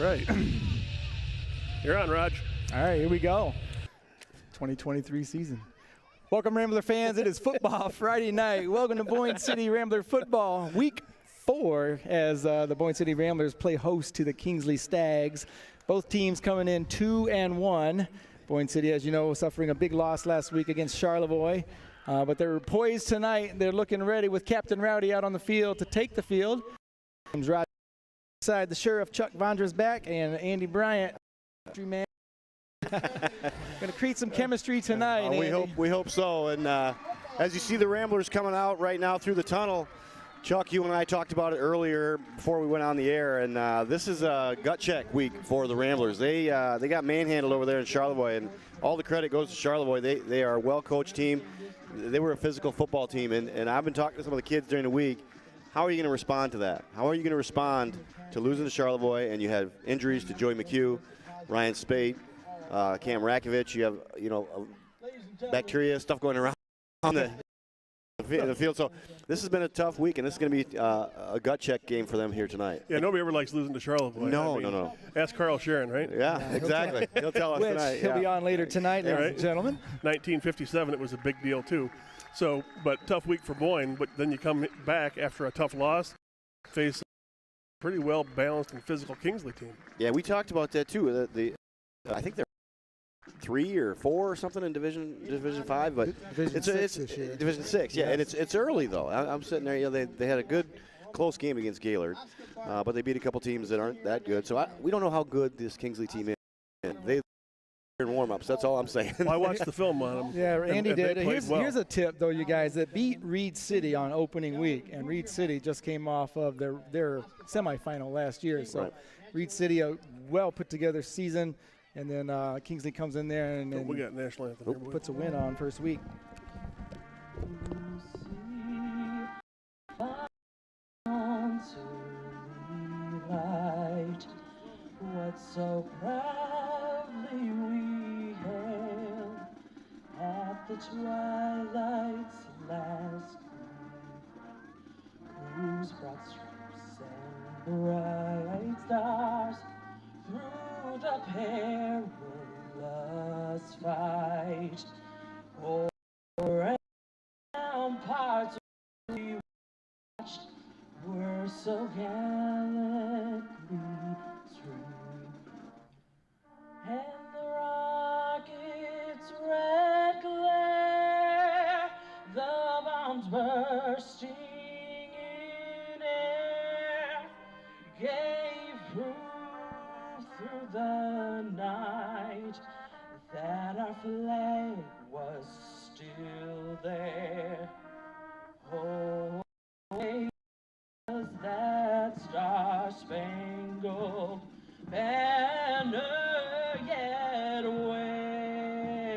right. You're on, Raj. All right, here we go. 2023 season. Welcome, Rambler fans. It is football Friday night. Welcome to Boyne City Rambler football week 4 as the Boyne City Ramblers play host to the Kingsley Stags. Both teams coming in 2-1. Boyne City, as you know, suffering a big loss last week against Charlevoix. But they're poised tonight. They're looking ready with Captain Rowdy out on the field to take the field. Right side, the Sheriff Chuck Vondra's back, and Andy Bryant, man, going to create some chemistry tonight. We hope so. And as you see the Ramblers coming out right now through the tunnel, Chuck, you and I talked about it earlier before we went on the air, and this is a gut check week for the Ramblers. They got manhandled over there in Charlevoix, and all the credit goes to Charlevoix. They are a well-coached team. They were a physical football team, and I've been talking to some of the kids during the week. How are you going to respond to that? How are you going to respond to losing to Charlevoix, and you have injuries to Joey McHugh, Ryan Spate, Cam Rakovich? You have, bacteria, stuff going around on the field. So this has been a tough week, and this is going to be a gut check game for them here tonight. Yeah, nobody ever likes losing to Charlevoix. No. Ask Carl Sharon, right? Yeah, exactly. He'll tell us tonight. He'll be on later tonight, ladies and gentlemen. 1957, it was a big deal, too. So, but tough week for Boyne, but then you come back after a tough loss, face a pretty well-balanced and physical Kingsley team. Yeah, we talked about that, too. I think they're 3 or 4 or something in Division 5, but it's Division 6. Yeah, and it's early though. I'm sitting there. They had a good close game against Gaylord, but they beat a couple teams that aren't that good. So we don't know how good this Kingsley team is. They in warm-ups. That's all I'm saying. Well, I watched the film on them. Yeah, Andy did. Here's a tip though, you guys, that beat Reed City on opening week, and Reed City just came off of their semifinal last year. So right. Reed City, a well put together season. And then Kingsley comes in there and we got national anthem. Puts a win on first week. What so proudly we hailed at the twilight's last gleam, whose broad stripes and bright stars through the perilous fight o'er ramparts we watched were so gallantly streamed, and the rocket's red glare, the bombs bursting in air, gave proof through the night that our flag was still there. Oh, was that star-spangled banner yet wave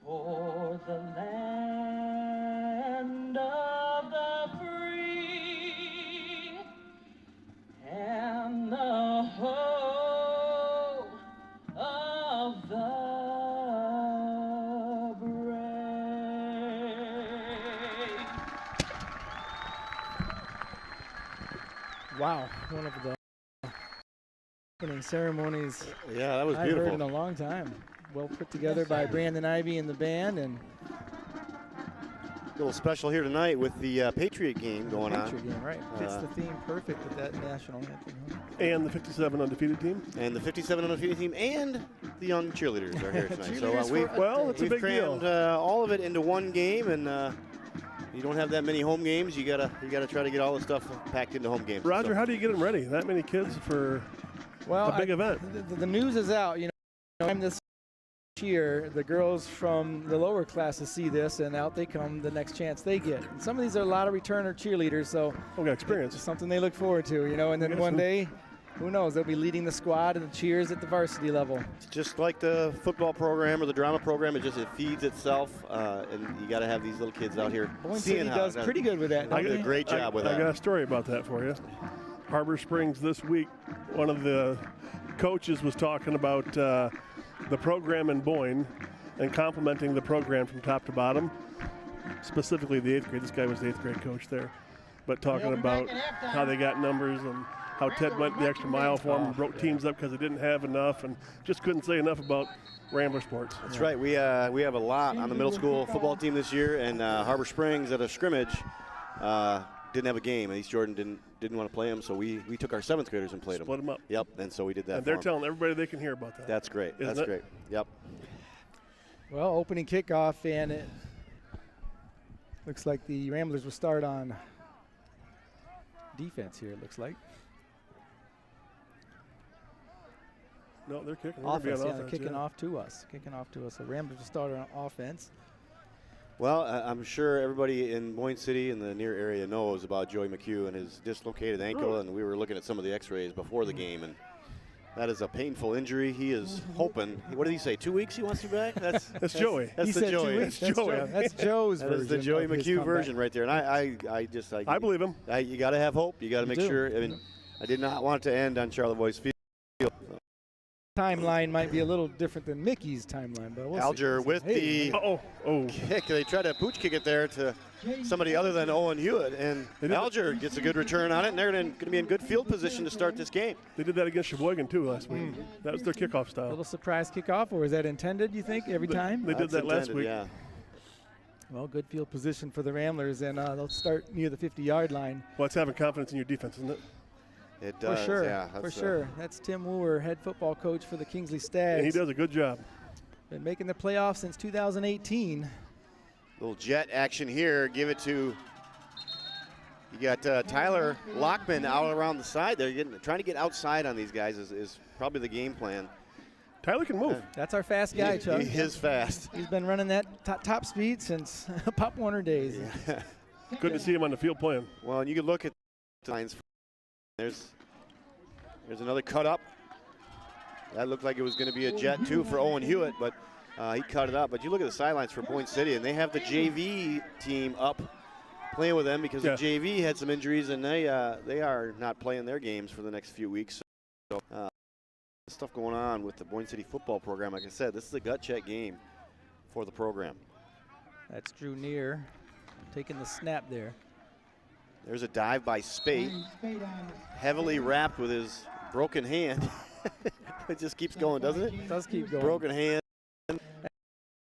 o'er the land of the free and the hope of the brave. Wow, one of the opening ceremonies Yeah, that was I've beautiful. heard in a long time. Well put together by Brandon Ivey and the band, and A little special here tonight with the Patriot game going on. Patriot game, right? Fits the theme perfect with that national anthem. Huh? And the 57 undefeated team. And the 57 undefeated team and the young cheerleaders are here tonight. So Cheerleaders it's a we've big crammed deal. all of it into one game, and you don't have that many home games. You gotta try to get all the stuff packed into home games. Roger, So- how do you get them ready? That many kids for a big event. The news is out. I'm this year, the girls from the lower classes see this, and out they come the next chance they get. And some of these are a lot of returner cheerleaders, so got experience. it's something they look forward to, and then one day, who knows, they'll be leading the squad and the cheers at the varsity level. It's just like the football program or the drama program. It feeds itself, and you got to have these little kids out here Boyne seeing City how does pretty good with that. They did a great job with I that. got a story about that for you. Harbor Springs this week, one of the coaches was talking about the program in Boyne and complimenting the program from top to bottom, specifically the 8th grade. This guy was the 8th grade coach there, but talking about how they got numbers and how Ted went the extra mile for him and broke teams up because they didn't have enough, and just couldn't say enough about Rambler sports. That's right. We have a lot on the middle school football team this year, and Harbor Springs at a scrimmage didn't have a game, and East Jordan didn't want to play them, so we took our 7th graders and played them. Split them up. Yep, and so we did that. And they're telling everybody they can hear about that. That's great. Isn't That's it? great. Yep. Well, opening kickoff, and it looks like the Ramblers will start on defense here, it looks like. No, they're kicking. They're gonna be on Offense, yeah, offense, kicking yeah. off to us. Kicking off to us. The Ramblers will start on offense. Well, I'm sure everybody in Boyne City and the near area knows about Joey McHugh and his dislocated ankle, and we were looking at some of the x-rays before the game, and that is a painful injury. He is hoping, what did he say, 2 weeks he wants to be back? That's Joey. That's He the said 2 Joey. weeks. That's Joey. That's Joe's That version. is the Joey of his McHugh comeback. version right there, and I believe him. you got to have hope. You got to You make do. sure. I mean, I did not want it to end on Charlevoix's field. Timeline might be a little different than Mickey's timeline, but we'll see. Alger with Hey, the Oh. kick. They tried to pooch kick it there to somebody other than Owen Hewitt, and Alger gets a good return on it, and they're going to be in good field position to start this game. They did that against Sheboygan too last week. That was their kickoff a style. little surprise kickoff, or is that intended, you think, every time? They did That's that last intended, week. Yeah. Well, good field position for the Ramblers, and they'll start near the 50-yard line. Well, it's having confidence in your defense, isn't it? It For does, sure, yeah. for That's, sure. That's Tim Wooer, head football coach for the Kingsley Stags. And he does a good job. Been making the playoffs since 2018. Little jet action here. Give it to, you got Tyler Lockman out around the side there. Trying to get outside on these guys is probably the game plan. Tyler can move. That's our fast guy, Chuck. He is fast. He's been running that top speed since Pop Warner days. Good to see him on the field playing. Well, and you can look at the lines. There's another cut up. That looked like it was going to be a jet too for Owen Hewitt, but he cut it up. But you look at the sidelines for Boyne City, and they have the JV team up playing with them because the JV had some injuries, and they are not playing their games for the next few weeks. So stuff going on with the Boyne City football program. Like I said, this is a gut check game for the program. That's Drew Neer taking the snap there. There's a dive by Spate, heavily wrapped with his broken hand. It just keeps going, doesn't it? It does keep going. Broken hand. In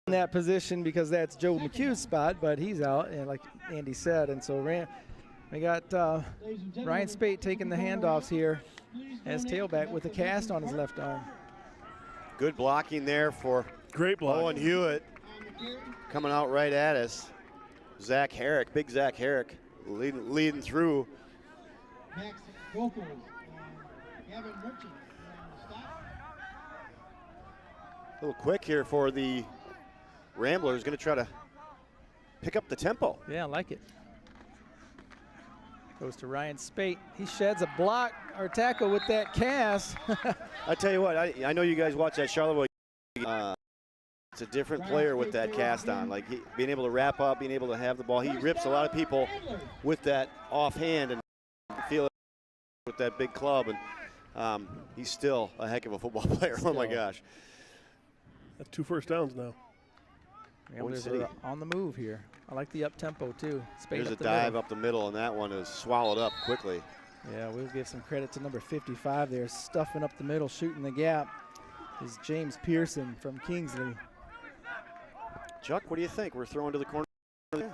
that position because that's Joe McHugh's spot, but he's out, and like Andy said, and so we got Ryan Spate taking the handoffs here as tailback with a cast on his left arm. Good blocking there for Great block. Owen Hewitt. Coming out right at us. Zach Herrick, big Zach Herrick, leading through. A little quick here for the Ramblers. Going to try to pick up the tempo. Yeah, I like it. Goes to Ryan Spate. He sheds a block or tackle with that cast. I tell you what, I know you guys watch that Charlevoix. It's a different player with that cast on. Like being able to wrap up, being able to have the ball. He rips a lot of people with that offhand and feel it with that big club. And he's still a heck of a football player. Oh my gosh. That's 2 first downs now. Ramblers are on the move here. I like the up tempo too. Spate There's a up the dive middle. up the middle, and that one is swallowed up quickly. Yeah, we'll give some credit to number 55 there, stuffing up the middle, shooting the gap. Is James Pearson from Kingsley. Chuck, what do you think? We're throwing to the corner. Well,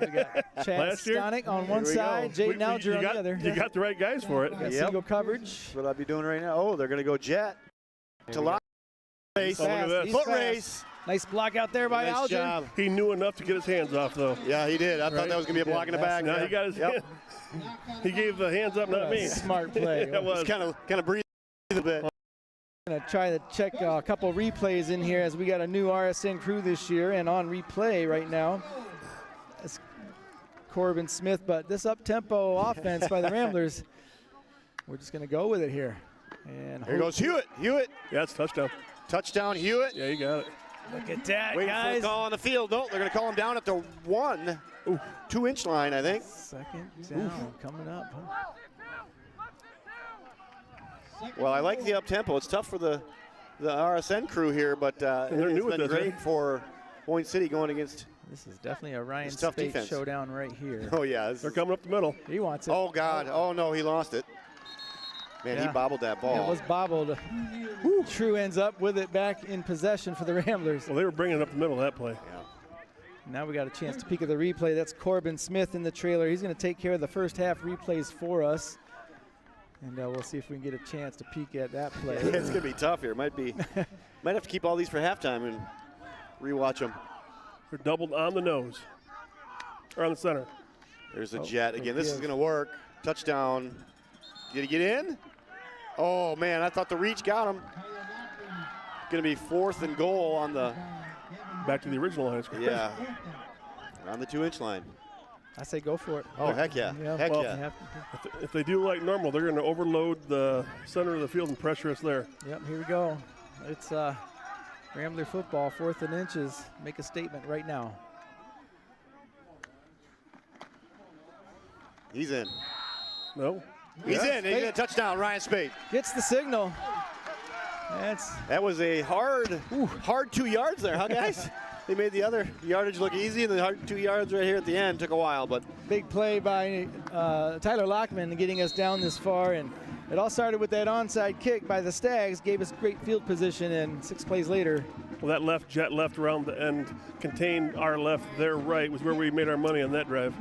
we got Chad Last year? Stonick on one Here we side, go. Jay Alger on the other. Uh-huh. You got the right guys for it. Got Yep. single coverage. That's what I'd be doing right now. Oh, they're going to go jet to lock. Race. Oh, look at that. He's Foot fast. race. Nice block out there by Nice Alger. job. He knew enough to get his hands off, though. Yeah, he did. I thought Right. that was going to be a block in the back. Now he got his hand. He gave the hands up, not me. Smart play. That was. Kind of breathe a bit. Going to try to check a couple replays in here as we got a new RSN crew this year and on replay right now. That's Corbin Smith, but this up-tempo offense by the Ramblers, we're just going to go with it here. And Here goes Hewitt. Hewitt. Yeah, it's touchdown. Touchdown, Hewitt. Yeah, you got it. look at that, Waiting for guys. the call on the field. No, they're going to call him down at the 1, 2-inch line, I think. Second down coming up. Huh? Well, I like the up-tempo. It's tough for the RSN crew here, but they're it's new at been this, great right? for Boyne City going against This is definitely a Ryan It's tough Spate defense. showdown right here. Oh, yeah. They're coming up the middle. He wants it. Oh, God. Oh, no, he lost it. Man, he Yeah. bobbled that ball. It was bobbled. True ends up with it back in possession for the Ramblers. Well, they were bringing it up the middle of that play. Yeah. Now we got a chance to peek at the replay. That's Corbin Smith in the trailer. He's going to take care of the first half replays for us. And we'll see if we can get a chance to peek at that play. It's going to be tough here. Might have to keep all these for halftime and rewatch them. They're doubled on the nose. Or on the center. There's a jet. Again, this is yes. going to work. Touchdown. Did he get in? Oh, man, I thought the reach got him. Going to be 4th and goal on the, Back to the original line of scrimmage. yeah, on the 2-inch line. I say go for it. Oh, heck yeah. Heck well, yeah. If they do like normal, they're going to overload the center of the field and pressure us there. Yep, here we go. It's Rambler football, 4th and inches. Make a statement right now. He's in. No? He's Yeah. in. He's a touchdown, Ryan Spate. Gets the signal. That was a hard 2 yards there, huh, guys? They made the other yardage look easy, and the hard 2 yards right here at the end took a while, but Big play by Tyler Lockman getting us down this far, and it all started with that onside kick by the Stags, gave us great field position, and 6 plays later. Well, that left jet left around the end contained our left, their right was where we made our money on that drive.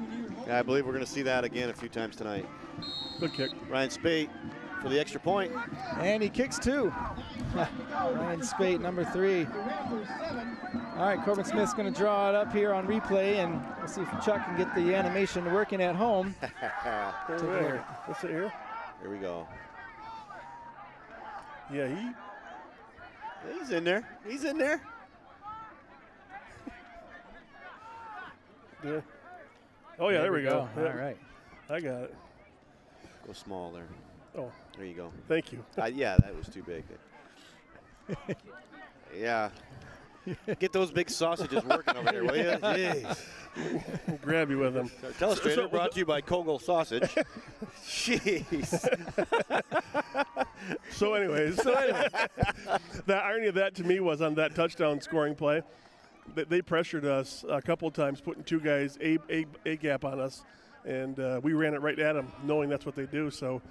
I believe we're going to see that again a few times tonight. Good kick. Ryan Spate for the extra point. And he kicks 2. Ryan Spate, number 3. All right, Corbin Smith's going to draw it up here on replay, and we'll see if Chuck can get the animation working at home. There. Let's sit here. Here we go. Yeah, He's in there. He's in there. yeah. Oh, yeah, there we go. All Yep. right. I got it. Go small there. Oh, There you go. thank you. Yeah, that was too big. Yeah. Get those big sausages working over there, will you? Jeez. We'll grab you with them. Telestrator brought to you by Kogel Sausage. Jeez. So anyways, the irony of that to me was on that touchdown scoring play, they pressured us a couple of times, putting 2 guys a gap on us, and we ran it right at them, knowing that's what they do. So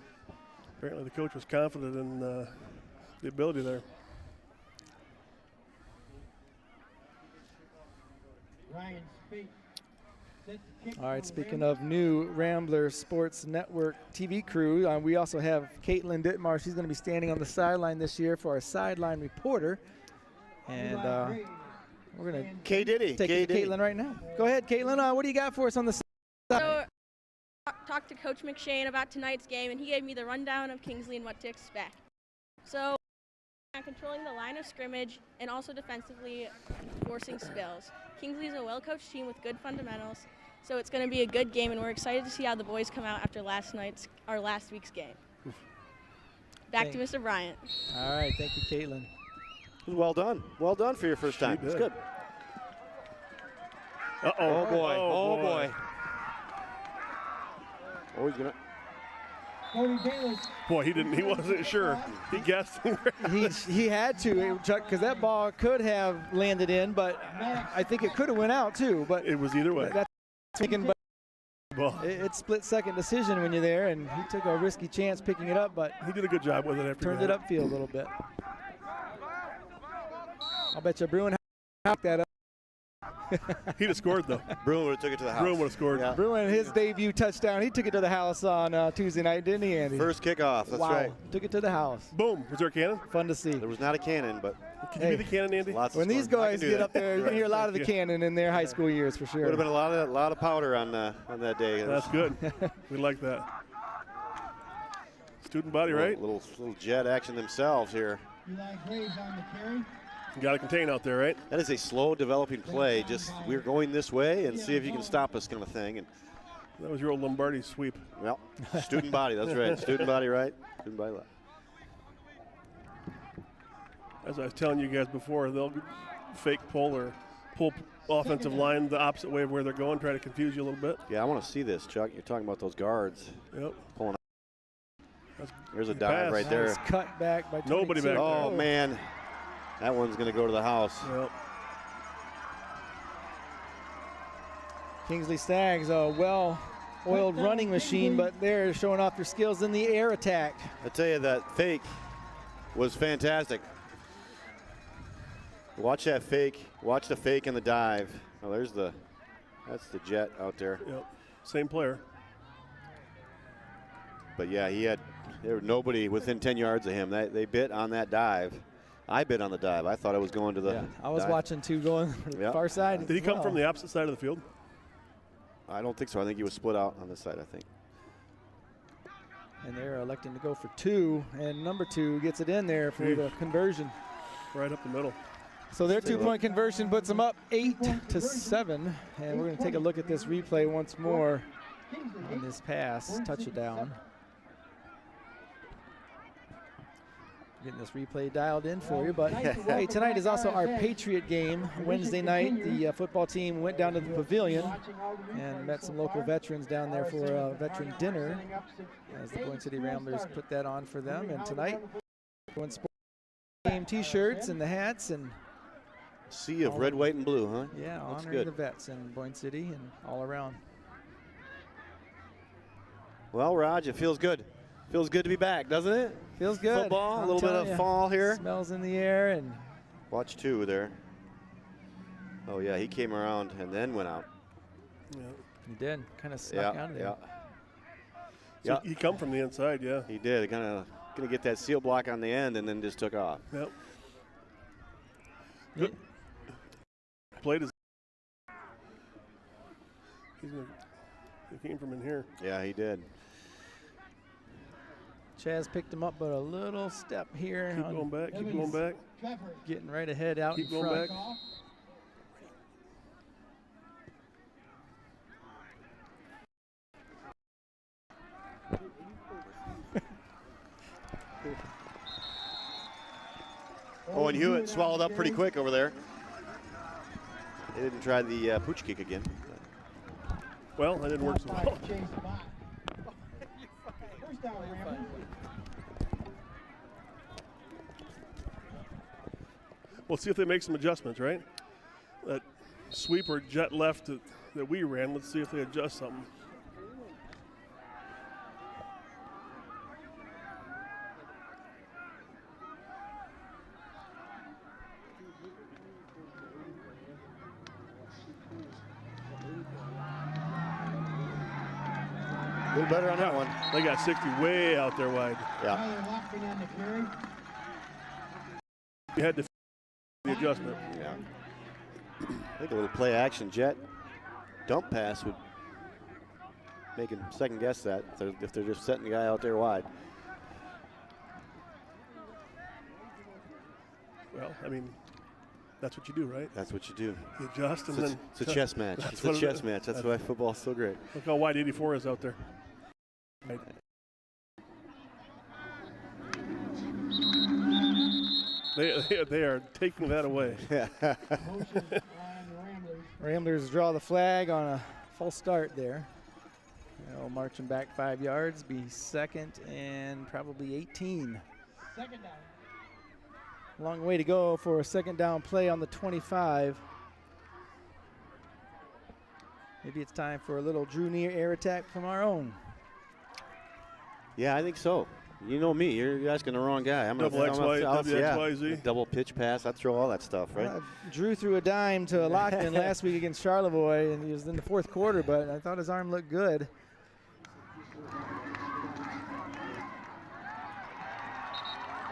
apparently the coach was confident in the ability there. All right, speaking of new Rambler Sports Network TV crew, we also have Caitlin Dittmar. She's going to be standing on the sideline this year for our sideline reporter. And we're going to K. Diddy. take it to Caitlin right now. Go ahead, Caitlin. What do you got for us on the side? So, talked to Coach McShane about tonight's game, and he gave me the rundown of Kingsley and what to expect. So, controlling the line of scrimmage and also defensively forcing spills. Kingsley's a well-coached team with good fundamentals, so it's going to be a good game, and we're excited to see how the boys come out after last week's game. Back to Mr. Bryant. All right, thank you, Caitlin. Well done. Well done for your first time. It's good. Uh-oh. Oh, boy. Oh, boy. Oh, he's going to. Boy, he wasn't sure. He guessed. he had to, Chuck, because that ball could have landed in, but I think it could have went out too. But It was either way. that's thinking, but Well, it's split-second decision when you're there, and he took a risky chance picking it up, but he did a good job with it after turned he it got upfield a little bit. I'll bet you Bruin hooked that up. He'd have scored, though. Bruin would have took it to the house. Bruin would have scored. Yeah. Bruin, his debut touchdown, he took it to the house on Tuesday night, didn't he, Andy? First kickoff. That's wow. right. Took it to the house. Boom. Was there a cannon? Fun to see. There was not a cannon, but Can you be the cannon, Andy? lots of When these scoring. I guys can do get that. up there, you can hear a lot of the Yeah. cannon in their high school years for sure. Would have been a lot of powder on that day. That's good. We like that. Student body, right? Little jet action themselves here. You got to contain out there, right? That is a slow developing play. Just we're going this way and see if you can stop us kind of thing. And That was your old Lombardi sweep. well, student body. That's right. Student body right. Student body left. As I was telling you guys before, they'll fake pull or pull offensive line the opposite way of where they're going, try to confuse you a little bit. Yeah, I want to see this, Chuck. You're talking about those guards Yep. pulling. That's There's a good dive pass. right there. Nice cut back by 22. Nobody back there. Oh man, that one's going to go to the house. Yep. Kingsley Stags, a well-oiled running machine, but they're showing off their skills in the air attack. I tell you, that fake was fantastic. Watch that fake. Watch the fake and the dive. Oh, that's the Jet out there. Yep, same player. But yeah, there was nobody within 10 yards of him. They bit on that dive. I bit on the dive. I thought it was going to the I was dive. watching too, going to the far side. Did he come from the opposite side of the field? I don't think so. I think he was split out on this side, I think. And they're electing to go for 2, and number 2 gets it in there for the conversion. Right up the middle. So their 2-point conversion puts them up 8-7, and we're going to take a look at this replay once more on this pass, touchdown. Getting this replay dialed in for you, but hey, tonight is also our Patriot game. Wednesday night, the football team went down to the pavilion and met some local veterans down there for a veteran dinner, as the Boyne City Ramblers put that on for them. And tonight, everyone's sports game T-shirts and the hats, and sea of red, white, and blue, huh? yeah, looks honoring good. the vets in Boyne City and all around. Well, Raj, it feels good. Feels good to be back, doesn't it? Feels good. Football, a I'm little bit telling of you, fall here. Smells in the air, and Watch 2 there. Oh yeah, he came around and then went out. Yeah. he did kind of snuck out of there. So he come from the inside, yeah. He did. Kind of gonna get that seal block on the end and then just took off. Yep. Good. Played his. He came from in here. Yeah, he did. Chaz picked him up, but a little step here. Keep going back. Keep going back. Getting right ahead out Keep in going front. back. Owen Hewitt swallowed up pretty quick over there. They didn't try the pooch kick again. Well, that didn't work so well. We'll see if they make some adjustments, right? That sweeper jet left that we ran, let's see if they adjust something. A little better on that one. They got 60 way out there wide. Yeah. You had to the adjustment. Yeah. I think a little play action jet dump pass would make him second guess that if they're just setting the guy out there wide. Well, I mean, that's what you do, right? That's what you do. You adjust and then. It's a chess match. It's a chess match. That's why football's so great. Look how wide 84 is out there. Right. They are taking that away. Ramblers draw the flag on a false start there. They'll march them back 5 yards, be second and probably 18. Second down. Long way to go for a second down play on the 25. Maybe it's time for a little Drew Near air attack from our own. Yeah, I think so. You know me, you're asking the wrong guy. Double XYZ. Double pitch pass, I throw all that stuff, right? Drew threw a dime to Lockton last week against Charlevoix, and he was in the fourth quarter, but I thought his arm looked good.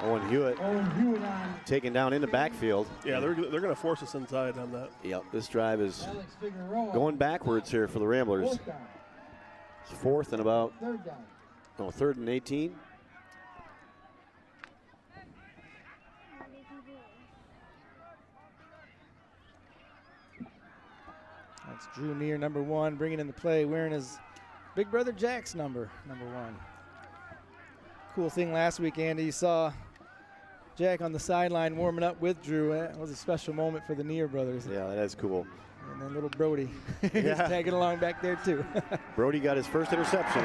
Owen Hewitt taken down in the backfield. Yeah, they're going to force us inside on that. Yep, this drive is going backwards here for the Ramblers. It's fourth and about, third and 18. That's Drew Near, number 1, bringing in the play, wearing his big brother Jack's number 1. Cool thing last week, Andy, you saw Jack on the sideline warming up with Drew. That was a special moment for the Near brothers. Yeah, that is cool. And then little Brody, he's Yeah. tagging along back there too. Brody got his first interception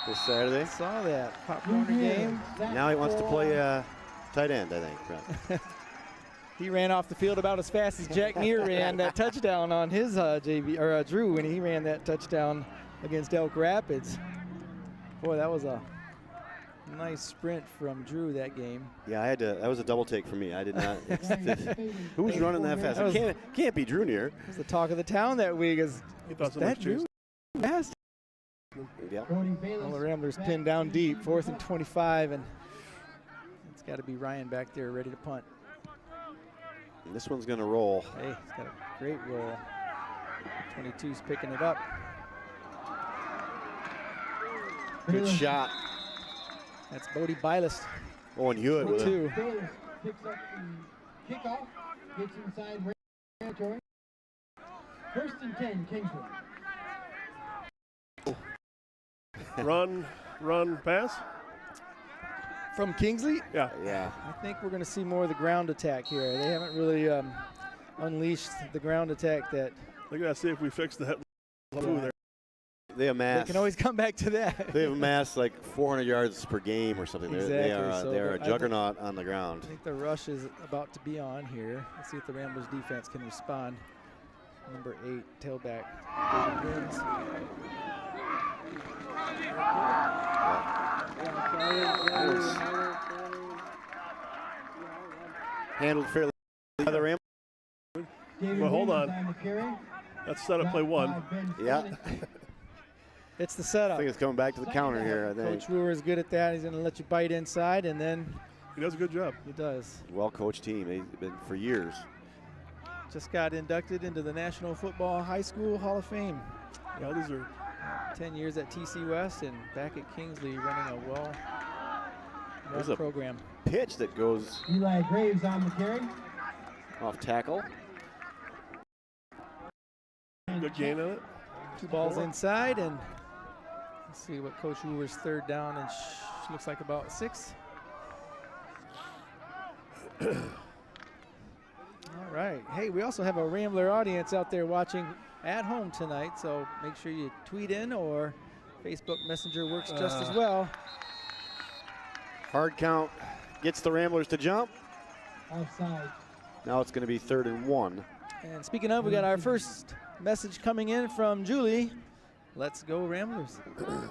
this Saturday. Saw that Pop Warner game. Now he wants to play tight end, I think. Right. He ran off the field about as fast as Jack Neer ran that touchdown on his Drew when he ran that touchdown against Elk Rapids. Boy, that was a nice sprint from Drew that game. Yeah, I had to. That was a double take for me. I did not. Who was running that fast? It can't be Drew Neer. It was the talk of the town that week. Is that Drew fast? Yeah. Well, the Ramblers pinned down deep, 4th and 25, and it's got to be Ryan back there ready to punt. And this one's going to roll. Hey, he's got a great roll. 22's picking it up. Good shot. That's Bodie Bylist. Owen Hewitt with it. Picks up the kickoff, gets inside territory. 1st and 10, Kingsley. Run, pass. From Kingsley? Yeah. Yeah. I think we're going to see more of the ground attack here. They haven't really unleashed the ground attack that. They got to see if we fix the head. There. They amass. They can always come back to that. They have amassed like 400 yards per game or something. Exactly. They are a juggernaut on the ground. I think the rush is about to be on here. Let's see if the Ramblers defense can respond. Number 8, tailback, David Wins. Handled fairly by the Ramblers. Well, hold on. That's set up play 1. Yeah. It's the I setup. think it's coming back to the counter here, I think. Coach Ruhr is good at that. He's going to let you bite inside, and then he does a good job. He does. Well-coached team. He's been for years. Just got inducted into the National Football High School Hall of Fame. Well deserved. 10 years at TC West and back at Kingsley running a well-run program. Pitch that goes Eli Graves on the carry. Off tackle. Good gain on it. 2 balls inside, and let's see what Coach Hoover's 3rd down, and looks like about 6. All right. Hey, we also have a Rambler audience out there watching at home tonight, so make sure you tweet in, or Facebook Messenger works just as well. Hard count gets the Ramblers to jump. Offside. Now it's going to be 3rd and 1. And speaking of, we got our first message coming in from Julie. Let's go Ramblers. We can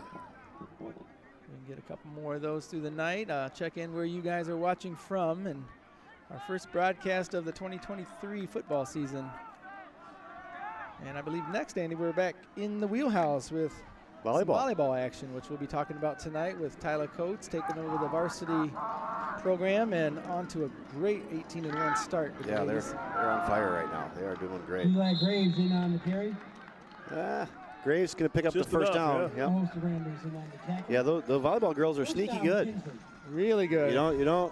get a couple more of those through the night. Check in where you guys are watching from, and our first broadcast of the 2023 football season. And I believe next, Andy, we're back in the wheelhouse with volleyball action, which we'll be talking about tonight with Tyler Coates taking over the varsity program and on to a great 18-1 start. Yeah, they're on fire right now. They are doing great. Eli Graves in on the carry. Graves going to pick up the first down. Yeah, yeah, the volleyball girls are sneaky good. Really good. You don't.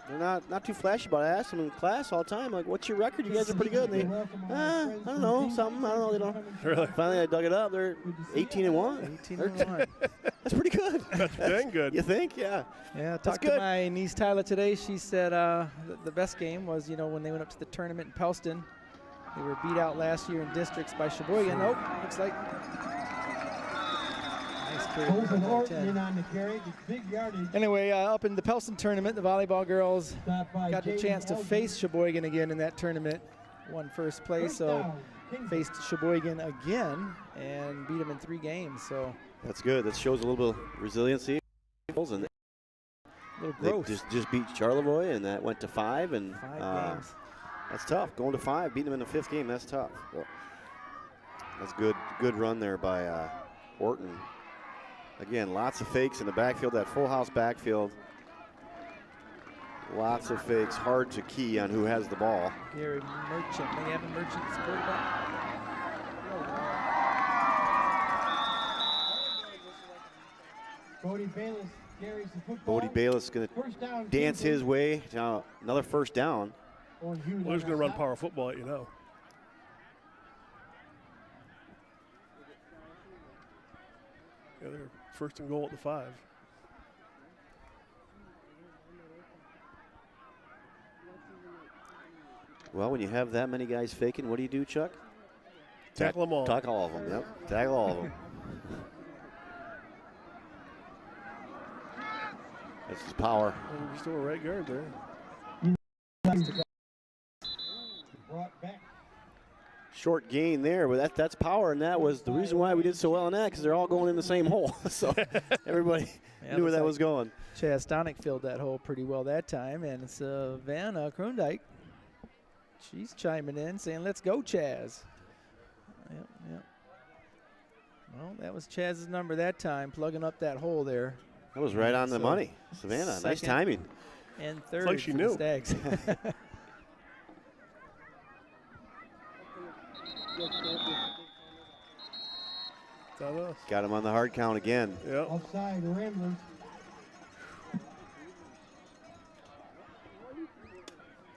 They're not too flashy, but I ask them in class all the time, like, what's your record? You guys are pretty good. And they, I don't know, something. I don't know. They don't. Really? Finally, I dug it up. They're 18-1. 18-1. That's pretty good. That's dang good. You think? Yeah. Yeah, talked to my niece Tyler today. She said the best game was, when they went up to the tournament in Pelston. They were beat out last year in districts by Sheboygan. Nope, looks like nice carry. Anyway, up in the Pelston tournament, the volleyball girls got the chance to face Sheboygan again in that tournament. Won first place, so faced Sheboygan again and beat them in 3 games. So that's good. That shows a little bit of resiliency. And little growth. They just beat Charlevoix, and that went to 5. And 5 games. That's tough. Going to 5, beating them in the 5th game, that's tough. Well, that's good run there by Orton. Again, lots of fakes in the backfield, that full house backfield. Lots of fakes, hard to key on who has the ball. Gary Merchant, may have a Merchant quarterback. Bodie Bayless carries the football. Bodie Bayless going to dance his way to another first down. Well, he's going to run power football at you now. Yeah, they're 1st and goal at the 5. Well, when you have that many guys faking, what do you do, Chuck? Tackle them all. Tackle all of them, yep. Tackle all of them. This is power. Well, we're still a right guard there. short gain there, but that's power, and that was the reason why we did so well on that, because they're all going in the same hole. So everybody knew where that was going. Chaz Stonick filled that hole pretty well that time, and Savannah Kroendijk, she's chiming in saying, let's go, Chaz. Yep. Well, that was Chaz's number that time, plugging up that hole there. That was right on the money. Savannah, nice timing. And third like she for knew. the Stags. Got him on the hard count again. Yep. Offside, Ramblers.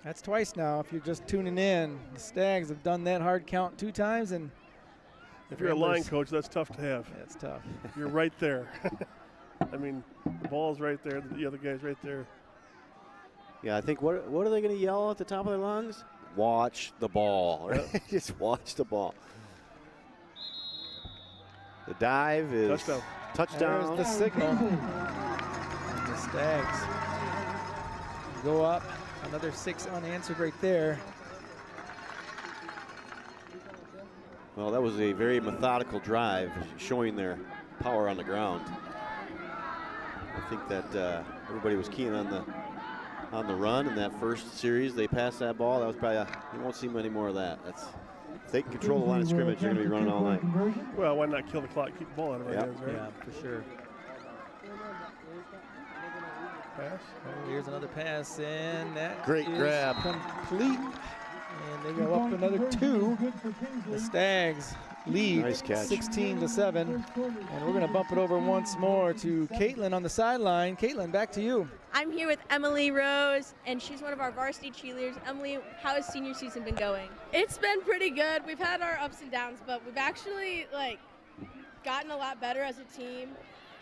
That's twice now. If you're just tuning in, the Stags have done that hard count 2 times, and If you're a line coach, that's tough to have. that's tough. You're right there. I mean, the ball's right there. The other guy's right there. Yeah, I think what are they going to yell at the top of their lungs? Watch the ball. Right? Just watch the ball. The dive is touchdown. There's the signal. And the Stags go up. Another 6 unanswered right there. Well, that was a very methodical drive, showing their power on the ground. I think that everybody was keen on the run in that first series. They passed that ball. That was probably you won't see many more of that. If they can control the line of scrimmage, they're going to be running all night. Well, why not kill the clock, keep the ball out of our hands, right? Yeah, for sure. Pass. Oh, here's another pass, and that Great is grab. complete. And they go up another 2. The Stags lead Nice catch. 16-7. And we're going to bump it over once more to Caitlin on the sideline. Caitlin, back to you. I'm here with Emily Rose, and she's one of our varsity cheerleaders. Emily, how has senior season been going? It's been pretty good. We've had our ups and downs, but we've actually gotten a lot better as a team.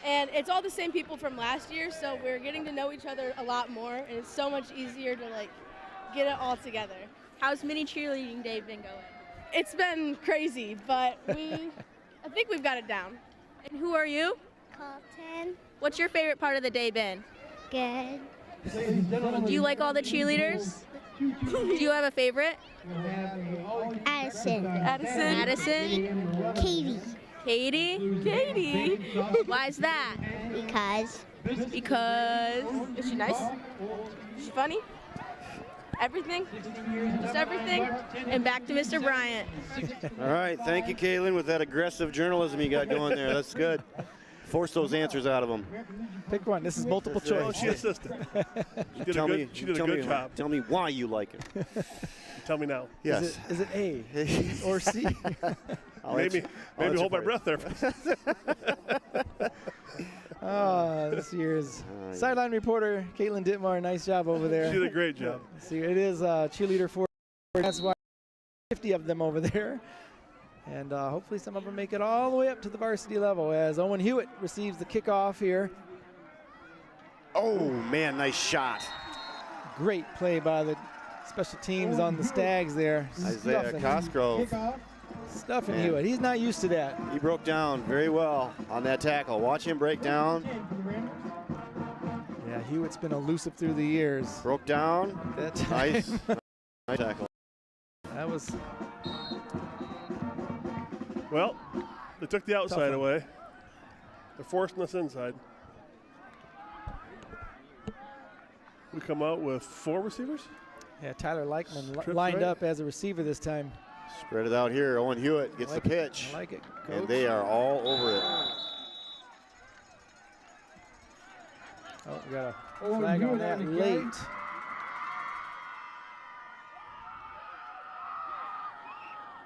And it's all the same people from last year, so we're getting to know each other a lot more, and it's so much easier to get it all together. How's mini cheerleading day been going? It's been crazy, but I think we've got it down. And who are you? Colton. What's your favorite part of the day been? Good. Do you like all the cheerleaders? Do you have a favorite? Addison. Addison? Katie. Katie? Why is that? Because. Because Is she nice? Is she funny? Everything? Just everything? and back to Mr. Bryant. All right, thank you, Caitlin, with that aggressive journalism you got going there. That's good. Force those answers out of them. Pick one. This is multiple Oh, choice. she assisted. She did a good job. Tell me why you like it. Tell me now. Yes. Is it A, B, or C? Maybe hold my breath there. This year's sideline reporter, Caitlin Dittmar, nice job over there. She did a great job. See, it is cheerleader 4. That's why 50 of them over there. And hopefully some of them make it all the way up to the varsity level as Owen Hewitt receives the kickoff here. Oh, man, nice shot. Great play by the special teams on the Stags there. Isaiah Cosgrove. Stuffing Man. Hewitt. He's not used to that. He broke down very well on that tackle. Watch him break down. Yeah, Hewitt's been elusive through the years. Broke down. That time, Nice. Nice tackle. that was Well, they took the outside one. away. They're forcing us inside. We come out with 4 receivers. yeah. Tyler Leichman Trips lined right. up as a receiver this time. Spread it out here. Owen Hewitt gets I like the it. pitch. I like it. And Coach. they are all over it. Oh, we got a flag on that late.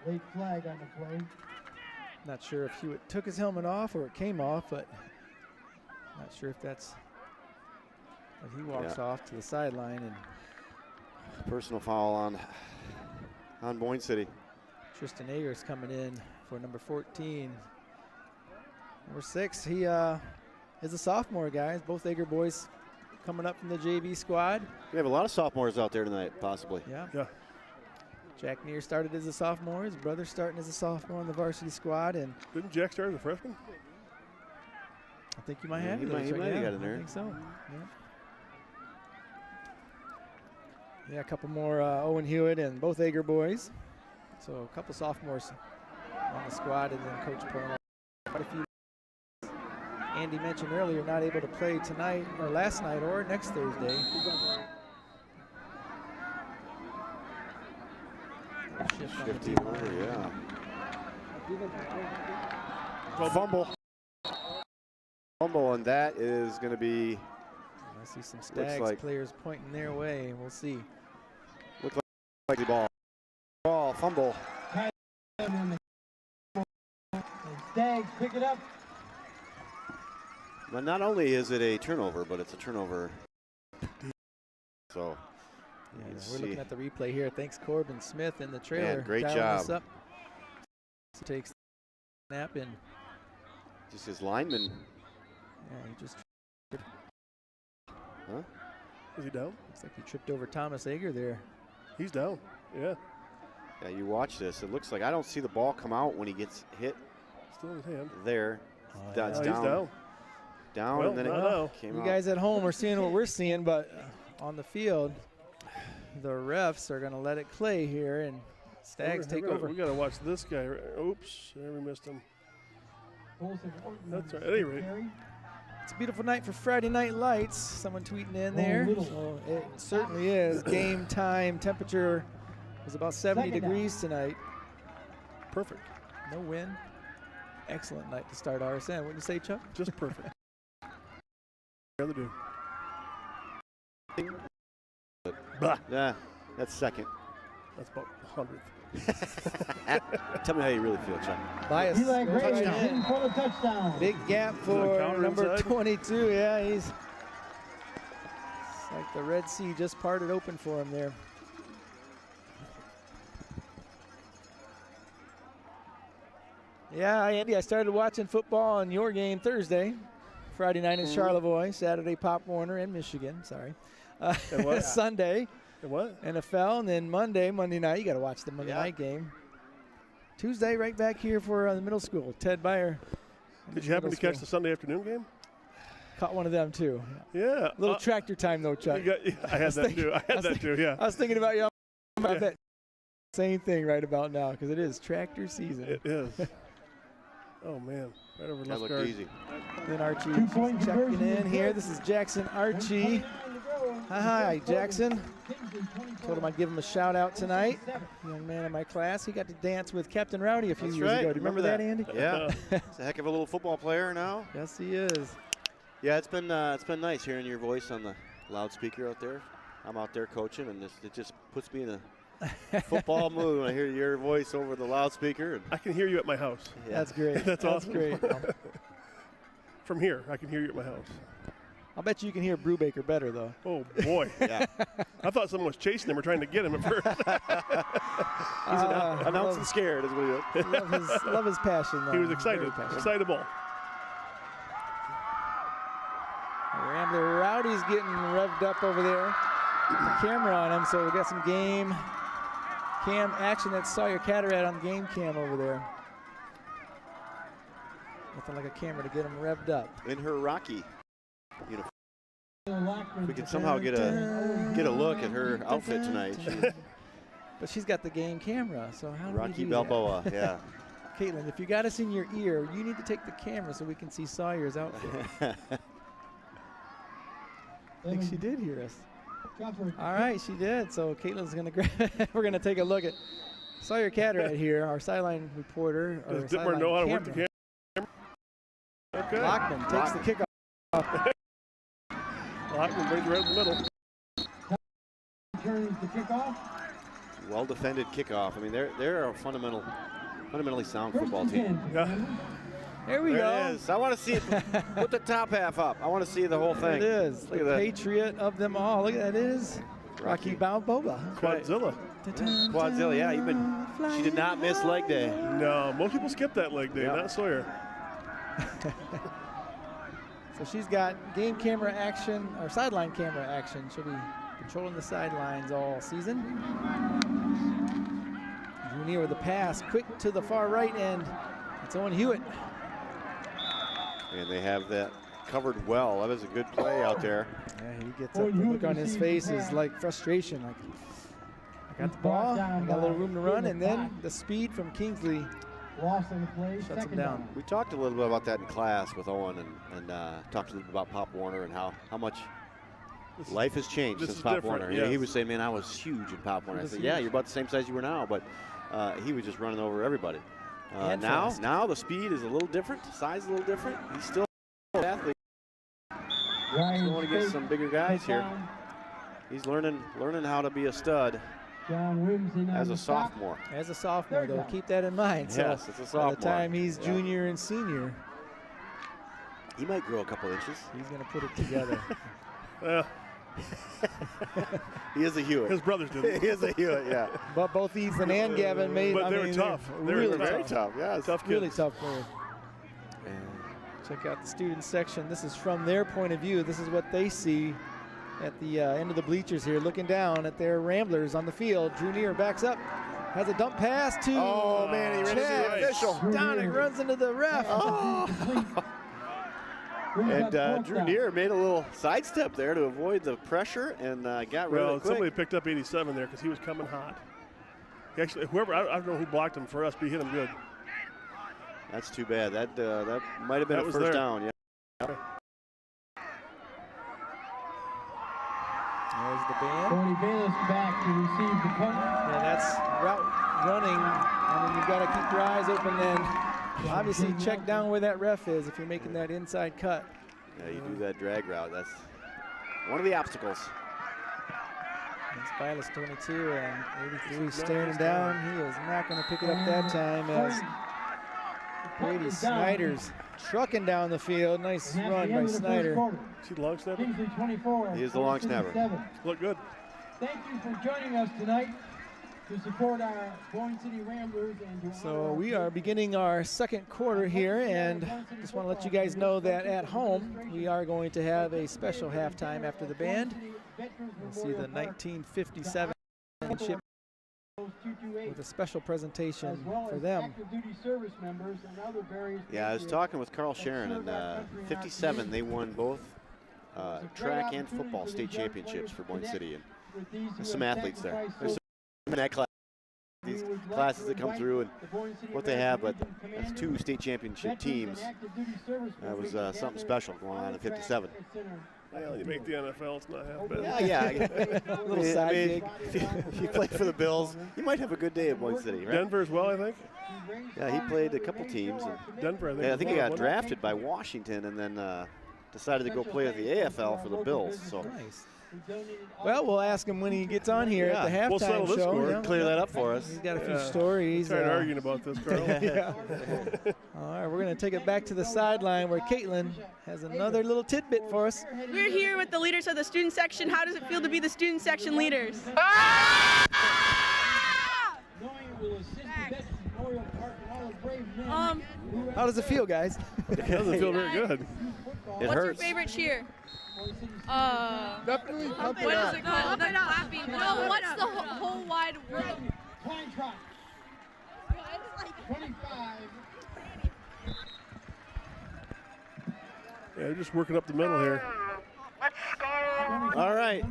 Late flag on the play. Not sure if Hewitt took his helmet off or it came off, but not sure if that's. But he walks off to the sideline, and Personal foul on Boyne City. Tristan Agers coming in for number 14. Number 6, he is a sophomore, guys. Both Ager boys coming up from the JV squad. We have a lot of sophomores out there tonight, possibly. Yeah. Jack Neer started as a sophomore. His brother's starting as a sophomore on the varsity squad, and Didn't Jack start as a freshman? I think you might Yeah, have he it. might- he right might have now. got in there. I think so. Yeah, a couple more Owen Hewitt and both Ager boys. So a couple sophomores on the squad, and then Coach pulling off quite a few. Andy mentioned earlier, not able to play tonight or last night or next Thursday. Shifty over, yeah. Fumble, and that is going to be. I see some Stags players pointing their way, and we'll see. Looks like the ball. Fumble. And Stags pick it up. But not only is it a turnover, but it's a turnover. So, yeah, we're looking at the replay here. Thanks, Corbin Smith in the trailer. Man, great job. job. So takes the snap in. Just his lineman. Yeah, he just. Huh? Is he down? Looks like he tripped over Thomas Ager there. He's down. Yeah. Yeah, you watch this. It looks like I don't see the ball come out when he gets hit. Still in his hand. There. That's He's down. down. Down, Well, and then no. it came You out. guys at home are seeing what we're seeing, but on the field, the refs are going to let it play here, and Stags take over. We got to watch this guy. Oops, there we missed him. That's right. At any rate. It's a beautiful night for Friday Night Lights. Someone tweeting in there. So it certainly is. Game time temperature was about 70 degrees tonight. Perfect. No wind. Excellent night to start RSN. Wouldn't you say, Chuck? Just perfect. Rather do. Yeah, that's second. That's about 100th. Tell me how you really feel, Chuck. Bias. Eli Gray is Touchdown. in for the touchdown. Big gap a for counter number inside? 22. Yeah, it's like the Red Sea just parted open for him there. Yeah, Andy, I started watching football on your game Thursday. Friday night in Charlevoix, Saturday Pop Warner in Michigan, sorry. And what? Sunday, And what? NFL, and then Monday night, you got to watch the Monday night game. Tuesday, right back here for the middle school, Ted Byer. Did you happen to catch the Sunday afternoon game? Caught one of them too. Yeah. Little tractor time though, Chuck. I had that too. I had that too, yeah. I was thinking about you. I bet same thing right about now because it is tractor season. It is. Oh, man. Right over That left looked guard. easy. Then Archie 2-point checking conversion in is here. good. This is Jackson Archie. Hi, Jackson. Told him I'd give him a shout out tonight. Young man in my class. He got to dance with Captain Rowdy a few That's years right. ago. Do you remember that, Andy? Yeah. He's a heck of a little football player now. Yes, he is. Yeah, it's been nice hearing your voice on the loudspeaker out there. I'm out there coaching, and it just puts me in a football mood when I hear your voice over the loudspeaker. And I can hear you at my house. yeah. That's great. That's awesome. great. From here, I can hear you at my house. I'll bet you can hear Brubaker better, though. Oh, boy. Yeah. I thought someone was chasing him or trying to get him at first. He's announcing scared is what he is. love his passion, though. He was excited. Very passionate. Excitable. Rambler Rowdy's getting revved up over there. The camera on him, so we got some game cam action. That's Sawyer Cataract on game cam over there. Nothing like a camera to get him revved up. In her Rocky uniform. We can somehow get a look at her outfit tonight. But she's got the game camera, so how do we Rocky do Balboa, yeah. Caitlin, if you got us in your ear, you need to take the camera so we can see Sawyer's outfit. I think she did hear us. All right, she did. So Caitlin's going to grab we're going to take a look at Sawyer Cataract here, our sideline reporter. Does Dittmer know how to work the camera? Okay. Lockman takes the kickoff. Lockman brings it right in the middle. Turns the kickoff. Well defended kickoff. I mean, they're a fundamentally sound football team. Yeah. There we There go. it is. I want to see it. Put the top half up. I want to see the whole thing. It is. Look the at that. Patriot of them all. Look at that. It is Rocky Balboa. Quadzilla. Quadzilla, yeah. She did not miss leg day. No, most people skip that leg day, Yep. not Sawyer. So she's got game camera action, or sideline camera action. She'll be controlling the sidelines all season. Drew near with the pass, quick to the far right end. It's Owen Hewitt. And they have that covered well. That was a good play out there. Yeah, he gets up. The look on his face is like frustration. Like, I Got the ball, got a little room to run, and then the speed from Kingsley Loss on the play, shuts him second down. We talked a little bit about that in class with Owen, and talked a little bit about Pop Warner and how much life has changed since Pop Warner. Yes. He was saying, man, I was huge in Pop Warner. I said, yeah, you're about the same size you were now, but he was just running over everybody. Now the speed is a little different, size is a little different. He's still an athlete. He's going against some bigger guys here. He's learning how to be a stud as a sophomore. As a sophomore, though, keep that in mind. Yes, so it's a sophomore. By the time he's junior and senior, he might grow a couple inches. He's going to put it together. Well, he is a Hewitt. his brothers did. He is a Hewitt, yeah. But both Ethan and Gavin made. But they were tough. They were very tough. Yeah, tough kids. Really tough players. Check out the student section. This is from their point of view. This is what they see at the end of the bleachers here, looking down at their Ramblers on the field. Drew Neer backs up, has a dump pass to man, he ran into the official. Donick runs into the ref. And Drew Neer made a little sidestep there to avoid the pressure and got rid of it quick. Somebody picked up 87 there because he was coming hot. He actually, whoever, I don't know who blocked him for us, but he hit him good. That's too bad. That might have been a first down. Yeah. There's the band. Tony Bayless back to receive the punt. Yeah, that's route running. I mean, you've got to keep your eyes open and obviously check down where that ref is if you're making that inside cut. Yeah, you do that drag route. That's one of the obstacles. It's Bayless 22 and 83 staring him down. He is not going to pick it up that time as Brady Snyder's trucking down the field. Nice run by Snyder. See the long snapper? Kingsley 24. He is the long snapper. Look good. Thank you for joining us tonight to support our Boyne City Ramblers. And so we are beginning our second quarter here, and just want to let you guys know that at home we are going to have a special halftime after the band. You'll see the 1957 championship with a special presentation for them. Yeah, I was talking with Carl Sharon, and 57 they won both track and football state championships for Boyne City, and there's some athletes there. There's some in that class, these classes that come through and what they have, but that's two state championship teams. That was something special going on in 57. Well, you make the NFL, it's not half bad. Yeah. Little side gig. If you play for the Bills, you might have a good day at Boyne City, right? Denver as well, I think. Yeah, he played a couple teams. And Denver, I think. yeah, I think he got drafted by Washington and then decided to go play at the AFL for the Bills. So. Nice. Well, we'll ask him when he gets on here at the halftime we'll settle this show. score. Yeah. Clear that up for us. He's got a few stories. Tired arguing about this, Carl. Yeah. All right, we're going to take it back to the sideline where Caitlin has another little tidbit for us. We're here with the leaders of the student section. How does it feel to be the student section leaders? How does it feel, guys? It doesn't feel very good. It What's hurts. your favorite cheer? Definitely What is it called? The clapping. No, what's the whole wide world? Time trot. 25. Yeah, they're just working up the middle here. All right.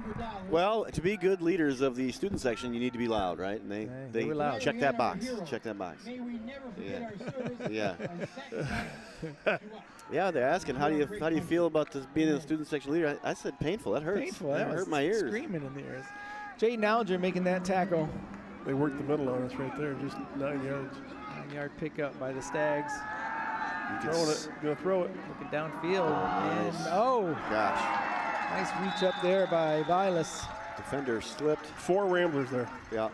Well, to be good leaders of the student section, you need to be loud, right? And they were loud. check that box. Check that box. May we never forget our service. Yeah. and sacrifice. Yeah, they're asking how do you feel about this being a student section leader? I said painful. That hurts. Painful. That was hurt my ears. Screaming in the ears. Jaden Alger making that tackle. They worked the middle on us right there, just 9 yards. 9-yard pickup by the Stags. Throwing it, gonna throw it. Looking downfield. Nice. And oh, Gosh. nice reach up there by Vilas. Defender slipped. 4 Ramblers there. Yeah.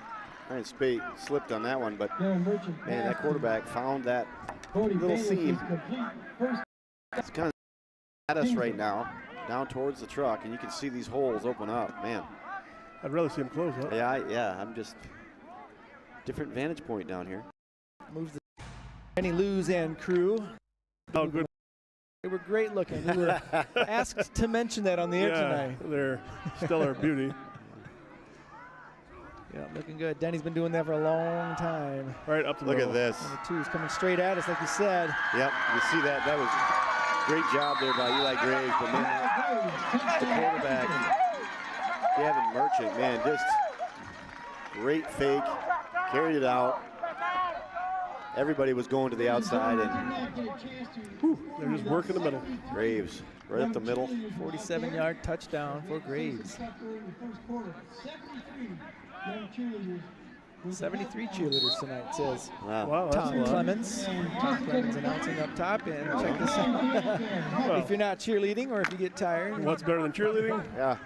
Ryan Spate slipped on that one, but Darren Merchant man, that quarterback found that Cody little Bayless seam. is complete. First It's kind of at us right now, down towards the truck, and you can see these holes open up. Man. I'd rather see him close up. Yeah, I'm just different vantage point down here. Moves the Kenny Lewis and crew. Oh, good. They were great looking. We were asked to mention that on the air tonight. They're stellar beauty. Yeah, looking good. Denny's been doing that for a long time. Right up the Look middle. at this. And the two's coming straight at us, like you said. Yep, you see that. That was great job there by Eli Graves, but man, the quarterback, Gavin Merchant, man, just Great fake, carried it out. Everybody was going to the outside, and They're just working the middle. Graves right up the middle. 47-yard touchdown for Graves. 73 cheerleaders tonight, it says. Wow. That's a Tom lot. Clemens. Tom Clemens announcing up top, and check this out. If you're not cheerleading or if you get tired, What's better than cheerleading? Yeah,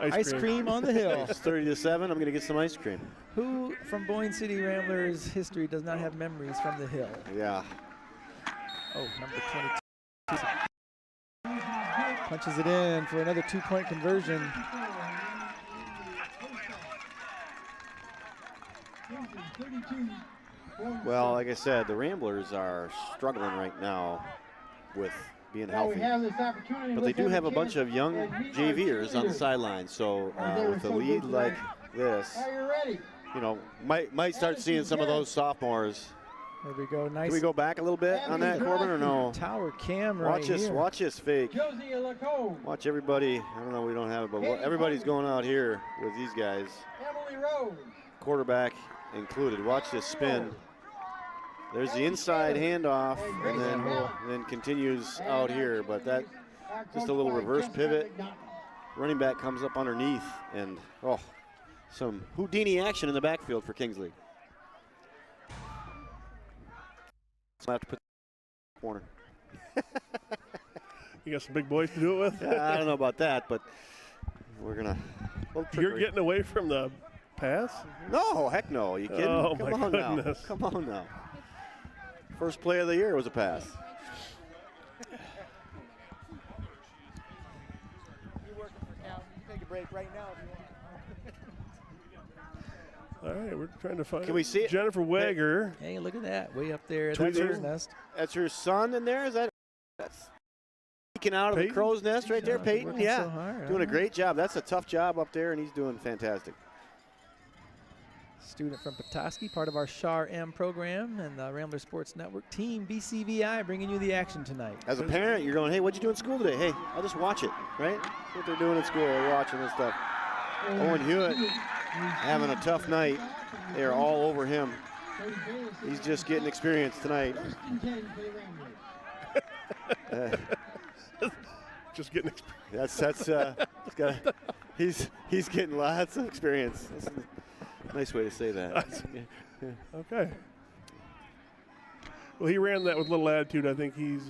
ice cream on the hill. it's 30-7. I'm going to get some ice cream. Who from Boyne City Ramblers history does not have memories from the hill? Yeah. Oh, number 22. Punches it in for another 2-point conversion. Well, like I said, the Ramblers are struggling right now with being Now we healthy. have this opportunity. But they do have a bunch of young JVers on the sidelines. So with a lead like this, Are you ready? you know, might start seeing some of those sophomores. There we go. Nice Can we go back a little bit on that, Corbin, or no? tower cam right here. Watch this fake. Josie Lacombe, Watch everybody. I don't know, we don't have it, but everybody's going out here with these guys. Emily Rose, Quarterback included. Watch this spin. There's the inside handoff, and then continues out here. But that just a little reverse pivot. Running back comes up underneath, and some Houdini action in the backfield for Kingsley. So I have to put the corner. You got some big boys to do it with? I don't know about that, but we're gonna. You're getting away from the pass? No, heck no. You kidding? Oh, Come my on now. goodness. Come on now. First play of the year was a pass. You're working for Cal. You can take a break right now if you want. All right, we're trying to find. Can we see it? Jennifer Wager. Hey, look at that. Way up there at Tweeter. the crow's nest. That's her son in there? That's peeking out of Peyton? the crow's nest right there, Peyton. Working Yeah, so hard, doing a huh? great job. That's a tough job up there, and he's doing fantastic. Student from Petoskey, part of our SHAR M program and the Rambler Sports Network team, BCVI, bringing you the action tonight. As a parent, you're going, hey, what'd you do in school today? Hey, I'll just watch it, right? That's what they're doing in school. They're watching this stuff. Owen Hewitt having a tough night. They're all over him. He's just getting experience tonight. Just getting. He's getting lots of experience. That's a nice way to say that. Okay. Well, he ran that with a little attitude. I think he's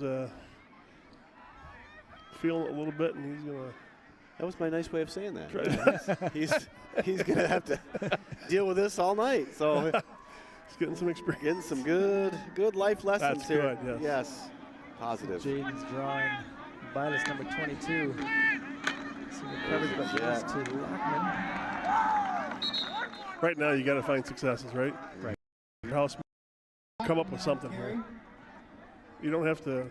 feeling it a little bit, and he's gonna. That was my nice way of saying that. He's gonna have to deal with this all night. So He's getting some experience. getting some good life lessons That's here. good, Yes. Positive. Jaden's drawing Vilas number 22. See the coverage, but Yeah. goes to Lockman. Right now, you got to find successes, right? Right. Your house, come up with something here. You don't have to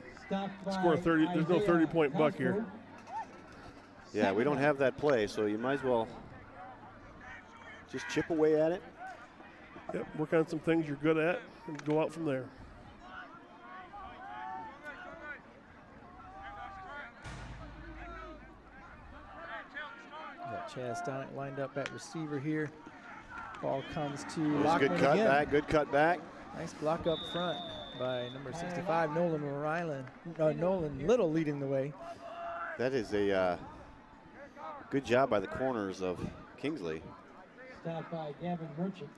score 30. There's no 30-point buck here. Yeah, we don't have that play, so you might as well just chip away at it. Yep, work on some things you're good at and go out from there. Got Chaz Stonick lined up at receiver here. Ball comes to It was a Lockman good cut again. back, good cut back. Nice block up front by number 65, Nolan Little leading the way. That is a good job by the corners of Kingsley. stopped by Gavin Merchant.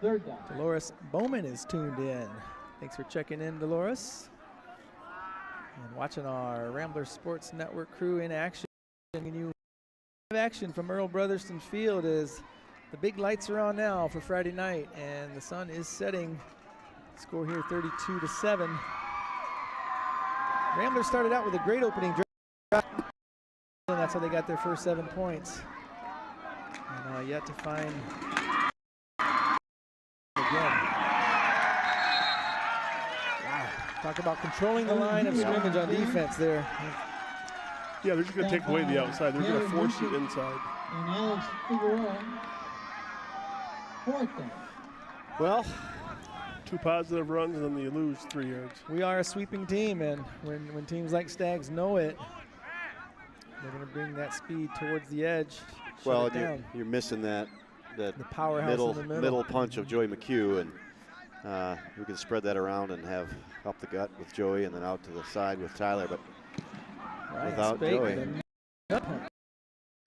Third down. Dolores Bowman is tuned in. Thanks for checking in, Dolores. And watching our Rambler Sports Network crew in action. And you have action from Earl Brotherston Field as the big lights are on now for Friday night, and the sun is setting. Score here 32-7. Ramblers started out with a great opening drive, and that's how they got their first 7 points. And yet to find again. Wow. Talk about controlling the line of scrimmage on defense there. Yeah, they're just going to take away the outside. They're going to force it inside. And Alex Figueroa. Fourth down. Well, 2 positive runs, and then you lose 3 yards. We are a sweeping team, and when teams like Stags know it, they're going to bring that speed towards the edge. well, shut it down. you're missing that the powerhouse in the middle punch of Joey McHugh, and we can spread that around and have up the gut with Joey and then out to the side with Tyler, but without Joey.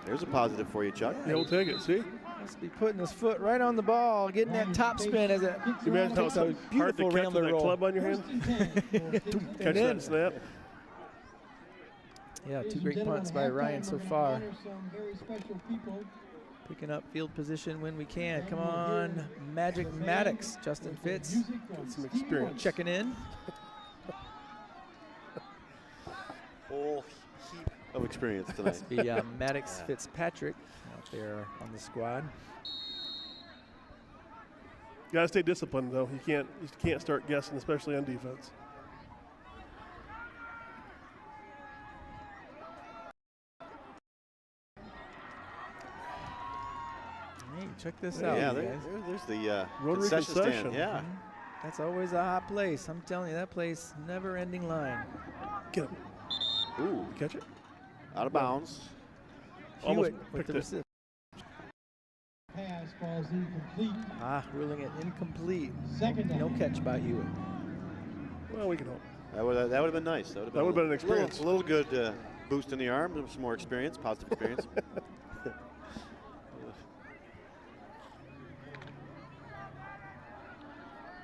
There's a positive for you, Chuck. He'll take it, see? Must be putting his foot right on the ball, getting that top spin as it Imagine how takes a hard to beautiful catch with Rambler that roll. club on your hand. Catch that snap. Yeah, 2 great punts by Ryan so far. Picking up field position when we can. Come on, Magic Maddox. Justin Fitz. Got some experience. Checking in. Whole heap of experience tonight. Must be Maddox Fitzpatrick out there on the squad. You gotta stay disciplined though. You can't start guessing, especially on defense. Hey, check this out. Yeah, you guys. there's the Rotary concession concession. stand. Yeah. That's always a hot place. I'm telling you, that place, never-ending line. Get him. Ooh, Catch it. out of bounds. Almost Hewitt with picked the it. receipt. Pass falls incomplete. Ruling it incomplete. Second down. No catch by Hewitt. Well, we can hope. That would have been nice. That would have been an experience. A little good boost in the arm, some more experience, positive experience.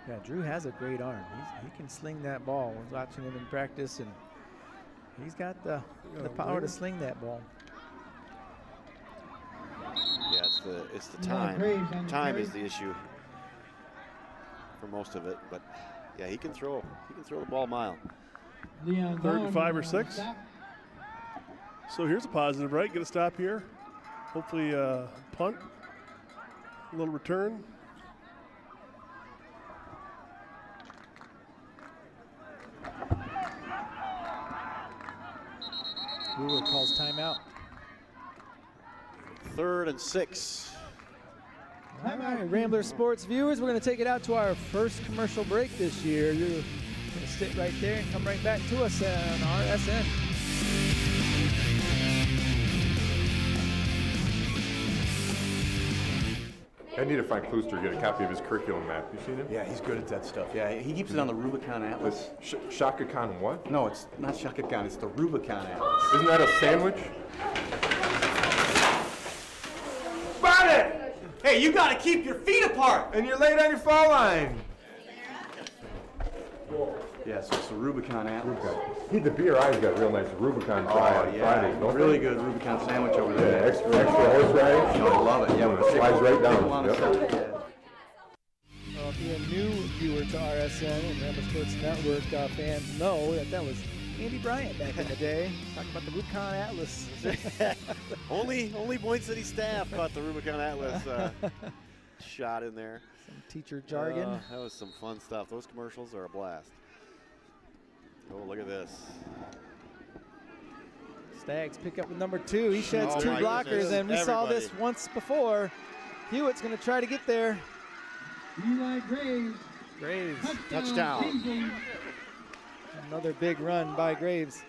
Yeah, Drew has a great arm. He can sling that ball. I was watching him in practice, and he's got the power to sling that ball. Yeah, it's the time. Time is the issue for most of it, but yeah, he can throw the ball a mile. Leon 3rd and 5 or Vaughn, 6. stop. So here's a positive, right? Get a stop here. Hopefully punt. A little return. Brewer calls timeout. 3rd and 6. All right, Rambler Sports viewers, we're going to take it out to our first commercial break this year. You're going to sit right there and come right back to us on RSN. I need to find Klooster to get a copy of his curriculum map. You seen him? Yeah, he's good at that stuff. Yeah, he keeps it on the Rubicon Atlas. Shaka Khan what? No, it's not Shaka Khan. It's the Rubicon Atlas. Isn't that a sandwich? Spot it! Hey, you gotta keep your feet apart! And you're late on your fall line. Yeah, so it's the Rubicon Atlas. The BRI's got real nice Rubicon Fridays, don't really they? good Rubicon sandwich over there. Yeah, extra horse radish. You know, I love it. Yeah, It slides right down. Well, if you're a new viewer to RSN and Rambler Sports Network fans know that was Andy Bryant back in the day, talking about the Rubicon Atlas. Only Boyne City staff caught the Rubicon Atlas shot in there. Some teacher jargon. That was some fun stuff. Those commercials are a blast. Oh, look at this. Stags pick up with number 2. He sheds Oh 2 my blockers, goodness. and we saw Everybody. this once before. Hewitt's going to try to get there. Eli Graves. Graves. Touchdown. Kingsley. Another big run by Graves.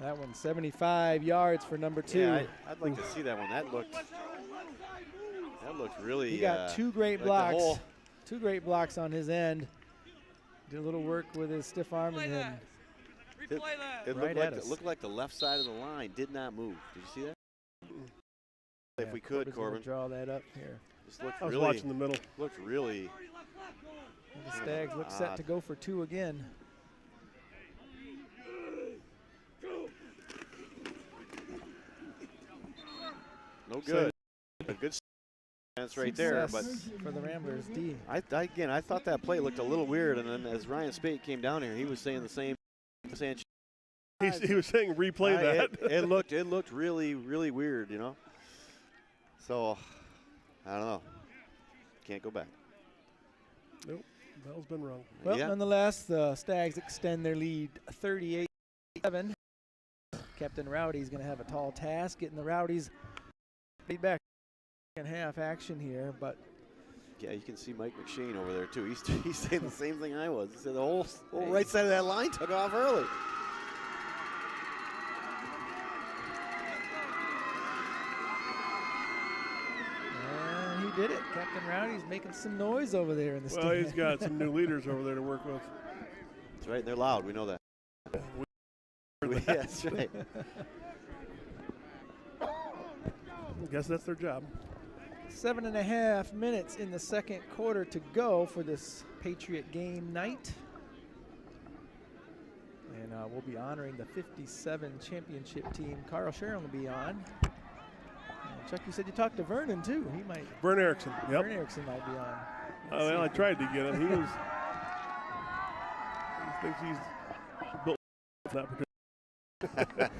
That one 75 yards for number 2. Yeah, I'd like to see that one. That looked really. He got 2 great like the blocks. whole- 2 great blocks on his end. Did a little work with his stiff arm and then It Right at us. looked like the left side of the line did not move. Did you see that? If we could, Corbin's gonna Corbin. draw that up here. Just looked I was really, watching the middle. looked really. And the Stags look set to go for 2 again. No good. A good chance right there, but Success for the Ramblers. D. I thought that play looked a little weird, and then as Ryan Spate came down here, he was saying the same. Saying He was saying replay that. it looked really weird, you know. So I don't know. Can't go back. Nope, bell's been rung. Well, Yeah. nonetheless, the Stags extend their lead 38-7. Captain Rowdy's going to have a tall task getting the Rowdies back in half action here, but Yeah, you can see Mike McShane over there too. He's saying the same thing I was. He said the whole right side of that line took off early. did it. Captain Rowdy's making some noise over there in the Well, stand. he's got some new leaders over there to work with. That's right. They're loud. We know that. That's right. I guess that's their job. 7.5 minutes in the second quarter to go for this Patriot game night. And we'll be honoring the 57 championship team. Carl Sharon will be on. Chuck, you said you talked to Vernon too. He might. Vern Erickson. Yep. Vern Erickson might be on. Well, I tried to get him. He was. He thinks he's built for that particular.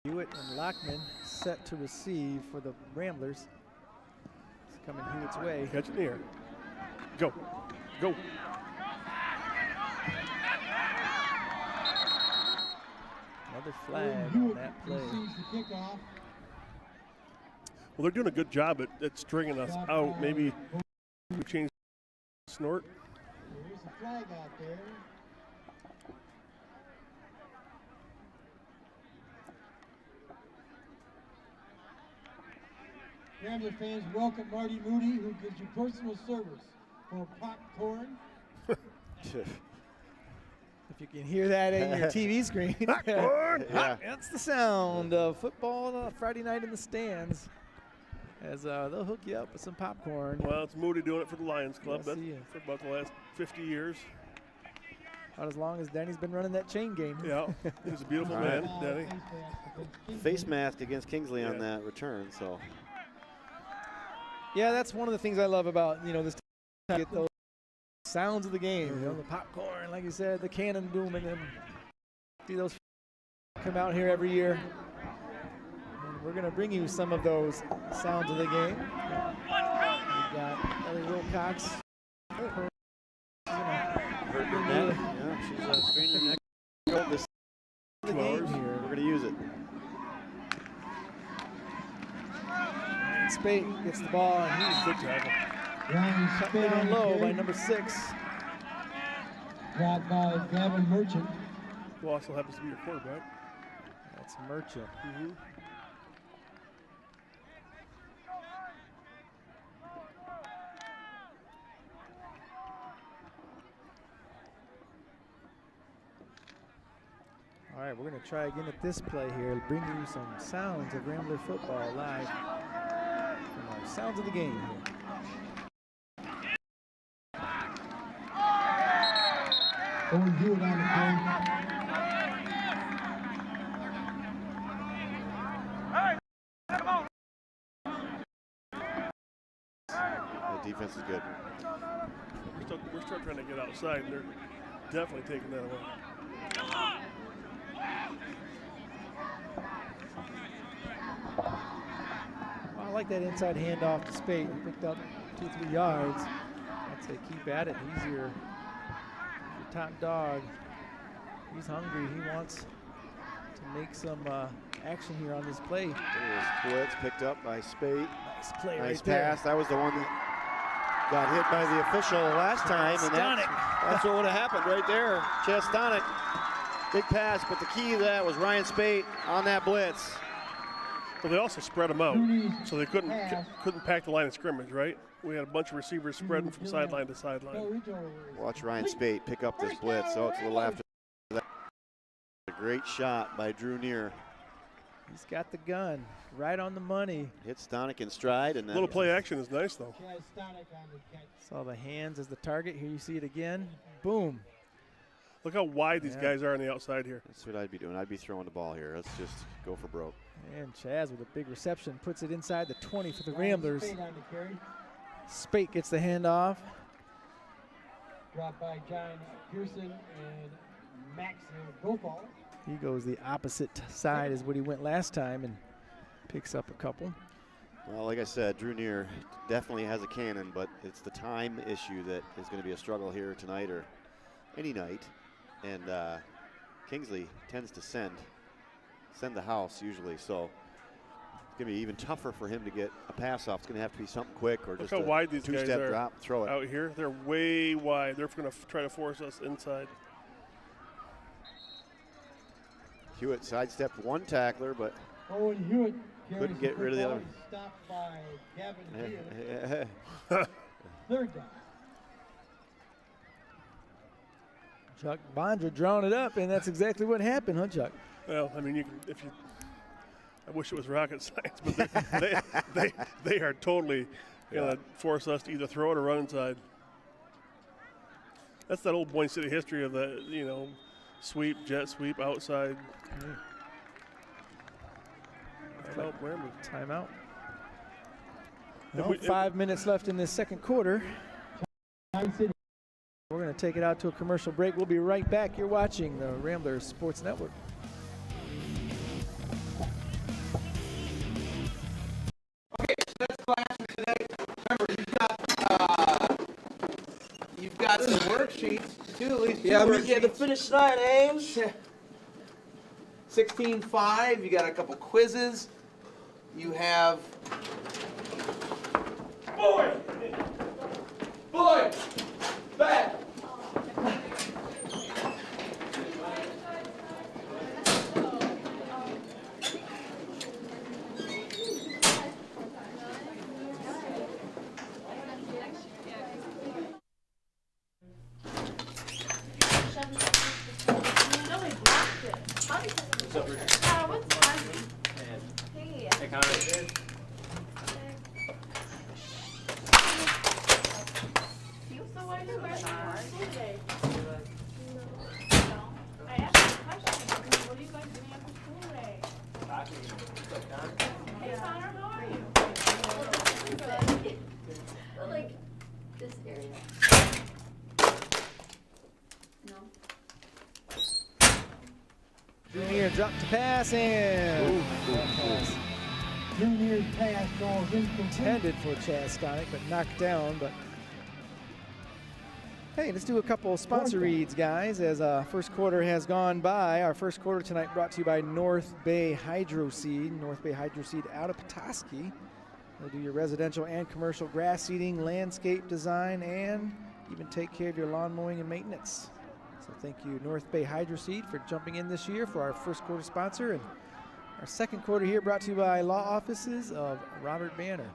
Hewitt and Lockman set to receive for the Ramblers. It's coming Hewitt's way. Catch it in the air. Go. Go. Another flag on that play. Well, they're doing a good job at stringing us out. Maybe we change snort. There's a flag out there. Rambler fans, welcome Marty Moody, who gives you personal service for popcorn. If you can hear that in your TV screen. Yeah. That's the sound of football on a Friday night in the stands. As they'll hook you up with some popcorn. Well, it's Moody doing it for the Lions Club. Yes, That's he is. for about the last 50 years. About as long as Danny's been running that chain game. Yeah, he's a beautiful man, Danny. Face mask against Kingsley on that return. So. Yeah, that's one of the things I love about this. Get those sounds of the game. The popcorn, like you said, the cannon booming, and see those come out here every year. And we're gonna bring you some of those sounds of the game. We got Ellie Wilcox. Hurt her neck. Yeah, she's straining her neck. This 2 hours here. We're gonna use it. Spate gets the ball, and he's Good tackle. cut down low by number 6. Brought by Gavin Merchant. Who also happens to be your quarterback. That's Merchant. All right, we're going to try again at this play here, bring you some sounds of Rambler football live from our Sounds of the Game here. Owen Hewitt on the play. The defense is good. We're still trying to get outside, and they're definitely taking that away. I like that inside handoff to Spate. He picked up 2-3 yards. I'd say keep at it. He's your top dog. He's hungry. He wants to make some action here on this play. Blitz picked up by Spate. Nice play Nice right there. pass. That was the one that got hit by the official last time, and that's what would have happened right there. Chestonic, big pass, but the key to that was Ryan Spate on that blitz. Well, they also spread them out, so they couldn't pack the line of scrimmage, right? We had a bunch of receivers spreading from sideline to sideline. Watch Ryan Spate pick up this blitz. So it's a little after that. A great shot by Drew Neer. He's got the gun right on the money. Hit Stonick in stride, and A little play action is nice, though. Saw the hands as the target. Here you see it again. Boom. Look how wide these guys are on the outside here. That's what I'd be doing. I'd be throwing the ball here. Let's just go for broke. And Chaz with a big reception puts it inside the 20 for the Ramblers. Spate gets the handoff. Dropped by John Pearson and Max Gopal. He goes the opposite side as what he went last time and picks up a couple. Well, like I said, Drew Neer definitely has a cannon, but it's the time issue that is going to be a struggle here tonight or any night. And Kingsley tends to send the house usually, so it's going to be even tougher for him to get a pass off. It's going to have to be something quick or just Look how wide these guys two-step are drop, throw it. Out here, they're way wide. They're going to try to force us inside. Hewitt sidestepped one tackler, but Owen Hewitt Couldn't get rid of the other. Stopped by Gavin Beard. Third down. Chuck Bondra drawing it up, and that's exactly what happened, huh, Chuck? Well, I mean, I wish it was rocket science, but they are totally going to force us to either throw it or run inside. That's that old Boyne City history of the, sweep, jet sweep, outside. Timeout. Well, 5 minutes left in this second quarter. We're going to take it out to a commercial break. We'll be right back. You're watching the Ramblers Sports Network. Okay, so that's the last for today. Remember, you've got some worksheets too. At least Yeah, the finish line, Ames. 16-5. You got a couple quizzes. You have. Boy, back. Junior drop to pass and Junior's pass goes intended for Chaz Stonick, but knocked down. But hey, let's do a couple sponsor reads, guys, as first quarter has gone by. Our first quarter tonight brought to you by North Bay Hydro Seed. North Bay Hydro Seed out of Petoskey. They'll do your residential and commercial grass seeding, landscape design, and even take care of your lawn mowing and maintenance. So thank you, North Bay Hydro Seed, for jumping in this year for our first quarter sponsor. And our second quarter here brought to you by Law Offices of Robert Banner.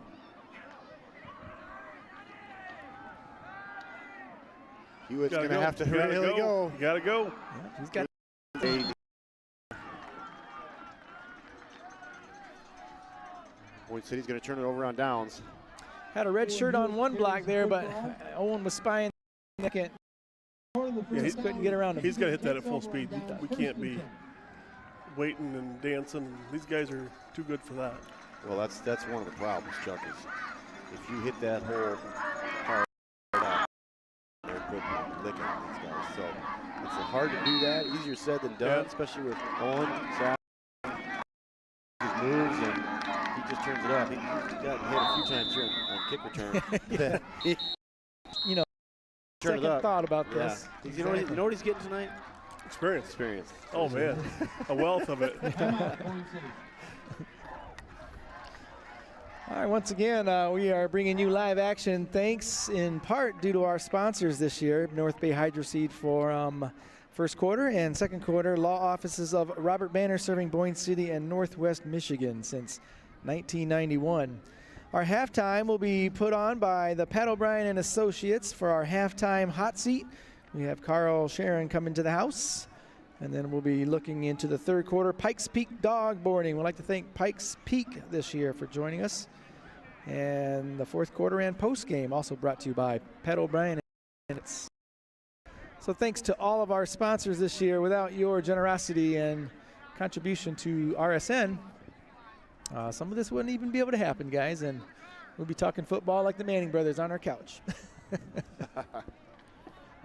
Hewitt's going to have to really go. You got to go. Yeah, he's got. Boyne City's going to turn it over on downs. Had a red shirt on one block there, but Owen was spying the second. Yeah, he couldn't get around him. He's got to hit that at full speed. We can't be waiting and dancing. These guys are too good for that. Well, that's one of the problems, Chuck, is if you hit that hole hard up, they're good at licking these guys. So it's hard to do that. Easier said than done, especially with Owen. His moves, and he just turns it up. He's gotten hit a few times here on kick return. You know, Turn second thought about this. Yeah. You know what he's getting tonight? Experience. Oh, man. A wealth of it. All right, once again, we are bringing you live action, thanks in part due to our sponsors this year, North Bay Hydro Seed for first quarter, and second quarter, Law Offices of Robert Banner, serving Boyne City and Northwest Michigan since 1991. Our halftime will be put on by the Pat O'Brien and Associates for our halftime hot seat. We have Carl Sharon coming to the house, and then we'll be looking into the third quarter Pikes Peak dog boarding. We'd like to thank Pikes Peak this year for joining us. And the fourth quarter and post game also brought to you by Pat O'Brien. So thanks to all of our sponsors this year. Without your generosity and contribution to RSN, some of this wouldn't even be able to happen, guys, and we'll be talking football like the Manning brothers on our couch.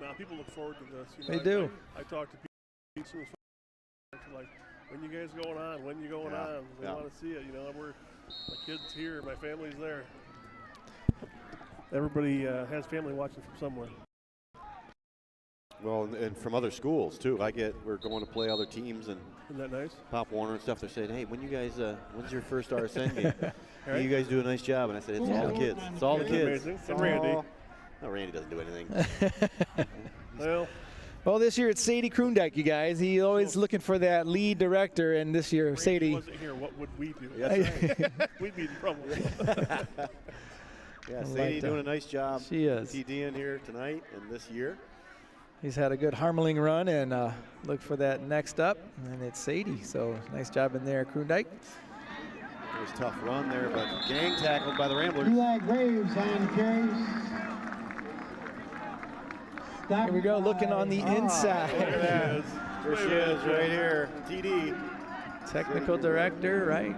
Now, people look forward to this. They do. I talk to people like, when you guys going on? When you going on? We want to see it. My kids here, my family's there. Everybody has family watching from somewhere. Well, and from other schools too. We're going to play other teams, and isn't that nice? Pop Warner and stuff. They're saying, "Hey, when's your first RSN game? Hey, you guys do a nice job." And I said, "It's all the kids. It's all the kids." Amazing. And Randy. No, Randy doesn't do anything. Well, Well, this year it's Sadie Kroondijk, you guys. He's always looking for that lead director, and this year Sadie. Wasn't here. What would we do? That's right. We'd be in trouble. Yeah, Sadie doing a nice job. She is. TDing here tonight and this year. He's had a good Harmeling run, and look for that next up, and it's Sadie. So nice job in there, Kroondijk. It was a tough run there, but gang tackled by the Ramblers. Eli Graves on carries. Here we go, looking on the inside. Look at that. There she is right here, TD. Technical director, right?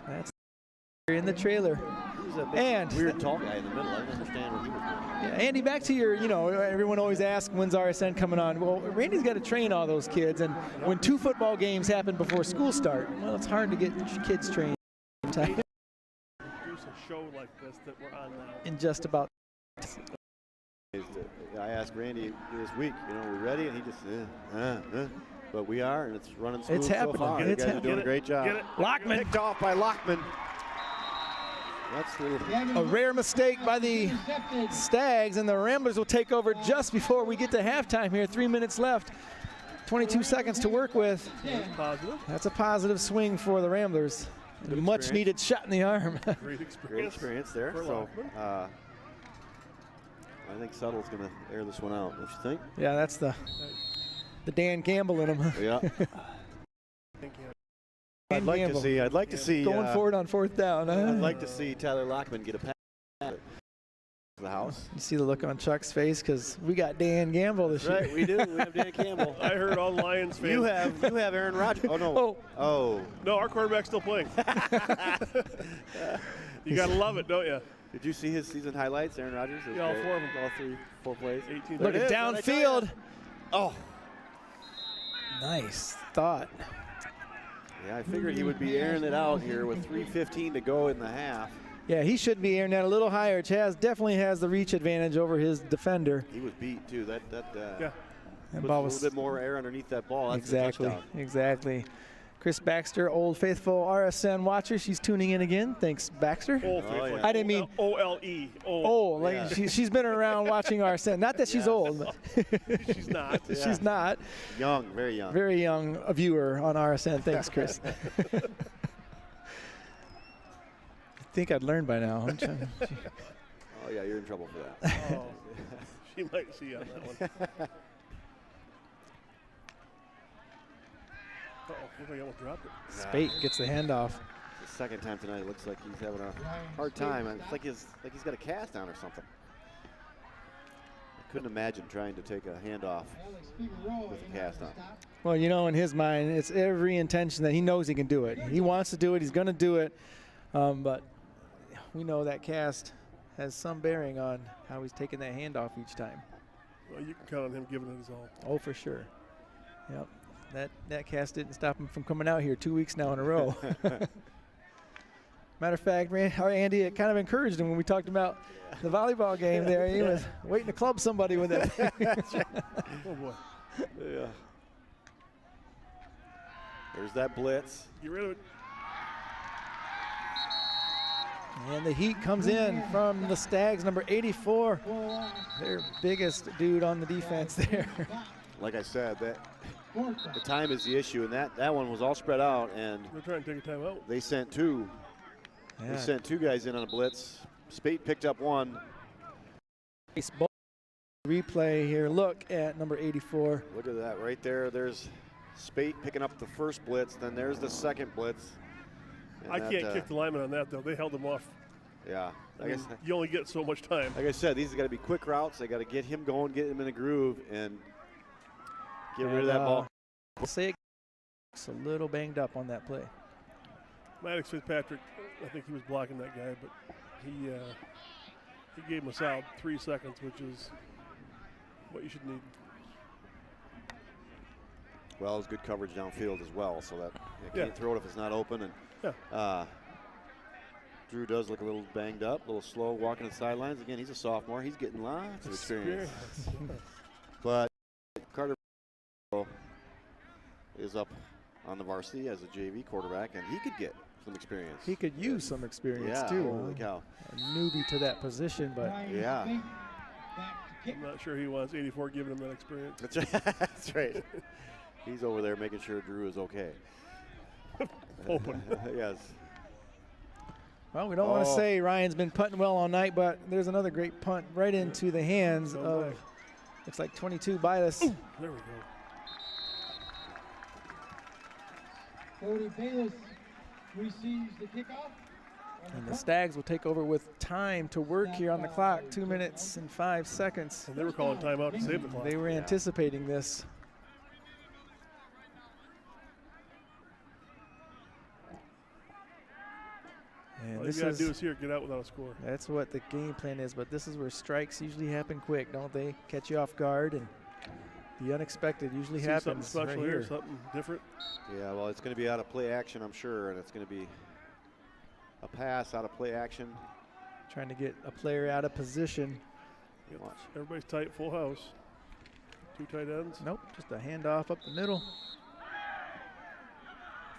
That's in the trailer. He's a big, and weird tall guy in the middle. I didn't understand what he was doing. Yeah, Andy, back to your, everyone always asks, when's RSN coming on? Well, Randy's got to train all those kids, and when 2 football games happen before school start, well, it's hard to get kids trained in time. Do a show like this that we're on now. In just about. I asked Randy this week, we ready? And he just, but we are, and it's running smooth so far. You guys are doing a great job. Lockman. Picked off by Lockman. That's a rare mistake by the Stags, and the Ramblers will take over just before we get to halftime here. 3 minutes left, 22 seconds to work with. Positive. That's a positive swing for the Ramblers. Much needed shot in the arm. Great experience. Great experience there. So I think Suttle's going to air this one out, don't you think? Yeah, that's the Dan Gamble in him. Yeah. I'd like to see going forward on 4th down. I'd like to see Tyler Lockman get a pass to the house. You see the look on Chuck's face because we got Dan Gamble this year. Right, we do. We have Dan Campbell. I heard all Lions fans. You have Aaron Rodgers. Oh no. Oh. No, our quarterback's still playing. You gotta love it, don't you? Did you see his season highlights, Aaron Rodgers? Yeah, all 4 of them. All 4 plays. 18. Look at downfield. Oh. Nice thought. Yeah, I figured he would be airing it out here with 3:15 to go in the half. Yeah, he should be airing that a little higher. Chaz definitely has the reach advantage over his defender. He was beat too. That That ball ball a was little bit more air underneath that ball. That's exactly, a touchdown. exactly. Chris Baxter, old faithful RSN watcher. She's tuning in again. Thanks, Baxter. Old faithful. Yeah. I didn't mean OLE. old. Like yeah. she's been around watching RSN. Not that she's old. But She's not. Yeah. She's not. Young, very young. Very young a viewer on RSN. Thanks, Chris. I think I'd learn by now. I'm trying to, Oh yeah, you're in trouble for that. Oh, she might see on that one. Uh-oh, looks like I almost dropped it. Spate gets the handoff. The second time tonight, it looks like he's having a hard time. It's like he's got a cast on or something. I couldn't imagine trying to take a handoff with a cast on. Well, in his mind, it's every intention that he knows he can do it. He wants to do it. He's going to do it. But we know that cast has some bearing on how he's taking that handoff each time. Well, you can count on him giving it his all. Oh, for sure. Yep. That cast didn't stop him from coming out here 2 weeks now in a row. Matter of fact, Andy, it kind of encouraged him when we talked about the volleyball game there. He was waiting to club somebody with it. Oh, boy. Yeah. There's that blitz. Get rid of it. And the heat comes in from the Stags, number 84. Their biggest dude on the defense there. Like I said, the time is the issue, and that one was all spread out, and We're trying to take a timeout. they sent 2. Yeah. They sent 2 guys in on a blitz. Spate picked up 1. Replay here. Look at number 84. Look at that right there. There's Spate picking up the first blitz. Then there's the second blitz. And I can't kick the lineman on that, though. They held him off. Yeah. I mean, you only get so much time. Like I said, these have got to be quick routes. They got to get him going, get him in a groove, and get rid of that ball. Say it's a little banged up on that play. Maddox Fitzpatrick, I think he was blocking that guy, but he gave him a solid 3 seconds, which is what you should need. Well, it was good coverage downfield as well, so that you can't throw it if it's not open. And Drew does look a little banged up, a little slow walking the sidelines. Again, he's a sophomore. He's getting lots of experience. But Carter is up on the varsity as a JV quarterback, and he could get some experience. He could use some experience too. Holy cow. A newbie to that position, but yeah. I'm not sure he wants 84 giving him that experience. That's right. That's right. He's over there making sure Drew is okay. Open. Yes. Well, we don't want to say Ryan's been punting well all night, but there's another great punt right into the hands of, looks like 22 Bilas. There we go. Cody Bayless receives the kickoff. And the Stags will take over with time to work here on the clock, 2 minutes and 5 seconds. And they were calling timeout to save the clock. They were anticipating this. And All you got to do is here, get out without a score. That's what the game plan is, but this is where strikes usually happen quick, don't they? Catch you off guard, and the unexpected usually happens. Something special right here, here, something different. Yeah, well, it's going to be out of play action, I'm sure, and it's going to be a pass out of play action. Trying to get a player out of position. Watch. Everybody's tight, full house. 2 tight ends. Nope, just a handoff up the middle.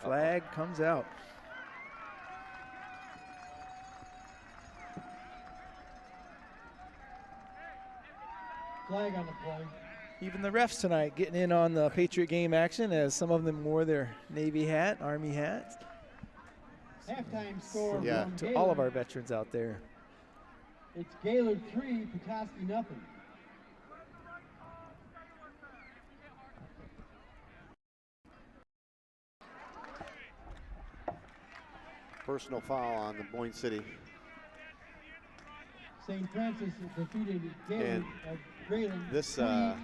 Flag comes out. Flag on the play. Even the refs tonight getting in on the Patriot game action, as some of them wore their Navy hat, Army hats. Halftime score Yeah. from To all of our veterans out there. It's Gaylord 3, Petoskey nothing. Personal foul on the Boyne City. St. Francis defeated Gaylord And at Grayling this 21.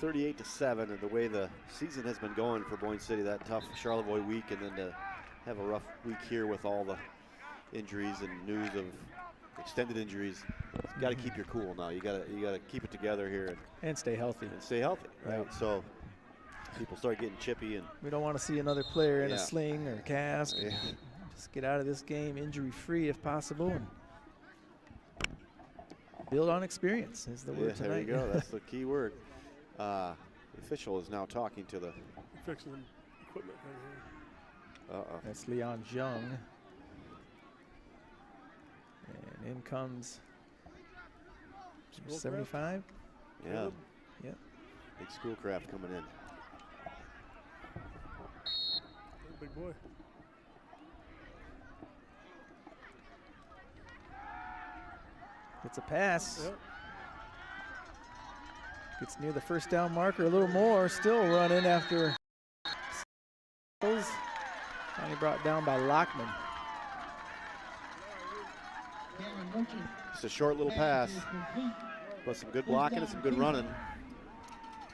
38-7, and the way the season has been going for Boyne City, that tough Charlevoix week, and then to have a rough week here with all the injuries and news of extended injuries. You got to keep your cool now. You got to keep it together here And stay healthy. and stay healthy. Right. Right. So people start getting chippy, and We don't want to see another player in Yeah. a sling or cast. Yeah. Just get out of this game injury-free if possible, and build on experience is the word there you tonight. go. That's the key word. The official is now talking to the. Fixing some equipment right here. That's Leon Jung. And in comes Schoolcraft? 75. Yeah. Yep. Big Schoolcraft coming in. Big boy. It's a pass. Yep. Gets near the first down marker a little more. Still running after. Finally brought down by Lockman. Just a short little pass, but some good blocking and some good running.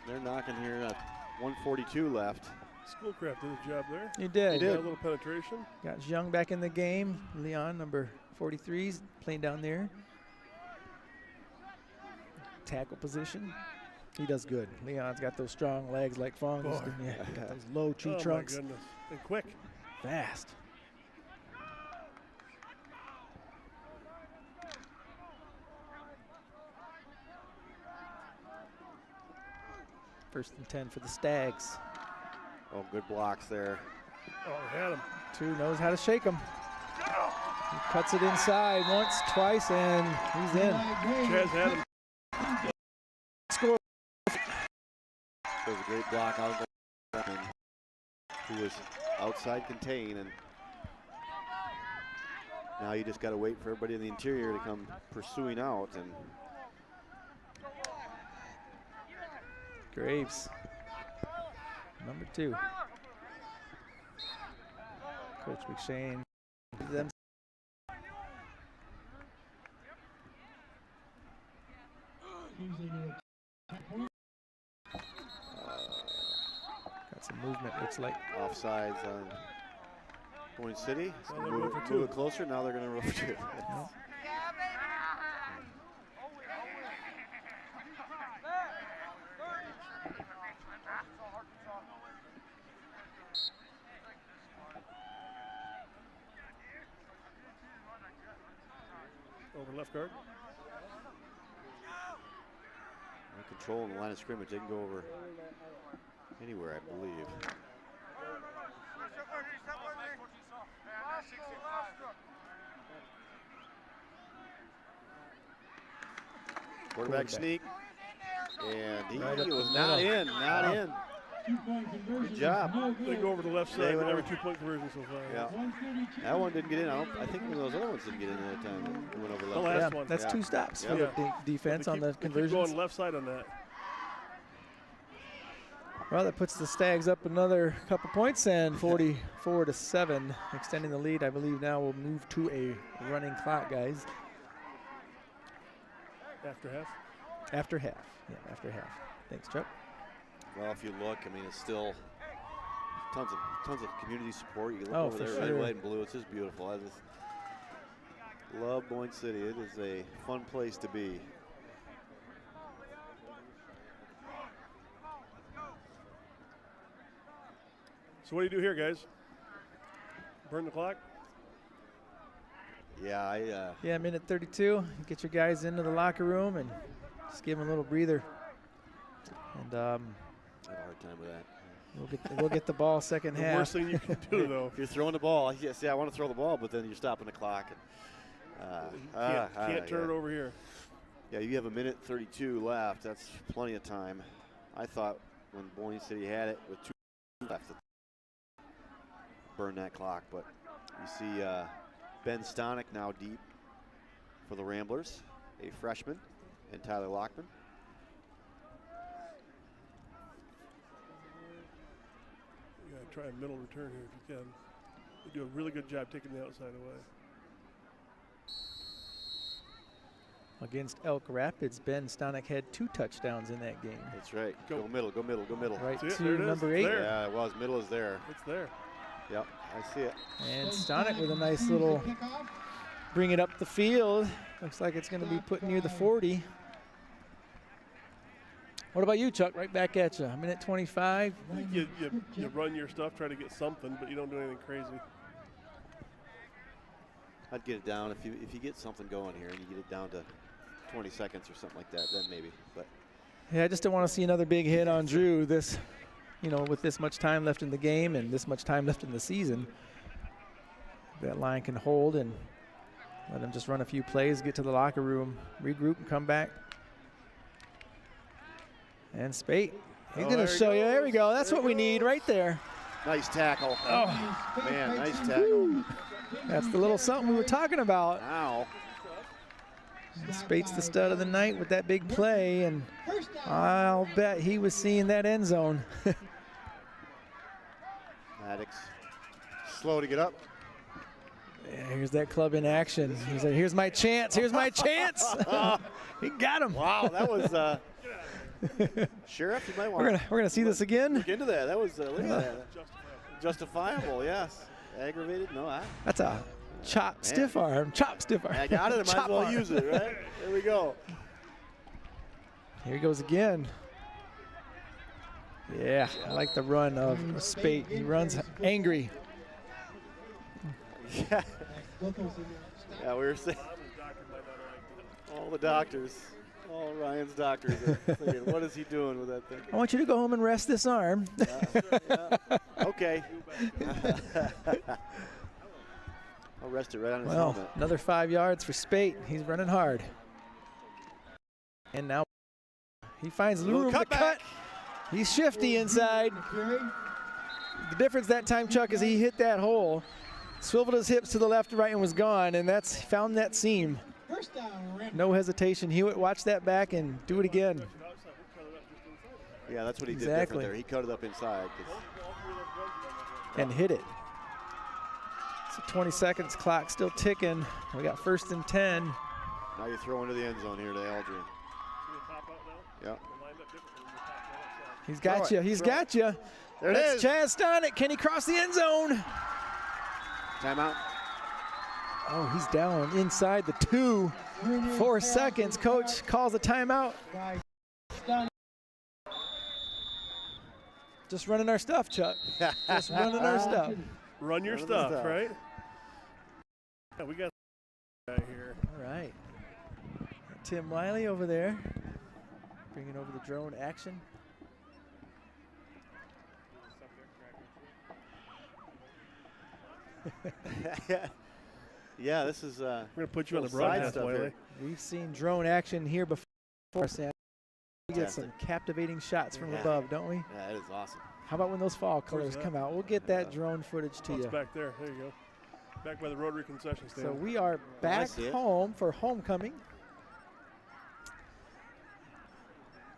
They're knocking here at 1:42 left. Schoolcraft did a job there. He did. Got a little penetration. Got Jung back in the game. Leon, number 43, 's playing down there. Tackle position. He does good. Leon's got those strong legs like Fong's. Boy. Yeah, got those low tree Oh trunks. my goodness. And quick. Fast. First and 10 for the Stags. Oh, good blocks there. Oh, had him. 2 knows how to shake him. He cuts it inside once, twice, and he's in. Chaz had him. Score. There's a great block out of the who was outside contain, and now you just got to wait for everybody in the interior to come pursuing out. And Graves, number 2. Coach McShane. Them. Got some movement, looks like. offsides on Boyne City. It's Well, gonna they're move, going for move 2. it closer. Now they're going to roll for 2. Over left guard. They're controlling the line of scrimmage. They can go over anywhere, I believe. Quarterback sneak. And he Right up the was not middle. in, not in. Good job. They go over to the left side with every 2-point conversion so far. Yeah. That one didn't get in. I think one of those other ones didn't get in that time. It went over left. The last one. That's 2 stops for Yeah. the defense on the They keep conversions. going left side on that. Well, that puts the Stags up another couple points, and 44-7, extending the lead. I believe now we'll move to a running clock, guys. After half? After half. Yeah, after half. Thanks, Chuck. Well, if you look, I mean, it's still tons of community support. You can look Oh, over for there, sure. red, white, and blue. It's just beautiful. I just love Boyne City. It is a fun place to be. So what do you do here, guys? Burn the clock? Yeah, Yeah, minute 32. Get your guys into the locker room and just give them a little breather. And I have a hard time with that. we'll get the ball second The half. worst thing you can do, though. If you're throwing the ball, yes, yeah, I want to throw the ball, but then you're stopping the clock. And, Can't turn it over here. Yeah, you have a minute 32 left. That's plenty of time. I thought when Boyne City had it with 2 left, burn that clock. But you see Ben Stonick now deep for the Ramblers, a freshman, and Tyler Lockman. You gotta try a middle return here if you can. You do a really good job taking the outside away. Against Elk Rapids, Ben Stonick had 2 touchdowns in that game. That's right. Go middle, go middle, go middle. Right See it? to There it is. number It's 8. there. Yeah, it was. Middle is there. It's there. Yep, I see it. And Stonick with a nice little bring it up the field. Looks like it's going to be put near the 40. What about you, Chuck? Right back at you. Minute 25. You run your stuff, try to get something, but you don't do anything crazy. I'd get it down if you get something going here and you get it down to 20 seconds or something like that, then maybe. But Yeah, I just don't want to see another big hit on Drew this, with this much time left in the game and this much time left in the season. That line can hold and let him just run a few plays, get to the locker room, regroup, and come back. And Spate, he's going to show you. There we go. That's what we need right there. nice tackle. Oh, Man, nice tackle. that's the little something we were talking about. Now, Spate's the stud of the night with that big play, and I'll bet he was seeing that end zone. Maddox slow to get up. Here's that club in action. He said, here's my chance, here's my chance. He got him. Wow, that was Sheriff, you might want We're gonna see this again. look into that. That was look at that. Justifiable, yes. Aggravated, no. That's a stiff arm. I got it. I might as well use it, right? There we go. Here he goes again. Yeah, I like the run of Spate. He runs angry. Yeah, we were saying all the doctors, all Ryan's doctors are thinking, what is he doing with that thing? I want you to go home and rest this arm. Yeah. Okay. I'll rest it right on his Well, helmet. another 5 yards for Spate. He's running hard. And now he finds the room to cut. He's shifty inside. The difference that time, Chuck, is he hit that hole, swiveled his hips to the left and right and was gone, and that's found that seam. No hesitation. Hewitt, watch that back and do it again. Yeah, that's what he did Exactly. different there. He cut it up inside. And hit it. So 20 seconds, clock still ticking. We got 1st and 10. Now you throw into the end zone here to Aldrin. Yeah. He's got you. He's got you. There it is. Chaz Stonick. Can he cross the end zone? Timeout. Oh, he's down inside the 2. 4 seconds. Coach calls a timeout. Just running our stuff, Chuck. Just running our stuff. Run your stuff, right? Yeah, we got a guy here. All right. Tim Wiley over there, bringing over the drone action. Yeah, this is. We're gonna put you on the side broadcast, stuff Wiley. here. We've seen drone action here before, Sam. We get some captivating shots from above, don't we? Yeah, that is awesome. How about when those fall colors come out? We'll get that drone footage to you. It's back there. There you go. Back by the Rotary concession stand. So we are back home for homecoming.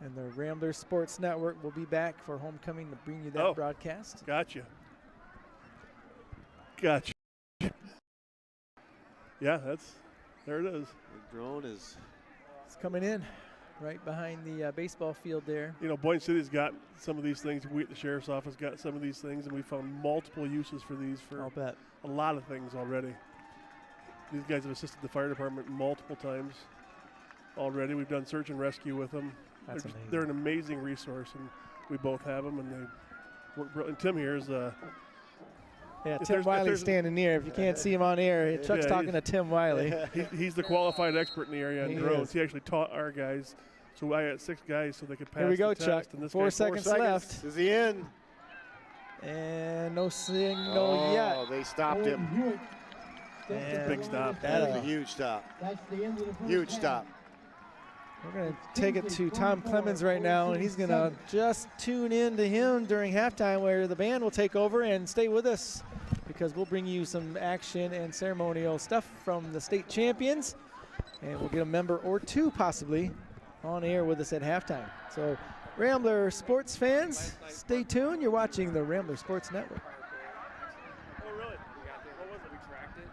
And the Rambler Sports Network will be back for homecoming to bring you that broadcast. Gotcha. Gotcha. Yeah, there it is. The drone is. It's coming in right behind the baseball field there. You know, Boyne City's got some of these things. We at the Sheriff's Office got some of these things, and we found multiple uses for these for a lot of things already. These guys have assisted the fire department multiple times already. We've done search and rescue with them. That's amazing. They're an amazing resource, and we both have them, and they work brilliant. Tim here is yeah, Tim Wiley's standing near. If you can't see him on air, Chuck's talking to Tim Wiley. He's the qualified expert in the area on drones. He actually taught our guys. So I had 6 guys so they could pass Here we go, the Chuck. test. And this 4 seconds left. Is he in? And no signal yet. Oh, they stopped him. That's a big stop. That is a huge stop. That's the end of the first Huge half. stop. We're going to take it to Tom Clemens right now, and he's going to just tune in to him during halftime where the band will take over. And stay with us because we'll bring you some action and ceremonial stuff from the state champions. And we'll get a member or 2 possibly on air with us at halftime. So Rambler sports fans, stay tuned. You're watching the Rambler Sports Network. Oh, really? What was it? We tracked it.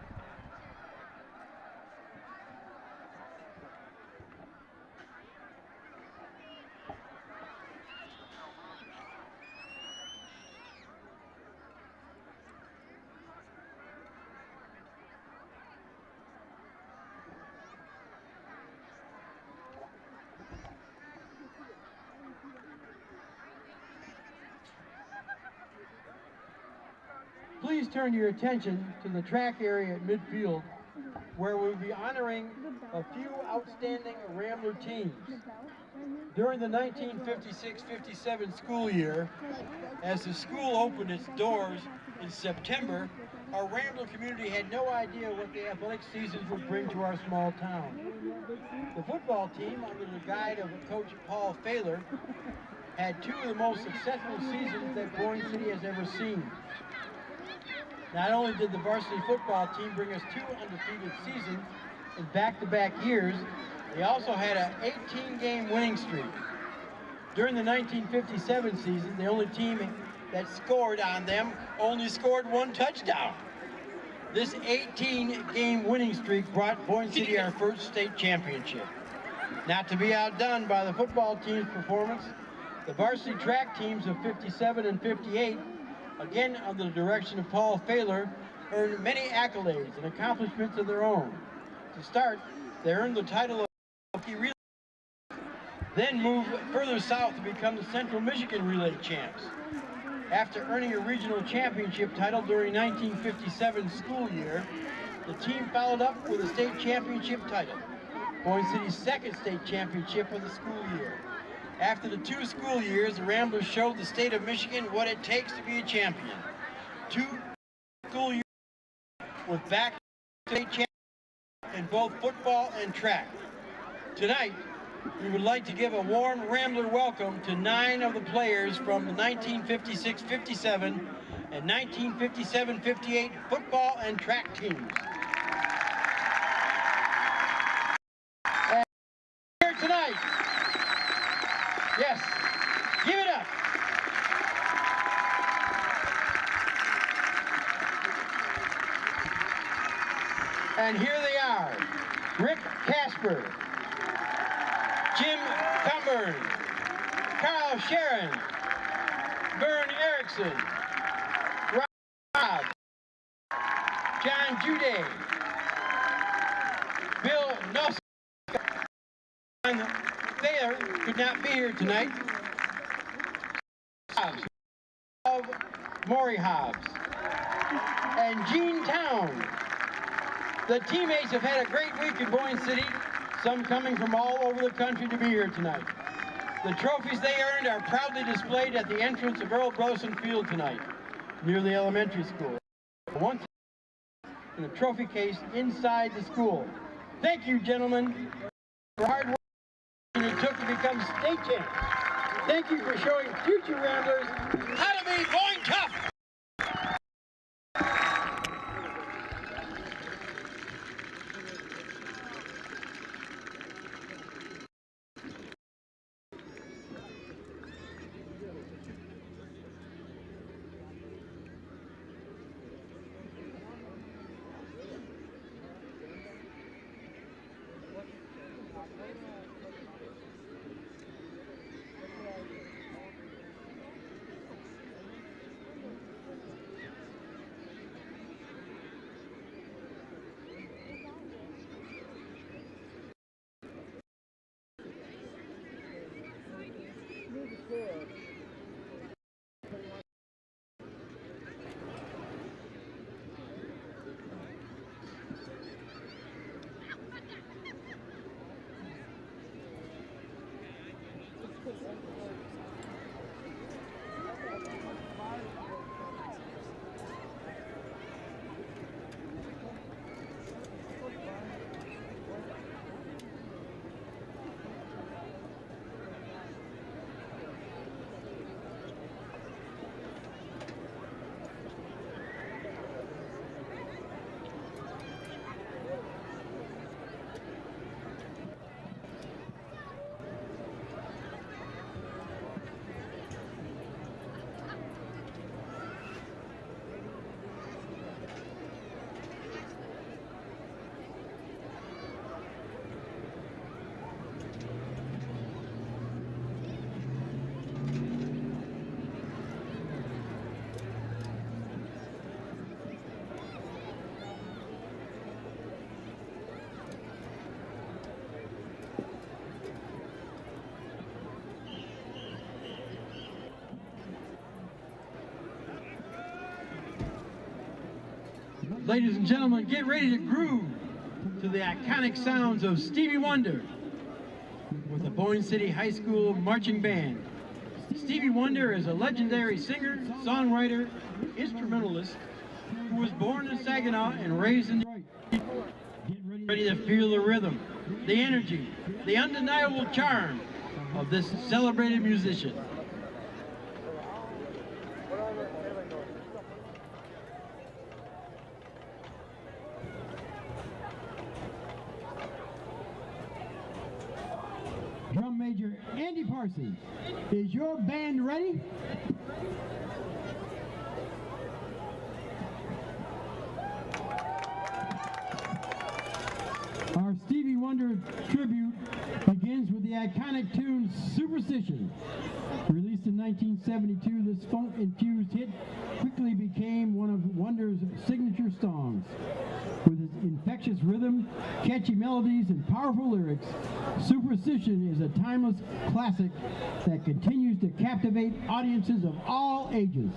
Please turn your attention to the track area at midfield, where we'll be honoring a few outstanding Rambler teams. During the 1956-57 school year, as the school opened its doors in September, our Rambler community had no idea what the athletic seasons would bring to our small town. The football team, under the guide of Coach Paul Failer, had 2 of the most successful seasons that Boyne City has ever seen. Not only did the varsity football team bring us 2 undefeated seasons in back-to-back years, they also had an 18-game winning streak. During the 1957 season, the only team that scored on them only scored 1 touchdown. This 18-game winning streak brought Boyne City our first state championship. Not to be outdone by the football team's performance, the varsity track teams of 57 and 58, again under the direction of Paul Failer, earned many accolades and accomplishments of their own. To start, they earned the title of Hockey Relay, then moved further south to become the Central Michigan Relay champs. After earning a regional championship title during 1957 school year, the team followed up with a state championship title, Boyne City's 2nd state championship of the school year. After the 2 school years, the Ramblers showed the state of Michigan what it takes to be a champion. 2 school years with back-to-state champions in both football and track. Tonight, we would like to give a warm Rambler welcome to 9 of the players from the 1956-57 and 1957-58 football and track teams. And here tonight, yes, give it up. And here they are, Rick Casper, Jim Cumburn, Carl Sharon, Vern Erickson, Rob, John Jude, Bill Nuss. Thayer could not be here tonight. Of Maury Hobbs and Gene Town. The teammates have had a great week in Boyne City, some coming from all over the country to be here tonight. The trophies they earned are proudly displayed at the entrance of Earl Brosen Field tonight, near the elementary school. Once in the trophy case inside the school. Thank you, gentlemen, for hard work. it took to become state champs. Thank you for showing future Ramblers how to be Boyne tough. Ladies and gentlemen, get ready to groove to the iconic sounds of Stevie Wonder with the Boyne City High School Marching Band. Stevie Wonder is a legendary singer, songwriter, instrumentalist who was born in Saginaw and raised in Detroit. Get ready to feel the rhythm, the energy, the undeniable charm of this celebrated musician. Drum Major Andy Parsons, is your band ready? Our Stevie Wonder tribute begins with the iconic tune Superstition. Released in 1972, this funk-infused hit quickly became one of Wonder's signature songs. With its infectious rhythm, catchy melodies, and powerful lyrics, Superstition is a timeless classic that continues to captivate audiences of all ages.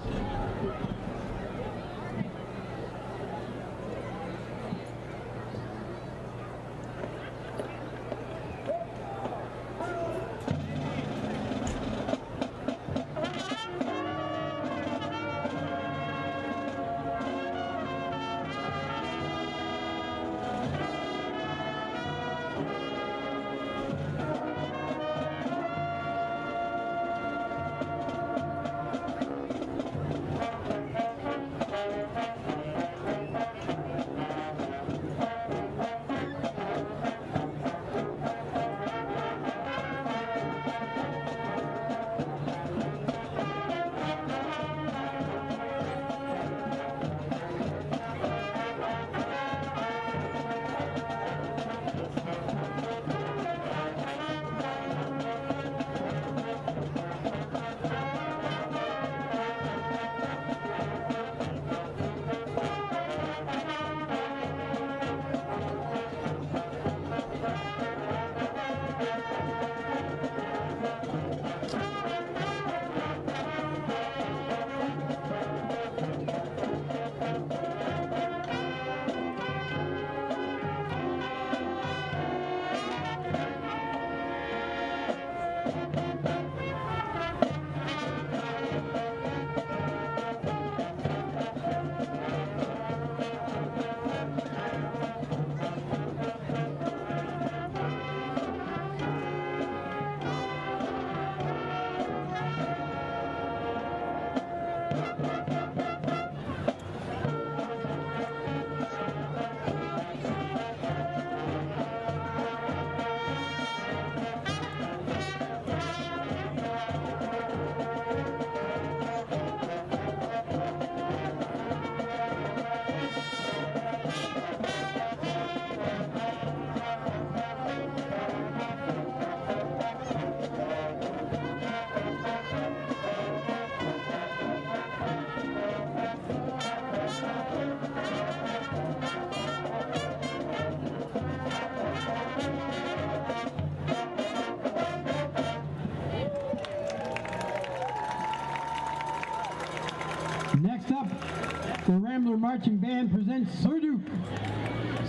Next up, the Rambler Marching Band presents Sir Duke,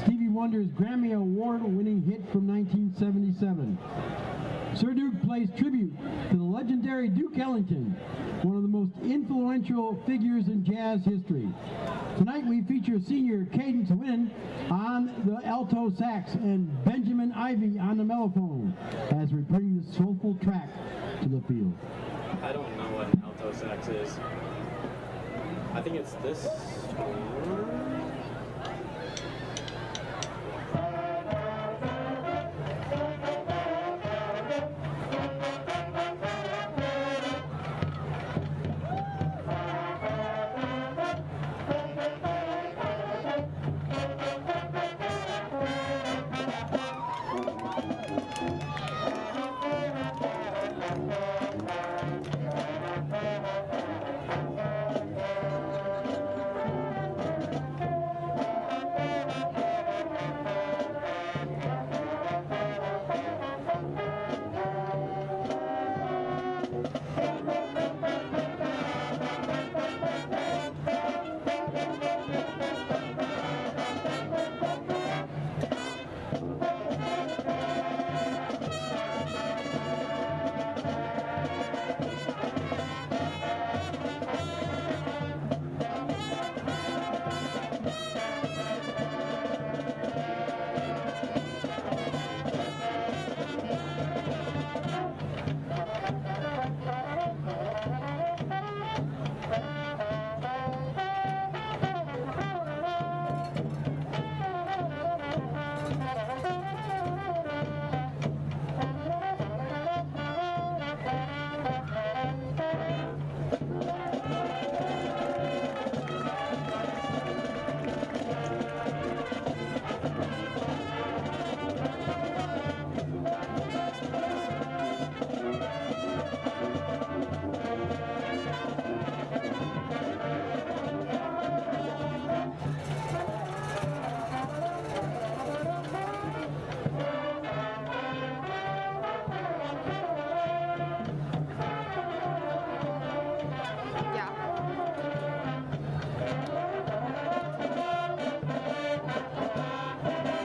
Stevie Wonder's Grammy Award-winning hit from 1977. Sir Duke plays tribute to the legendary Duke Ellington, one of the most influential figures in jazz history. Tonight we feature senior Cadence Wynn on the alto sax and Benjamin Ivy on the mellophone as we bring this soulful track to the field. I don't know what an alto sax is. I think it's this one.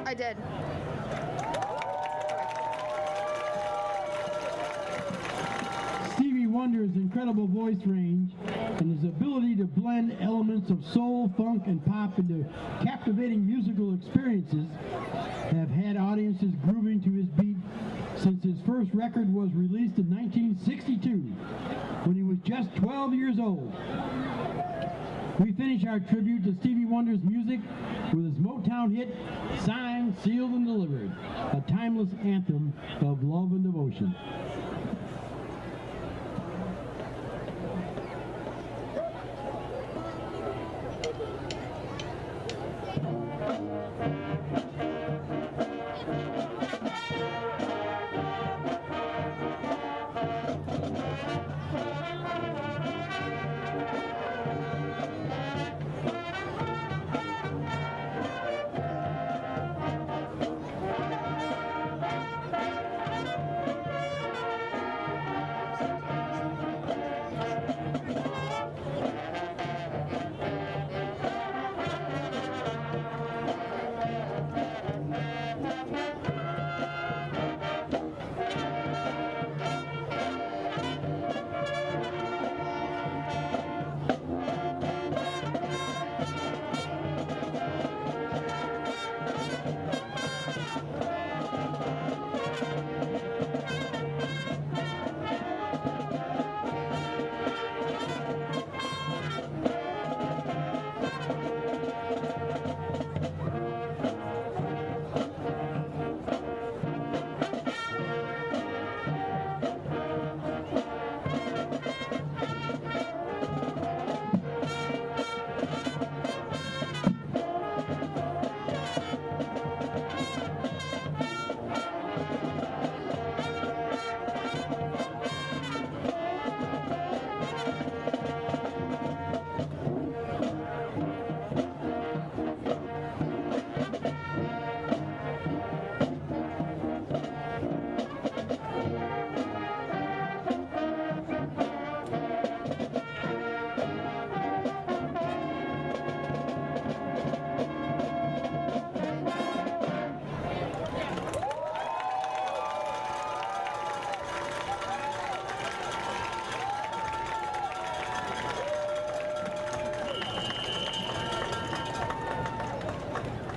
I did. Stevie Wonder's incredible voice range and his ability to blend elements of soul, funk, and pop into captivating musical experiences have had audiences grooving to his beat since his first record was released in 1962, when he was just 12 years old. We finish our tribute to Stevie Wonder's music with his Motown hit, Signed, Sealed, and Delivered, a timeless anthem of love and devotion.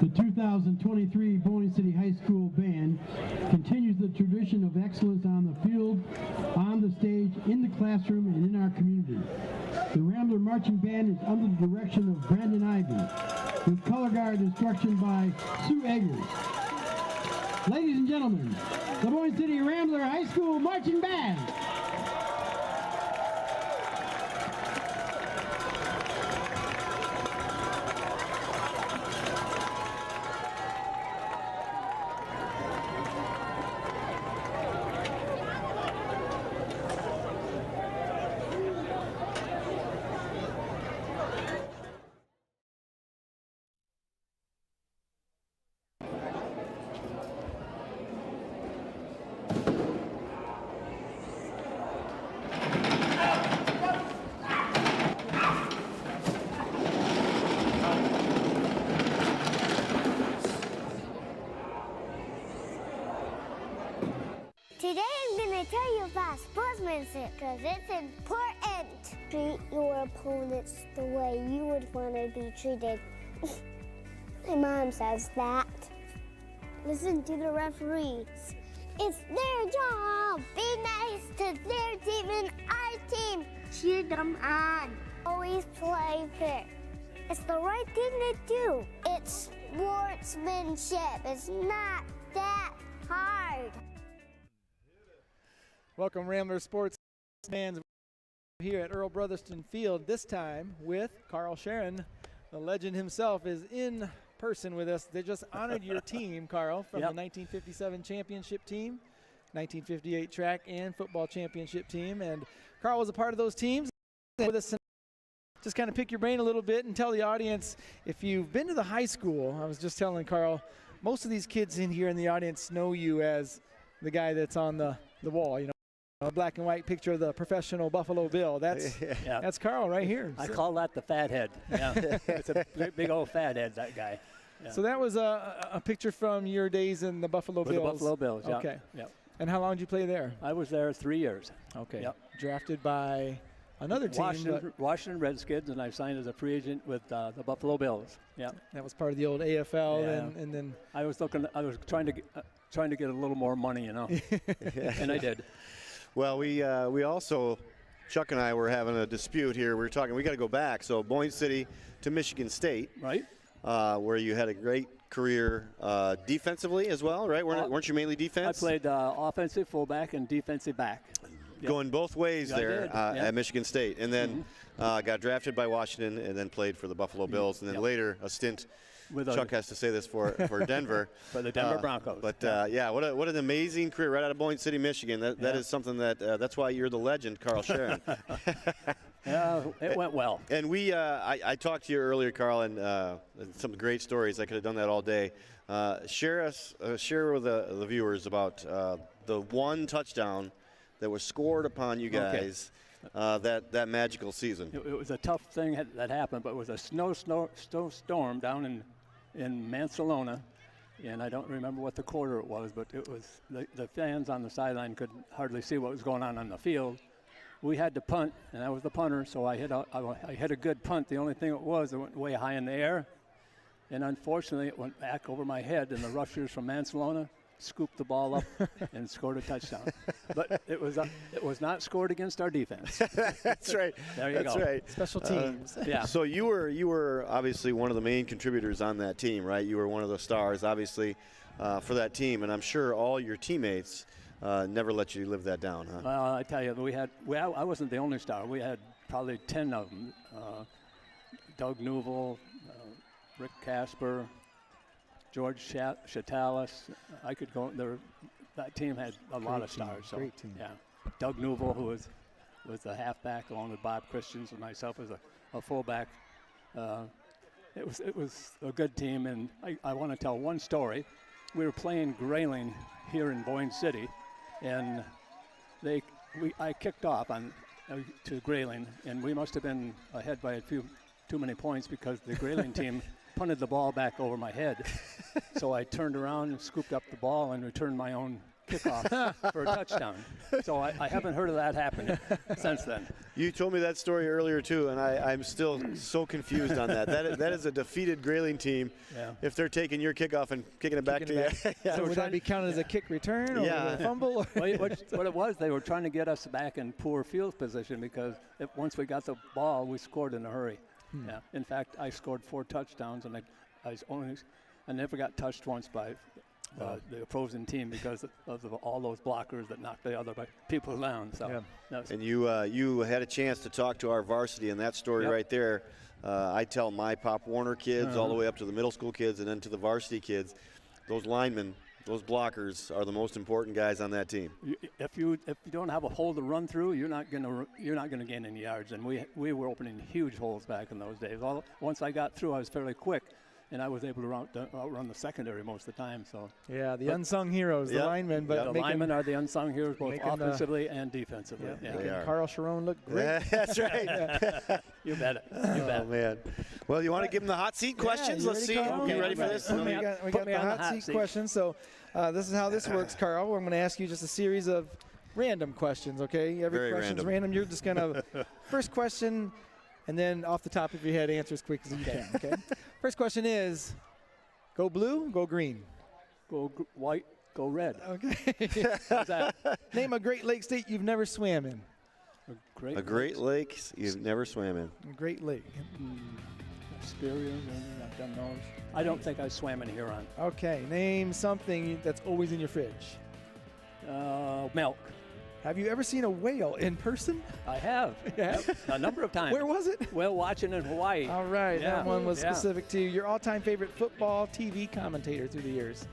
The 2023 Boyne City High School Band continues the tradition of excellence on the field, on the stage, in the classroom, and in our community. The Rambler Marching Band is under the direction of Brandon Ivey, with color guard instruction by Sue Eggers. Ladies and gentlemen, the Boyne City Rambler High School Marching Band. Today I'm going to tell you about sportsmanship because it's important. Treat your opponents the way you would want to be treated. My mom says that. Listen to the referees. It's their job. Be nice to their team and our team. Cheer them on. Always play fair. It's the right thing to do. It's sportsmanship. It's not that hard. Welcome, Rambler sports fans, here at Earl Brotherston Field. This time with Carl Sharon, the legend himself, is in person with us. They just honored your team, Carl, from the 1957 championship team, 1958 track and football championship team, and Carl was a part of those teams. With us, just kind of pick your brain a little bit and tell the audience, if you've been to the high school, I was just telling Carl, most of these kids in here in the audience know you as the guy that's on the wall, you know. A black and white picture of the professional Buffalo Bill. That's that's Carl right here. I call that the fathead. Yeah, it's a big old fathead, that guy. Yeah. So that was a picture from your days in the Buffalo Bills. The Buffalo Bills, yeah. Okay. Yep. And how long did you play there? I was there 3 years. Okay. Yep. Drafted by another team. Washington Redskins, and I signed as a free agent with the Buffalo Bills. Yeah. That was part of the old AFL, and then I was trying to get a little more money, you know, and I did. Well, we also, Chuck and I were having a dispute here. We were talking, we got to go back. So Boyne City to Michigan State, right? Where you had a great career defensively as well, right? Weren't you mainly defense? I played offensive fullback and defensive back. Going both ways there at Michigan State, and then got drafted by Washington, and then played for the Buffalo Bills, and then later a stint. Chuck has to say this for Denver. For the Denver Broncos. But what an amazing career right out of Boyne City, Michigan. That is something that's why you're the legend, Carl Sharon. Yeah, it went well. And I talked to you earlier, Carl, and some great stories. I could have done that all day. Share with the viewers about the one touchdown that was scored upon you guys. That magical season. It was a tough thing that happened, but it was a snowstorm down in Mansalona, and I don't remember what the quarter it was, but it was the fans on the sideline could hardly see what was going on the field. We had to punt, and I was the punter, so I hit a good punt. The only thing it went way high in the air, and unfortunately it went back over my head, and the rushers from Mansalona scooped the ball up and scored a touchdown. But it was not scored against our defense. That's right. There you go. That's right. Special teams. Yeah. So you were obviously one of the main contributors on that team, right? You were one of the stars, obviously, for that team, and I'm sure all your teammates never let you live that down, huh? Well, I tell you, I wasn't the only star. We had probably 10 of them. Doug Newell, Rick Casper, George Chatalis. I could go there. That team had a lot of stars. So, great team. Yeah. Doug Newell, who was the halfback, along with Bob Christians and myself as a fullback. It was a good team, and I want to tell one story. We were playing Grayling here in Boyne City, and I kicked off to Grayling, and we must have been ahead by a few too many points because the Grayling team punted the ball back over my head. So I turned around and scooped up the ball and returned my own kickoff for a touchdown. So I haven't heard of that happening since then. You told me that story earlier too, and I'm still so confused on that. That is a defeated Grayling team. Yeah. If they're taking your kickoff and kicking it back to you. Yeah. So would that be counted as a kick return or a fumble? Well, what it was, they were trying to get us back in poor field position because once we got the ball, we scored in a hurry. Yeah. In fact, I scored 4 touchdowns, and I never got touched once by the opposing team because of all those blockers that knocked the other people down. So, and you had a chance to talk to our varsity, and that story right there, I tell my Pop Warner kids all the way up to the middle school kids and then to the varsity kids, those linemen, those blockers are the most important guys on that team. If you don't have a hole to run through, you're not gonna gain any yards. And we were opening huge holes back in those days. Once I got through, I was fairly quick, and I was able to outrun the secondary most of the time. So yeah, the unsung heroes, the linemen. But the linemen are the unsung heroes, both offensively and defensively. Making Carl Sharon look great. That's right. You bet it. You bet. Oh man. Well, you want to give them the hot seat questions? Let's see. Okay, You ready for this? We got the hot seat questions. So this is how this works, Carl. I'm going to ask you just a series of random questions. Okay, every question's random. You're just going to first question, and then off the top of your head, answer as quick as you can. Okay. First question is: go blue, go green. Go white, go red. Okay. How's that? Name a Great Lake state you've never swam in. A Great Lake you've never swam in. A Great Lake. Experience. I've done those. I don't think I swam in Huron. Okay. Name something that's always in your fridge. Milk. Have you ever seen a whale in person? I have. Yes. A number of times. Where was it? Well, watching in Hawaii. All right. That one was specific to your all-time favorite football TV commentator through the years.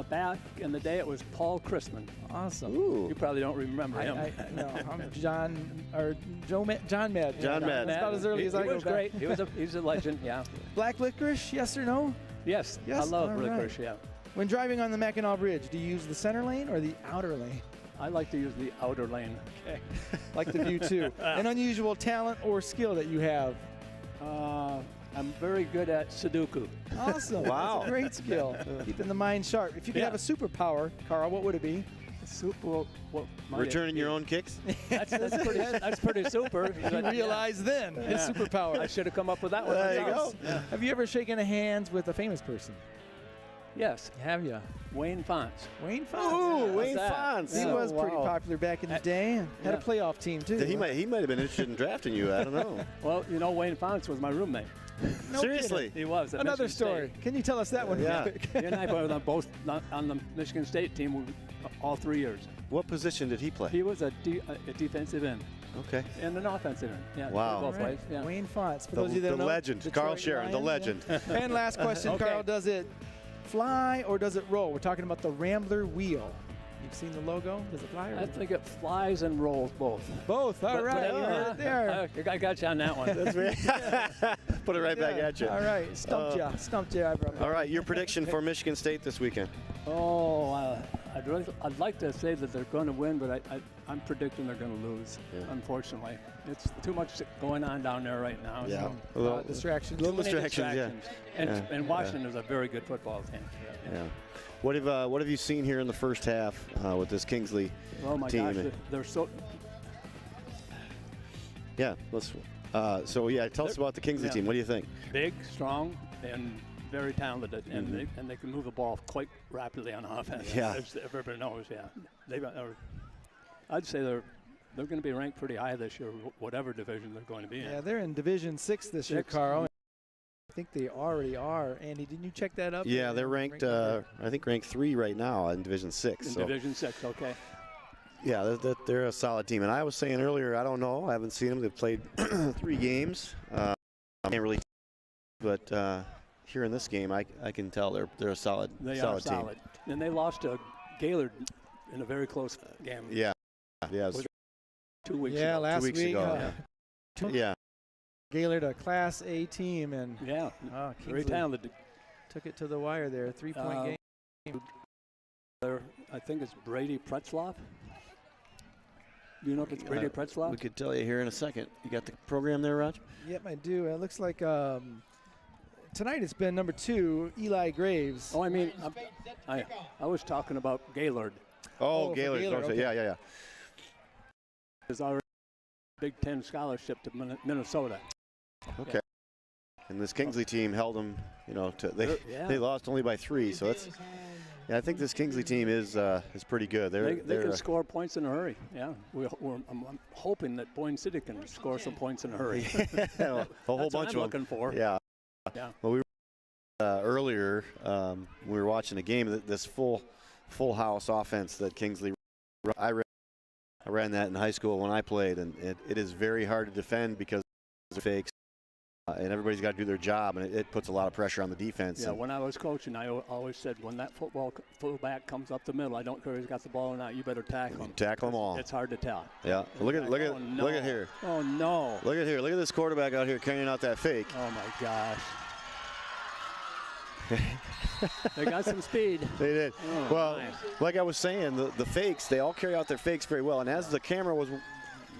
Back in the day, it was Paul Christman. Awesome. Ooh. You probably don't remember him. No, I'm John Madden. John Madden. That's about as early as I go was back. great. He's a legend. Yeah. Black licorice, yes or no? Yes. Yes? I love All licorice. right. Yeah. When driving on the Mackinac Bridge, do you use the center lane or the outer lane? I like to use the outer lane. Okay. Like the view too. An unusual talent or skill that you have? I'm very good at Sudoku. Awesome. Wow. That's a great skill. Keeping the mind sharp. If you could have a superpower, Carl, what would it be? Returning your own kicks? That's pretty super. You realize then his superpower. I should have come up with that one. There you go. Yeah. Have you ever shaken hands with a famous person? Yes. Have you? Wayne Fonts. Wayne Fonts. Ooh, Wayne Fonts. He was pretty popular back in the day and had a playoff team too. He might have been interested in drafting you. I don't know. Well, Wayne Fonts was my roommate. No Seriously? kidding. He was. At Another Michigan story. State. Can you tell us that one? Yeah. He and I were both on the Michigan State team all 3 years. What position did he play? He was a defensive end. Okay. And an offensive end. Yeah. Wow. Both ways. Yeah. Wayne Fonts. For those of you that The know, legend, Detroit Carl Sharon, the Lions, legend. yeah. And last question, Okay. Carl, does it fly or does it roll? We're talking about the Rambler wheel. You've seen the logo? Does it fly or I think it flies and rolls both. both? All right. Right there. I got you on that one. That's right. Put it right back at you. All right. Stumped you. Stumped you. All right. Your prediction for Michigan State this weekend? Oh, I'd like to say that they're going to win, but I'm predicting they're going to lose, unfortunately. It's too much going on down there right now. Yeah. So. Distractions. Little distractions, yeah. And Washington is a very good football team. Yeah. What have you seen here in the first half with this Kingsley team? Oh my gosh, they're so. Yeah. Tell us about the Kingsley team. What do you think? Big, strong, and very talented, and they can move the ball quite rapidly on offense. Yeah. As everybody knows. Yeah. I'd say they're going to be ranked pretty high this year, whatever division they're going to be in. Yeah, they're in Division 6 this year, Carl. I think they already are. Andy, didn't you check that up? Yeah, they're ranked. I think ranked 3 right now in Division 6. Division 6, okay. Yeah, they're a solid team. And I was saying earlier, I don't know. I haven't seen them. They've played 3 games. I can't really, but here in this game, I can tell they're a solid team. And they lost to Gaylord in a very close game. Yeah. Yeah. 2 weeks ago. Yeah, last 2 weeks week. ago. Yeah. Gaylord, a Class A team, and very talented. Took it to the wire there, 3-point game. I think it's Brady Pretzloff. Do you know if it's Brady Pretzloff? We could tell you here in a second. You got the program there, Raj? Yep, I do. It looks like tonight it's been number 2, Eli Graves. Oh, I mean, I was talking about Gaylord. Oh, Gaylor. Okay. Yeah. There's already a Big Ten scholarship to Minnesota. Okay. And this Kingsley team held them, they lost only by 3. So that's, I think this Kingsley team is pretty good. They can score points in a hurry. Yeah, I'm hoping that Boyne City can score some points in a hurry. A whole bunch of them. looking for. Yeah. Well, we were earlier we were watching a game. This full house offense that Kingsley. I ran that in high school when I played, and it is very hard to defend because of fakes. And everybody's got to do their job, and it puts a lot of pressure on the defense. Yeah, when I was coaching, I always said, when that fullback comes up the middle, I don't care if he's got the ball or not, you better tackle him. Tackle them all. It's hard to tell. Yeah. Look at here. Oh no. Look at here. Look at this quarterback out here carrying out that fake. Oh my gosh. They got some speed. They did. Oh, well, nice. Like I was saying, the fakes, they all carry out their fakes very well. And as the camera was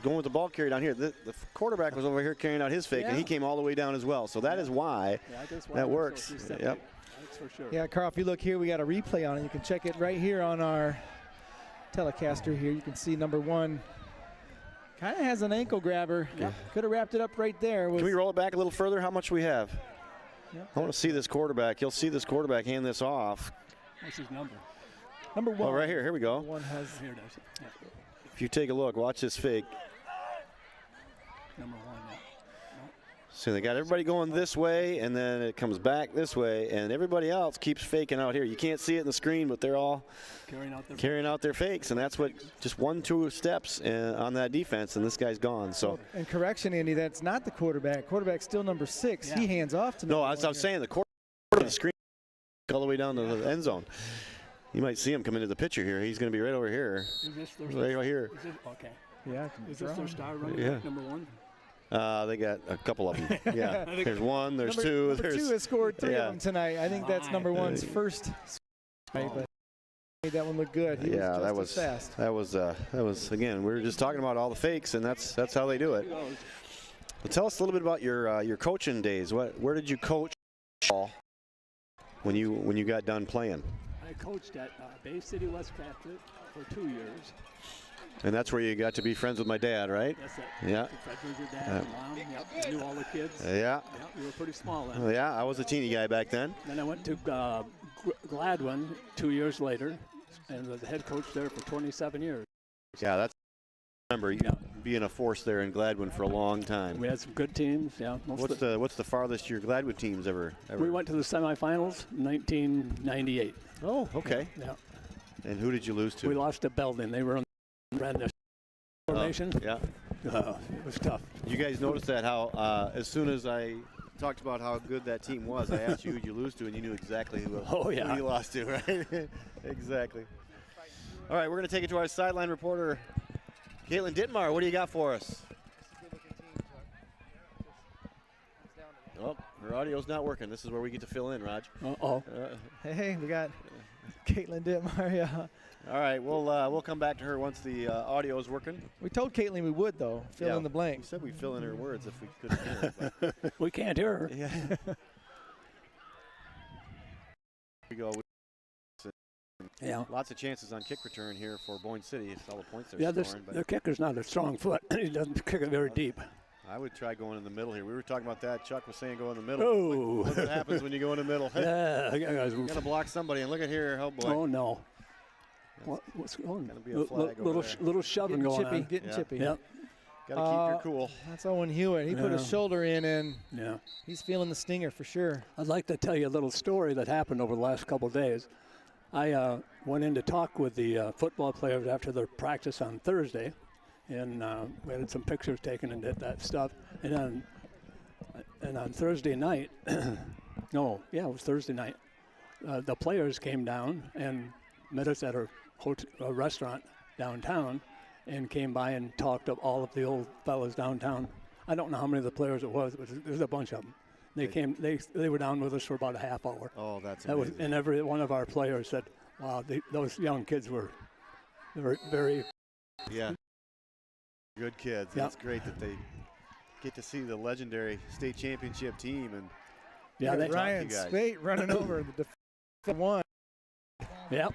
going with the ball carried down here, the quarterback was over here carrying out his fake, and he came all the way down as well. So that is why that works. So yep. That's for sure. Yeah, Carl, if you look here, we got a replay on it. You can check it right here on our Telecaster here. You can see number 1 kind of has an ankle grabber. Yeah. Could have wrapped it up right there. Can we roll it back a little further? How much we have? Yep. I want to see this quarterback. You'll see this quarterback hand this off. What's his number? Number 1. Oh, right here. Here we go. Number 1 has. Here it is. Yeah. If you take a look, watch this fake. Number 1. Yeah. So they got everybody going this way, and then it comes back this way, and everybody else keeps faking out here. You can't see it in the screen, but they're all carrying out their fakes, and that's what just 1-2 steps on that defense, and this guy's gone. So. And correction, Andy, that's not the quarterback. Quarterback's still number 6. Yeah. He hands off to. No, as I was saying, the quarterback on the screen all the way down to the end zone. You might see him come into the picture here. He's going to be right over here. Right here. Okay. Yeah. Is this their star running back, number 1? They got a couple of them. Yeah. There's 1, there's 2. Number 2 has scored 3 of them tonight. I think that's number 1's first. But made that one look good. He was fast. That was again. We were just talking about all the fakes, and that's how they do it. Well, tell us a little bit about your coaching days. Where did you coach when you got done playing? I coached at Bay City West Catholic for 2 years. And that's where you got to be friends with my dad, right? That's it. Yeah. Your dad and mom. Yep. Knew all the kids. Yeah. Yeah. You were pretty small then. Yeah, I was a teeny guy back then. Then I went to Gladwin 2 years later, and was the head coach there for 27 years. Yeah, that's. I remember being a force there in Gladwin for a long time. We had some good teams. Yeah. What's the farthest your Gladwin teams ever? We went to the semifinals in 1998. Oh, okay. Yeah. And who did you lose to? We lost to Belden. They were on the formation. Yeah. It was tough. You guys noticed that how as soon as I talked about how good that team was, I asked you who you lose to, and you knew exactly who you lost to, right? Exactly. All right, we're going to take it to our sideline reporter, Caitlin Dittmar. What do you got for us? Oh, her audio's not working. This is where we get to fill in, Raj. Uh-oh. Hey, we got Caitlin Dittmar. Yeah. All right, we'll come back to her once the audio is working. We told Caitlin we would, though, fill in the blank. We said we'd fill in her words if we couldn't hear her. But we can't hear her. Yeah. Here we go. Yeah. Lots of chances on kick return here for Boyne City. It's all the points they're scoring. Their kicker's not a strong foot. He doesn't kick it very deep. I would try going in the middle here. We were talking about that. Chuck was saying go in the middle. Oh. Look what happens when you go in the middle. Yeah. You got to block somebody, and look at here. Oh, boy. Oh, no. What's going on? Be a flag little shoving going on. Getting chippy. Yep. Got to keep your cool. That's Owen Hewitt. He put his shoulder in, and yeah, he's feeling the stinger for sure. I'd like to tell you a little story that happened over the last couple of days. I went in to talk with the football players after their practice on Thursday, and we had some pictures taken and did that stuff. And on Thursday night, it was Thursday night, the players came down and met us at a restaurant downtown and came by and talked to all of the old fellas downtown. I don't know how many of the players it was, but there's a bunch of them. They were down with us for about a half hour. Oh, that's amazing. And every one of our players said, wow, those young kids were very... Yeah, good kids. Yeah. It's great that they get to see the legendary state championship team. And Ryan Spate running over the defensive one. Yep.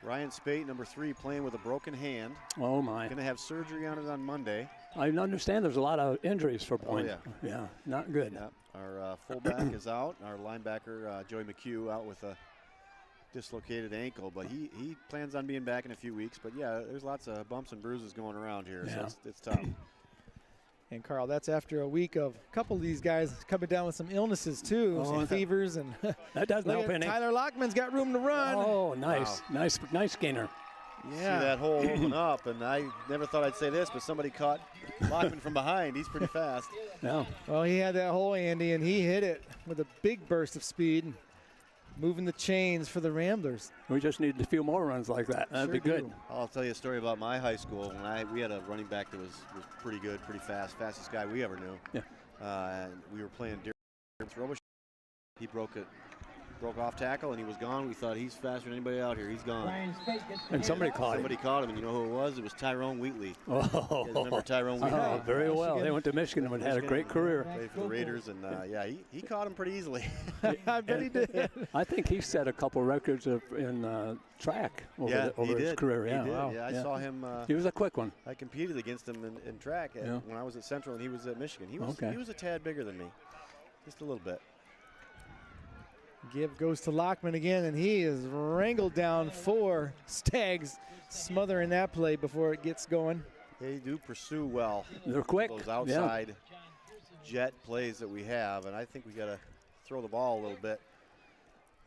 Ryan Spate, number 3, playing with a broken hand. Oh, my. Going to have surgery on it on Monday. I understand there's a lot of injuries for Boyne. Oh, yeah, not good. Yep. Our fullback is out. Our linebacker, Joey McHugh, out with a dislocated ankle. But he plans on being back in a few weeks. But, yeah, there's lots of bumps and bruises going around here, so it's tough. And Carl, that's after a week of a couple of these guys coming down with some illnesses too, some fevers, and that doesn't help any. Tyler Lockman's got room to run. Oh, nice, wow. nice gainer. Yeah. See that hole open up, and I never thought I'd say this, but somebody caught Lockman from behind. He's pretty fast. Yeah. Well, he had that hole, Andy, and he hit it with a big burst of speed, moving the chains for the Ramblers. We just need a few more runs like that. That'd be good. I'll tell you a story about my high school. When we had a running back that was pretty good, pretty fast, fastest guy we ever knew. Yeah. And we were playing Robish. He broke off tackle, and he was gone. We thought he's faster than anybody out here. He's gone. And somebody caught him. Somebody caught him, and you know who it was? It was Tyrone Wheatley. Oh, you guys remember Tyrone Wheatley? Oh, very well. They went to Michigan and had a great career. Played for the Raiders, and yeah, he caught him pretty easily. I bet he did. I think he set a couple records in track over his career. Yeah, wow. Yeah, I saw him. He was a quick one. I competed against him in track when I was at Central, and he was at Michigan. He was a tad bigger than me, just a little bit. Give goes to Lockman again, and he is wrangled down 4 Stags, smothering that play before it gets going. They do pursue well. They're quick. Those outside jet plays that we have, and I think we got to throw the ball a little bit,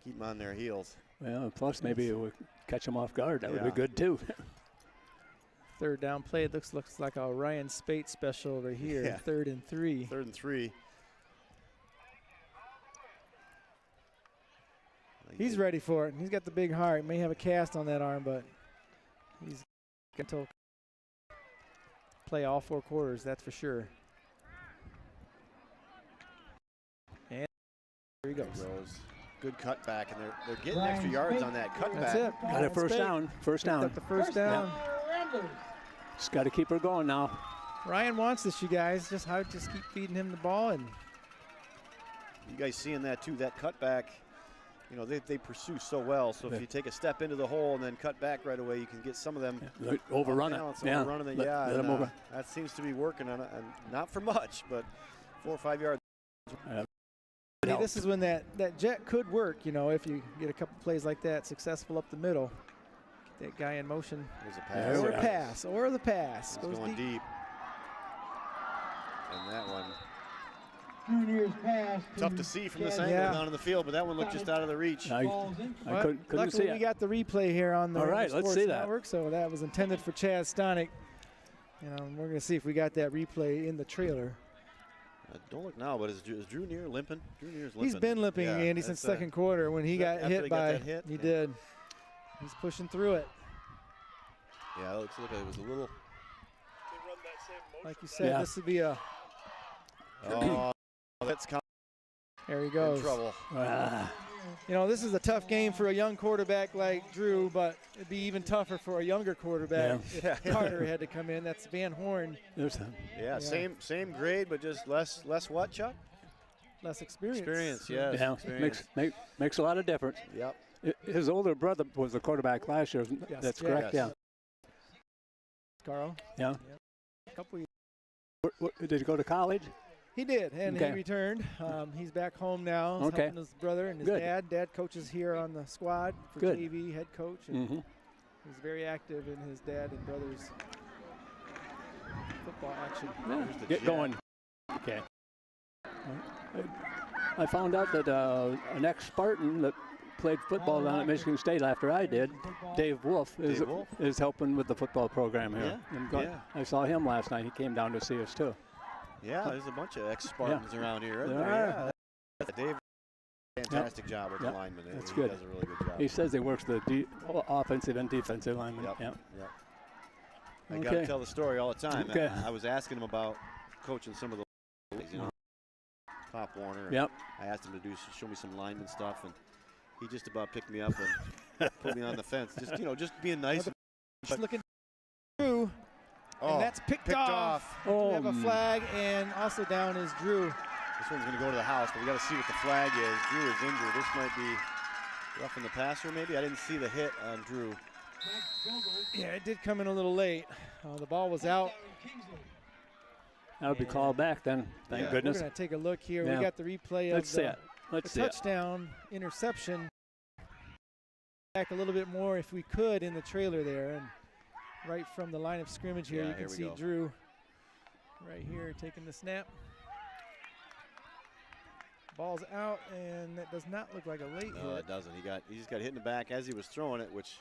keep them on their heels. Well, plus maybe it would catch them off guard. That would be good too. Third down play. It looks like a Ryan Spate special over here. Yeah. 3rd and 3. 3rd and 3. He's ready for it. He's got the big heart. May have a cast on that arm, but he's going to play all 4 quarters, that's for sure. And there he goes. Good cutback, and they're getting extra yards on that cutback. That's it. Got a first down. First down. Got the first down. Just got to keep her going now. Ryan wants this, you guys. Just keep feeding him the ball. And you guys seeing that too, that cutback. You know, they pursue so well. So if you take a step into the hole and then cut back right away, you can get some of them overrun it. Overrunning it. Yeah, and, that seems to be working on it, and not for much, but 4 or 5 yards. This is when that jet could work. You know, if you get a couple plays like that successful up the middle, get that guy in motion. There's a pass. Or the pass. Goes going deep. And that one. Junior's pass. Tough to see from this angle down in the field, but that one looked just out of the reach. I couldn't see it. We got the replay here on the let's see that. Network, so that was intended for Chad Stonick. You know, we're going to see if we got that replay in the trailer. Don't look now, but is Drew Neer limping? Drew Neer's limping. He's been limping, Andy, since second quarter when he got hit by. He did. He's pushing through it. Yeah, it looks like it was a little. Like you said, this would be a. Oh, that's coming. There he goes. In trouble. You know, this is a tough game for a young quarterback like Drew, but it'd be even tougher for a younger quarterback if Carter had to come in. That's Van Horn. Yeah, same grade, but just less what, Chuck? Less experience. Experience, yes. Yeah, experience. Makes a lot of difference. Yep. His older brother was the quarterback last year. Yes. That's correct, yeah. Carl? Yeah. A couple years. Did he go to college? He did, and he returned. He's back home now. He's helping his brother and his dad. Dad coaches here on the squad for JV, head coach. And he's very active in his dad and brother's football action. Yeah. Get going. Okay. I found out that an ex-Spartan that played football down at Michigan State after I did, Dave Wolf, is helping with the football program here. I saw him last night. He came down to see us too. Yeah, there's a bunch of ex-Spartans around here. Yeah. Dave, fantastic job with the linemen. That's he good. Does a really good job. He says he works the offensive and defensive linemen. Yep. I got to tell the story all the time. Okay. I was asking him about coaching some of the, Pop Warner. Yep. I asked him to show me some lineman stuff, and he just about picked me up and put me on the fence. Just being nice. Just looking through. And that's picked off. We have a flag, and also down is Drew. This one's going to go to the house, but we got to see what the flag is. Drew is injured. This might be roughing the passer, maybe. I didn't see the hit on Drew. Yeah, it did come in a little late. The ball was out. That would be called back then. Thank goodness. We're going to take a look here. Yeah. We got the replay of Let's see it. the touchdown interception. Back a little bit more if we could in the trailer there. And right from the line of scrimmage here, you can see Drew right here taking the snap. Ball's out, and that does not look like a late hit. No, it doesn't. He just got hit in the back as he was throwing it, which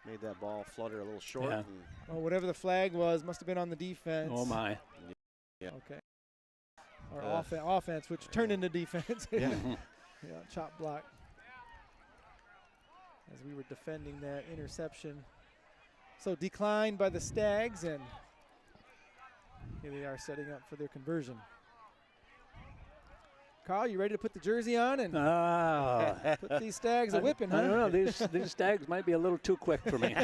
made that ball flutter a little short. Yeah. Well, whatever the flag was, must have been on the defense. Oh, my. Yeah. Okay. Or offense, which turned into defense. Yeah. Yeah, chop block. As we were defending that interception. So declined by the Stags, and here they are setting up for their conversion. Carl, you ready to put the jersey on and put these Stags a whipping, huh? I don't know. These Stags might be a little too quick for me.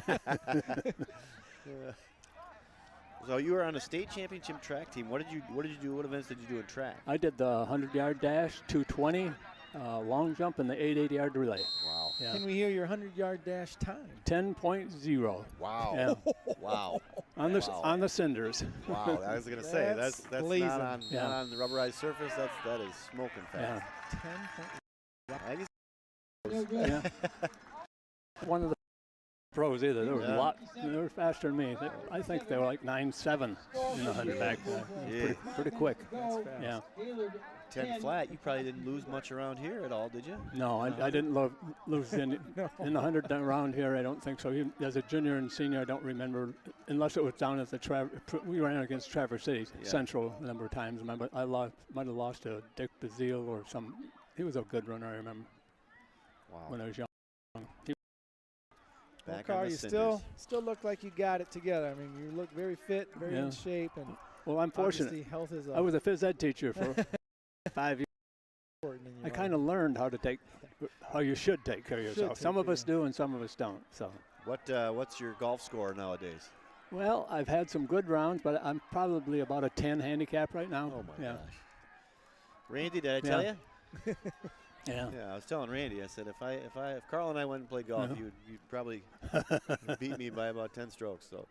So you were on a state championship track team. What did you do? What events did you do in track? I did the 100-yard dash, 220, long jump, and the 880-yard relay. Wow. Yeah. Can we hear your 100-yard dash time? 10.0. Wow. Yeah. Wow. On the cinders. Wow. I was going to say that's not on the rubberized surface. That is smoking fast. Yeah. One of the pros either. They were they were faster than me. I think they were like 9.7 in the 100 back then. Pretty quick. Yeah. 10 flat. You probably didn't lose much around here at all, did you? No, I didn't lose in the 100 around here. I don't think so. Even as a junior and senior, I don't remember, unless it was down at the we ran against Traverse City Central a number of times. I might have lost to Dick Bazile or some. He was a good runner, I remember. Wow. When I was young. Well, Carl, you still look like you got it together. I mean, you look very fit, very in shape, and well, I'm fortunate. Health is I was a phys ed teacher for 5 years. I kind of learned how you should take care of yourself. Some of us do, and some of us don't. So, what's your golf score nowadays? Well, I've had some good rounds, but I'm probably about a 10 handicap right now. Oh my gosh. Randy, did I tell you? Yeah. Yeah, I was telling Randy. I said if Carl and I went and played golf, you'd probably beat me by about 10 strokes. So,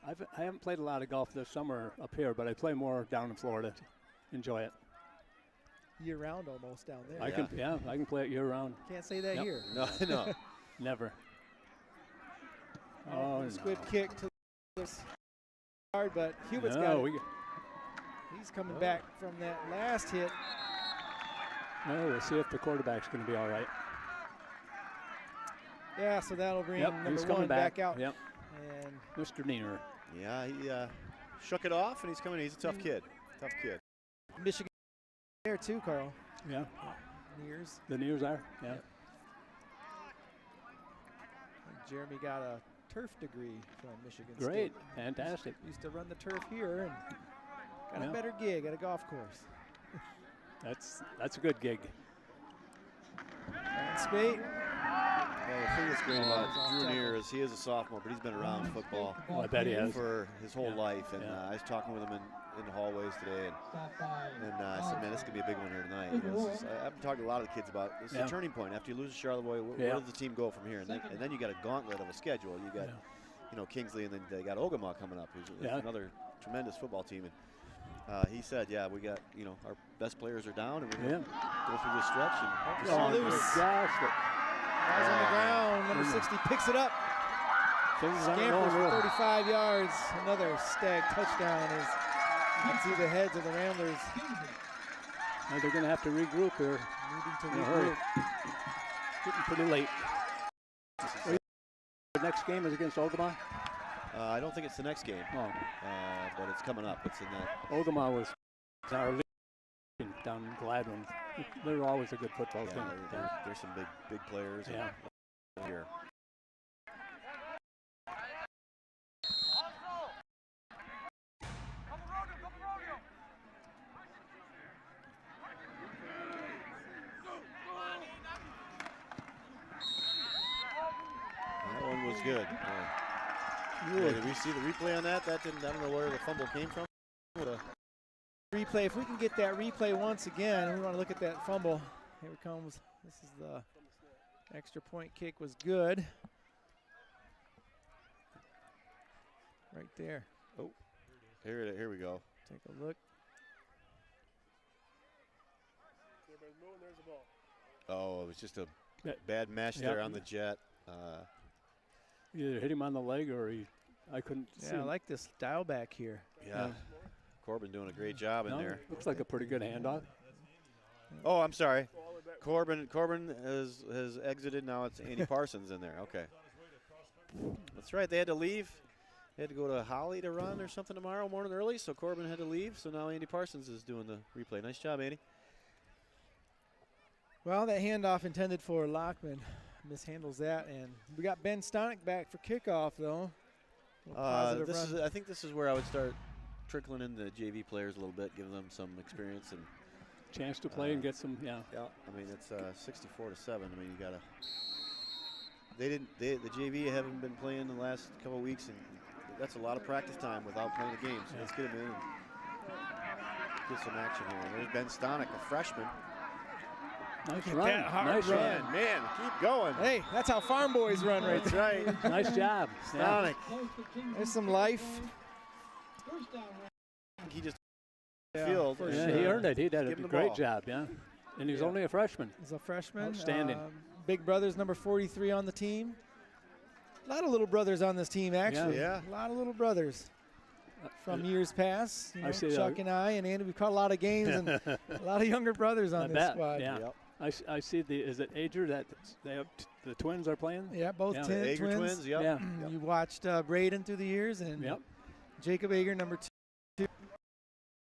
I haven't played a lot of golf this summer up here, but I play more down in Florida. Enjoy it. Year round, almost down there. I can play it year round. Can't say that here. No. Never. Squib kick to this hard, but Hubert's got it. He's coming back from that last hit. No, we'll see if the quarterback's going to be all right. Yeah, so that'll bring number he's one coming back out. Yep. And Mr. Diener. Yeah, he shook it off, and he's coming. He's a tough kid. Michigan there too, Carl. Yeah. Nears. The Nears are. Yeah. Jeremy got a turf degree from Michigan State. Great. Fantastic. Used to run the turf here and got a better gig at a golf course. That's a good gig. Spate. Well, the thing that's great about Drew Neer is he is a sophomore, but he's been around football I bet he has. for his whole life. And I was talking with him in the hallways today, and I said, man, this is going to be a big one here tonight. I've been talking to a lot of the kids about this is a turning point. After you lose to Charlevoix, where does the team go from here? And then you got a gauntlet of a schedule. You got Kingsley, and then they got Ogama coming up, who's another tremendous football team. And he said, we got, our best players are down, and we're going to go through this stretch. And Guys on the ground. Number 60 picks it up. Scampers for 35 yards. Another Stag touchdown as you can see the heads of the Ramblers. They're going to have to regroup here. Needing to regroup. Getting pretty late. The next game is against Ogama? I don't think it's the next game, but it's coming up. It's in that. Ogama was our league down in Gladwin. They're always a good football team. There's some big players. Yeah. Here. That one was good. Did we see the replay on that? I don't know where the fumble came from. Replay. If we can get that replay once again, we want to look at that fumble. Here it comes. This is the extra point kick was good. right there. Oh, here we go. Take a look. There's the ball. Oh, it was just a bad mesh there on the jet. Either hit him on the leg or I couldn't see Yeah, I him. like this dial back here. Yeah. Corbin doing a great job in there. Looks like a pretty good handoff. Oh, I'm sorry. Corbin has exited. Now it's Andy Parsons in there. Okay. That's right. They had to leave. They had to go to Holly to run or something tomorrow morning early, so Corbin had to leave. So now Andy Parsons is doing the replay. Nice job, Andy. Well, that handoff intended for Lockman mishandles that, and we got Ben Stonick back for kickoff, though. I think this is where I would start trickling in the JV players a little bit, give them some experience and chance to play and get some. Yeah. Yeah. I mean, it's 64-7. I mean, you gotta. The JV haven't been playing the last couple of weeks, and that's a lot of practice time without playing a game. So let's get them in and get some action here. There's Ben Stonick, a freshman. Nice run. Nice run. Man, keep going. Hey, that's how farm boys run right there. That's right. Nice job. Stonick. There's some life. He just field. Yeah, he earned it. He did a great job, yeah. And he's only a freshman. He's a freshman. Outstanding. Big brother's number 43 on the team. A lot of little brothers on this team, actually. Yeah. A lot of little brothers from years past. You know, I see Chuck and I and Andy, we've caught a lot of games and a lot of younger brothers on this squad. Yeah. Yep. I see is it Ager that they have the twins are playing? Yeah, both Ager twins. Yep. Yeah. You watched Braden through the years and Jacob Ager, number 2.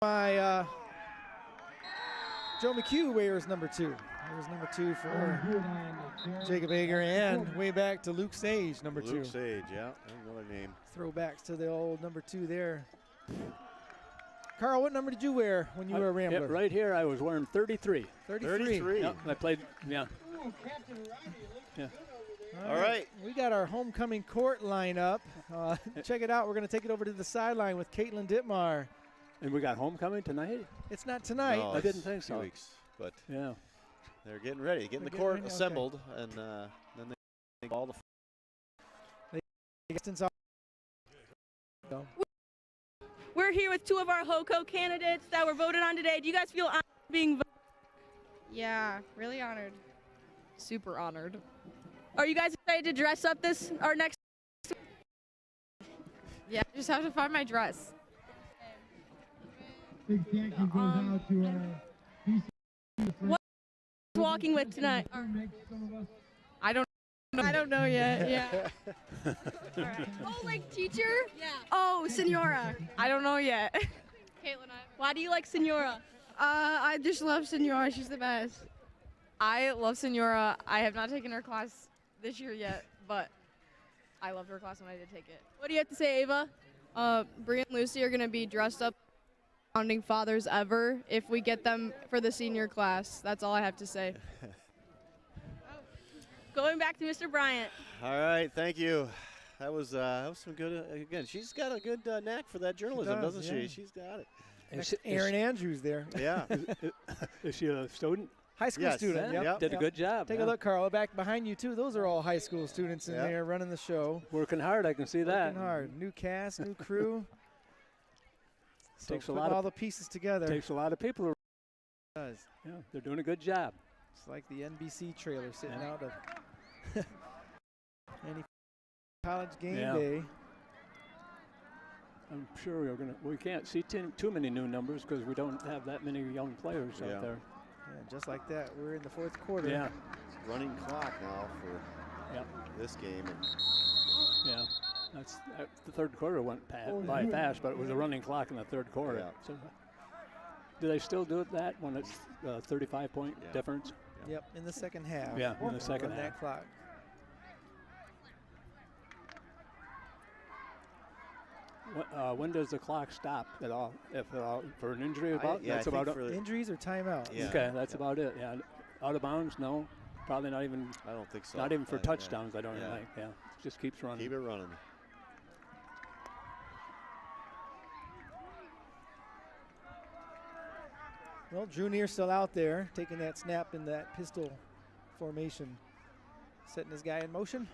My Joe McHugh wears number 2. There's number 2 for Jacob Ager, and way back to Luke Sage, number 2. Luke Sage, yeah, another name. Throwbacks to the old number 2 there. Carl, what number did you wear when you were a Rambler? Right here, I was wearing 33. 33. Yep, I played, yeah. All right. We got our homecoming court lineup. Check it out. We're going to take it over to the sideline with Caitlin Dittmar. And we got homecoming tonight? It's not tonight. No, I didn't think so. 2 weeks, but yeah, they're getting ready, getting the court assembled, and then they all the. We're here with 2 of our HOCO candidates that were voted on today. Do you guys feel honored being voted? Yeah, really honored. Super honored. Are you guys excited to dress up our next? Yeah, just have to find my dress. Big thank you goes out to our What are you walking with tonight? I don't know yet. Yeah. Oh, like teacher? Yeah. Oh, Senora. I don't know yet. Caitlin, why do you like Senora? I just love Senora. She's the best. I love Senora. I have not taken her class this year yet, but I loved her class when I did take it. What do you have to say, Ava? Bria and Lucy are going to be dressed up founding fathers ever if we get them for the senior class. That's all I have to say. Going back to Mr. Bryant. All right, thank you. That was some good. Again, she's got a good knack for that journalism, doesn't she? She's got it. Aaron Andrews there. Yeah. Is she a student? High school student. Yep. Did a good job. Take a look, Carl. Back behind you, too. Those are all high school students in there running the show. Working hard, I can see that. Working hard. New cast, new crew. Takes so a lot all of the pieces together. Takes a lot of people. It does. Yeah, they're doing a good job. It's like the NBC trailer sitting out of any college game day. I'm sure we can't see too many new numbers because we don't have that many young players out there. Yeah, just like that, we're in the 4th quarter. Yeah. Running clock now for this game. Yeah, that's the 3rd quarter went by fast, but it was a running clock in the 3rd quarter. Yeah. So, do they still do that when it's 35-point difference? Yep, in the second half. Yeah, in the second Run half. that clock. When does the clock stop at all? If at all, for an injury, That's about it. Injuries or timeout? Yeah. Okay, that's about it. Yeah, out of bounds, no, probably not even. I don't think so. Not even for touchdowns. I don't think. Yeah, just keeps running. Keep it running. Well, Junior still out there, taking that snap in that pistol formation, setting his guy in motion.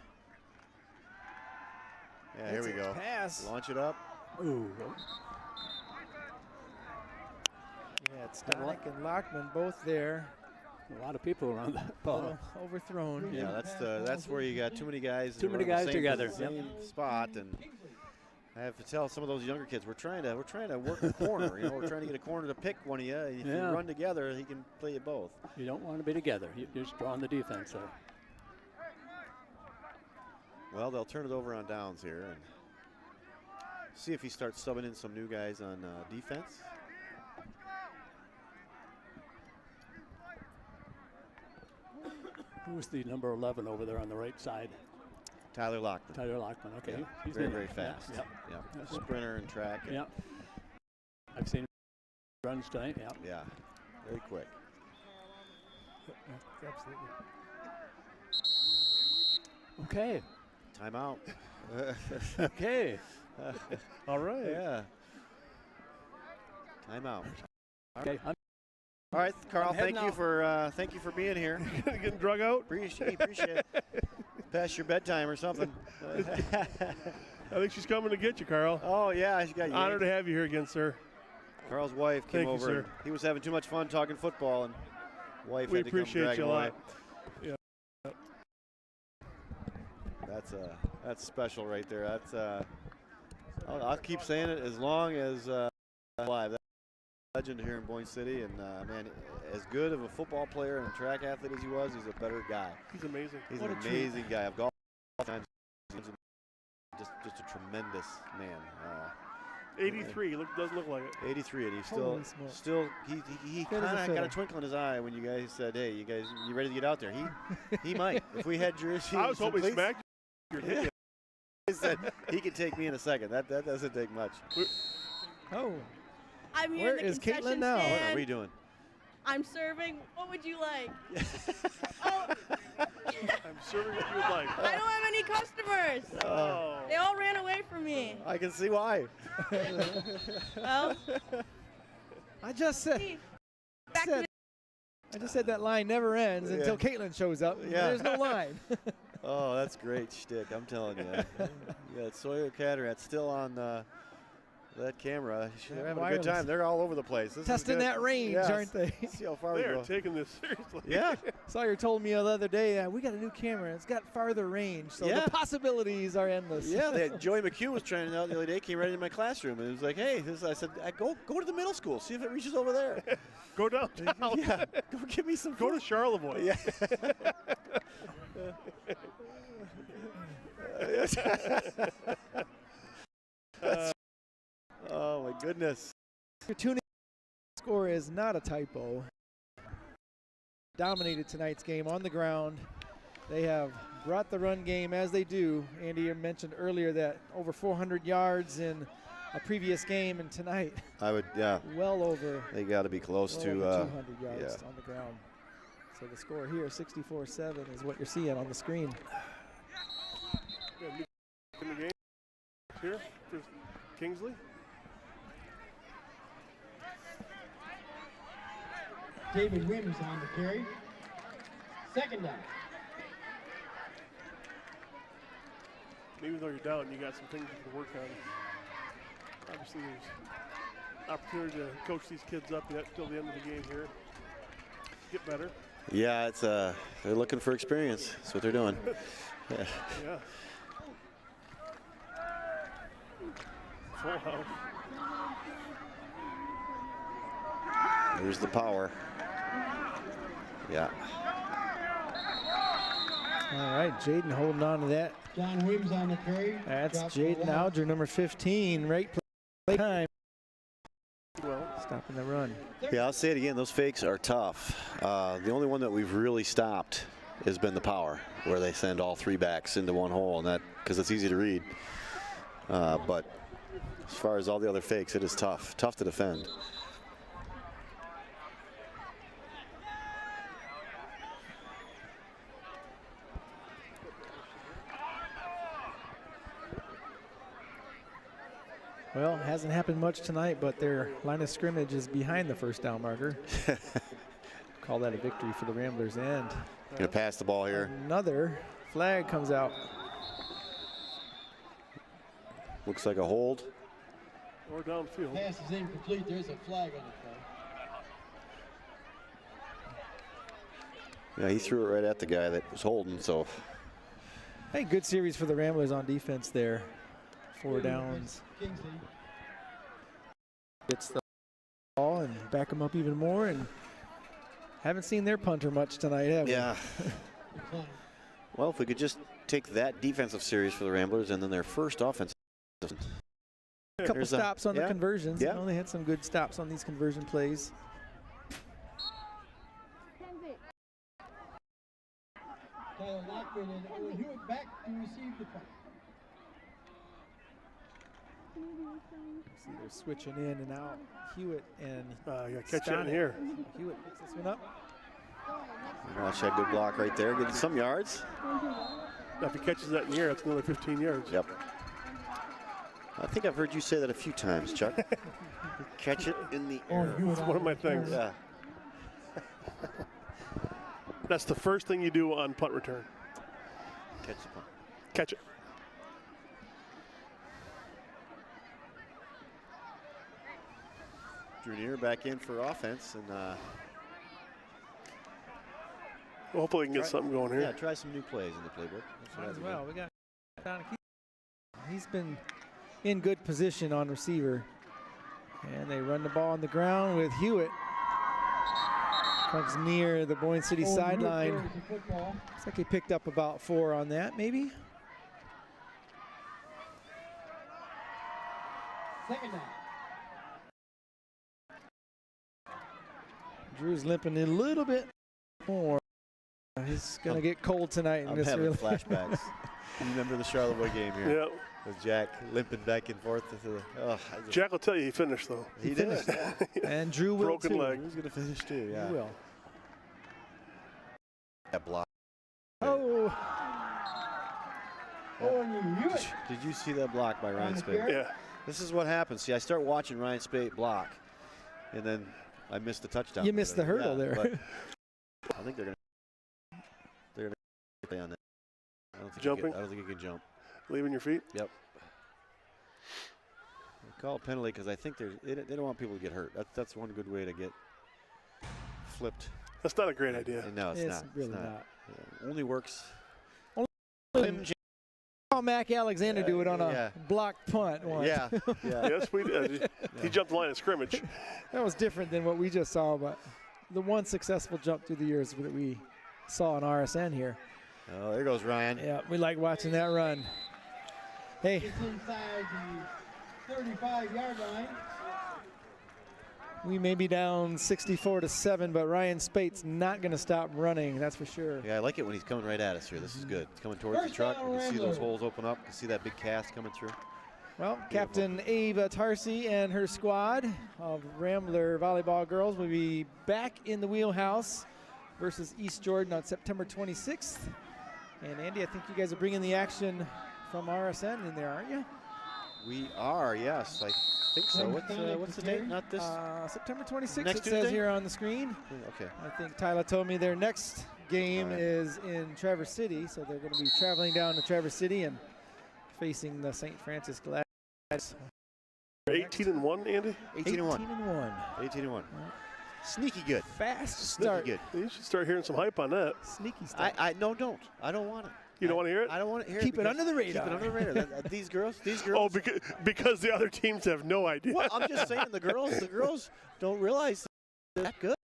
Yeah, here we go. Pass. Launch it up. Ooh. Yeah, it's Stonick and Lockman both there. A lot of people around that ball. Overthrown. Yeah, that's where you got too many guys. Too many guys together. Same spot, and I have to tell some of those younger kids we're trying to work a corner. You know, we're trying to get a corner to pick one of you. If you run together, he can play you both. You don't want to be together. You're just drawing the defense there. Well, they'll turn it over on downs here and see if he starts subbing in some new guys on defense. Who's the number 11 over there on the right side? Tyler Lockman. Tyler Lockman, okay. Yeah. He's Very fast. Yep. Yep. Sprinter and track. And I've seen runs tonight. Yep. Yeah, very quick. Absolutely. Okay. Timeout. Okay. All right. Yeah. Timeout. Okay. All right, Carl. I'm Thank you for being here. Getting drug out. Appreciate it. Past your bedtime or something. I think she's coming to get you, Carl. Oh yeah, she got you. Honored to have you here again, sir. Carl's wife came Thank you, over. sir. And he was having too much fun talking football, and wife We had to come appreciate drag you a him away. lot. Yeah. That's special right there. That's I'll keep saying it as long as alive. That's a legend here in Boyne City, and man, as good of a football player and a track athlete as he was, he's a better guy. He's amazing. He's an amazing guy. I've golfed all times. Just a tremendous man. 83 doesn't look like it. 83, and he's Holy still he kind of got a twinkle in his eye when you guys said, "Hey, you ready to get out there?" He might. If we had jersey, I was hoping he smacked your hit. He said he could take me in a second. That doesn't take much. Oh. I'm here Where in the is concession Caitlin now? What stand. are we doing? I'm serving. What would you like? I'm serving what you would like. I don't have any customers. Oh. They all ran away from me. I can see why. Well, I just said that line never ends until Caitlin shows up. Yeah. There's no line. Oh, that's great shtick. I'm telling you. Yeah, Sawyer Catterat still on that camera. They're having a good time. They're all over the place. This Testing is that range, aren't they? See how far They we are go. taking this seriously. Yeah. Sawyer told me the other day, we got a new camera. It's got farther range, so Yeah. the possibilities are endless. Yeah, Joey McHugh was trying it out the other day. Came right into my classroom and it was like, "Hey," I said, "Go to the middle school. See if it reaches over there. Go downtown. Yeah, go give me some. Go to Charlevoix. Yeah." Oh my goodness. Your tuning score is not a typo. Dominated tonight's game on the ground. They have brought the run game as they do. Andy mentioned earlier that over 400 yards in a previous game, and tonight I would, yeah. well over. They got to be close well to over 200 yards on the ground. So the score here, 64-7, is what you're seeing on the screen. In the game here for Kingsley. David Wims on the carry. Second down. Even though you're down, you got some things you can work on. Obviously, there's opportunity to coach these kids up yet till the end of the game here. Get better. Yeah, it's they're looking for experience. That's what they're doing. Yeah. Yeah. Full house. There's the power. Yeah. All right, Jaden holding on to that. John Wims on the carry. That's Drop Jaden the Alger, number 15, right play time. Well, stopping the run. Yeah, I'll say it again. Those fakes are tough. The only one that we've really stopped has been the power, where they send all three backs into one hole, and that because it's easy to read. But as far as all the other fakes, it is tough to defend. Well, hasn't happened much tonight, but their line of scrimmage is behind the first down marker. Call that a victory for the Ramblers. And Gonna pass the ball here. another flag comes out. Looks like a hold. Or downfield. Pass is incomplete. There's a flag on the play. Yeah, he threw it right at the guy that was holding, so. Hey, good series for the Ramblers on defense there. 4 downs. Kingsley. Gets the ball and back them up even more, and haven't seen their punter much tonight, have we? Yeah. Well, if we could just take that defensive series for the Ramblers and then their first offensive. A couple stops on the conversions. Yeah. You know, they had some good stops on these conversion plays. Tyler Lockman and Owen Hewitt back to receive the punt. See, they're switching in and out. Hewitt and catch it in here. Hewitt picks this one up. Watch that good block right there. Getting some yards. Now, if he catches that in the air, that's another 15 yards. Yep. I think I've heard you say that a few times, Chuck. Catch it in the air. It's one of my things. Yeah. That's the first thing you do on punt return. Catch the punt. Catch it. Junior back in for offense, and well, hopefully we can get something going here. Yeah, try some new plays in the playbook. Might as well. We got he's been in good position on receiver, and they run the ball on the ground with Hewitt. Comes near the Boyne City sideline. Looks like he picked up about 4 on that, maybe. Second down. Drew's limping in a little bit more. He's going to get cold tonight. I'm having flashbacks. You remember the Charlevoix game here? Yep. With Jack limping back and forth. Jack will tell you he finished, though. He did. And Drew will, Broken too. leg. He's going to finish, too. Yeah. He will. That block. Oh. Did you see that block by Ryan Spade? Yeah. This is what happens. See, I start watching Ryan Spade block, and then I missed the touchdown. You missed the hurdle there. But I think they're going to play on that. I don't think Jumping? I don't think he can jump. Leaving your feet? Yep. They call a penalty because I think they don't want people to get hurt. That's one good way to get flipped. That's not a great idea. No, it's not. Really it's not. Yeah, only works. Saw Mac Alexander do it on a blocked punt once. Yeah. Yes, we did. He jumped the line of scrimmage. That was different than what we just saw, but the one successful jump through the years that we saw on RSN here. Oh, there goes Ryan. Yeah, we like watching that run. Hey. It's inside the 35-yard line. We may be down 64-7, but Ryan Spate's not going to stop running, that's for sure. Yeah, I like it when he's coming right at us here. This is good. It's coming towards the truck. You can see those holes open up. You can see that big cast coming through. Well, Captain Ava Tarsi and her squad of Rambler volleyball girls will be back in the wheelhouse versus East Jordan on September 26th. And Andy, I think you guys are bringing the action from RSN in there, aren't you? We are, yes. I think so. What's the date? Not this? September 26th, Next it says Tuesday? here on the screen. Okay. I think Tyler told me their next game is in Traverse City, so they're going to be traveling down to Traverse City and facing the St. Francis Gladiators. 18-1, Andy? 18-1. 18-1. 18-1. Sneaky good. Fast start. Sneaky good. You should start hearing some hype on that. Sneaky start. No, don't. I don't want it. You don't want to hear it? I don't want to hear Keep it. it under the radar. Keep it under the radar. These girls. Oh, because the other teams have no idea. Well, I'm just saying the girls don't realize they're that good.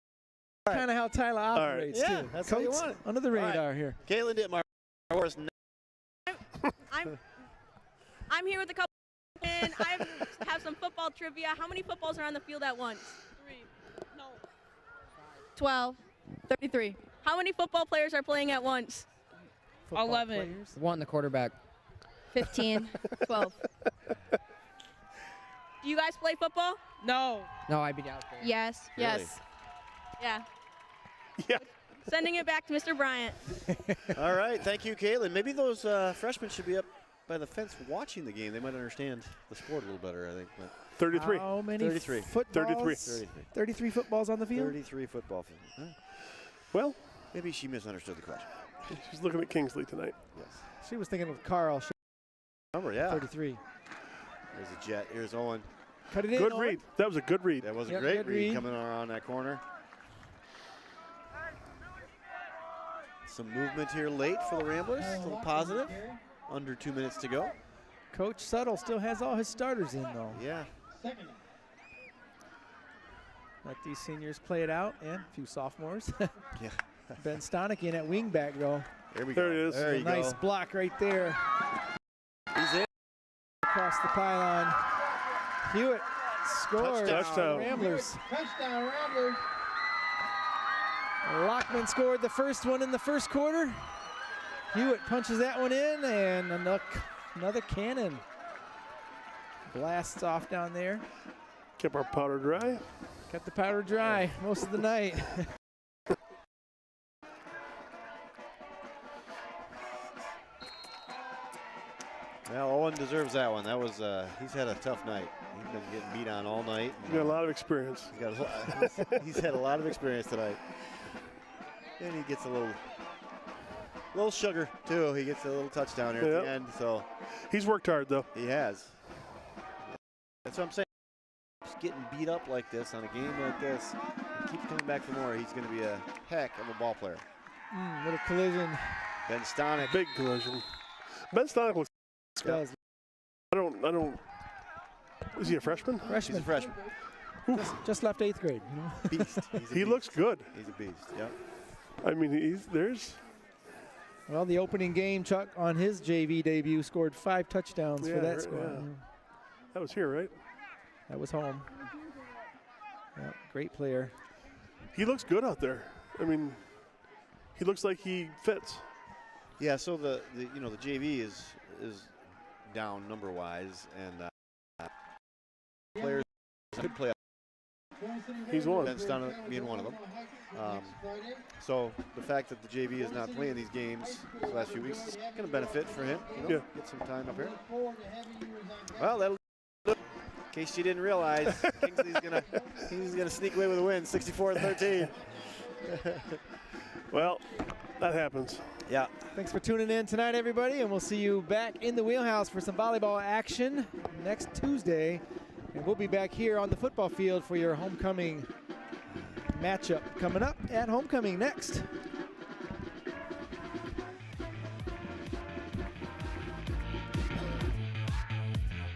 Kind of how Tyler operates, Yeah, too. that's how you want it. Under the radar here. Caitlin did my horse. I'm here with a couple, and I have some football trivia. How many footballs are on the field at once? 3. No. 12. 33. How many football players are playing at once? 11. 1, the quarterback. 15. 12. Do you guys play football? No. No, I'd be out there. Yes. Really? Yes. Yeah. Yeah. Sending it back to Mr. Bryant. All right, thank you, Caitlin. Maybe those freshmen should be up by the fence watching the game. They might understand the sport a little better, I think. But 33. How many 33. footballs? 33 footballs on the field? 33 football field. Huh? Well, maybe she misunderstood the question. She's looking at Kingsley tonight. Yes. She was thinking of Carl. Number, yeah. 33. There's a jet. Here's Owen. Cut it in. Good Owen. read. That was a good read. That was a Yep, great good read read. coming around that corner. Some movement here late for the Ramblers. A little positive. Under 2 minutes to go. Coach Suttle still has all his starters in, though. Yeah. Let these seniors play it out, and a few sophomores. Yeah. Ben Stonick in at wingback, though. There we There go. it is. There you Nice go. block right there. He's in. Across the pylon. Hewitt scores. Touchdown. Ramblers. Touchdown, Ramblers. Lockman scored the first one in the first quarter. Hewitt punches that one in, and another cannon blasts off down there. Kept our powder dry. Kept the powder dry most of the night. Well, Owen deserves that one. That was he's had a tough night. He's been getting beat on all night. He's got a lot of experience. He's had a lot of experience tonight. And he gets a little sugar too. He gets a little touchdown here at the end. So he's worked hard though. He has. That's what I'm saying. He's getting beat up like this on a game like this. He keeps coming back for more. He's going to be a heck of a ball player. Little collision. Ben Stonick. Big collision. Ben Stonick looks. Does. I don't. Is he a freshman? Freshman. He's a freshman. Just left 8th grade. You know? Beast. He looks good. He's a beast. Yep. I mean, there's. Well, the opening game, Chuck, on his JV debut, scored 5 touchdowns for that squad. Yeah. That was here, right? That was home. Yep, great player. He looks good out there. I mean, he looks like he fits. Yeah. So the JV is down number wise, and players could play. He's one. Ben Stonick being one of them. So the fact that the JV is not playing these games the last few weeks is going to benefit for him. You know, get some time up here. Well, that'll do it. In case you didn't realize, Kingsley's gonna sneak away with a win, 64-13. Well, that happens. Yeah. Thanks for tuning in tonight, everybody, and we'll see you back in the wheelhouse for some volleyball action next Tuesday. And we'll be back here on the football field for your homecoming matchup coming up at homecoming next.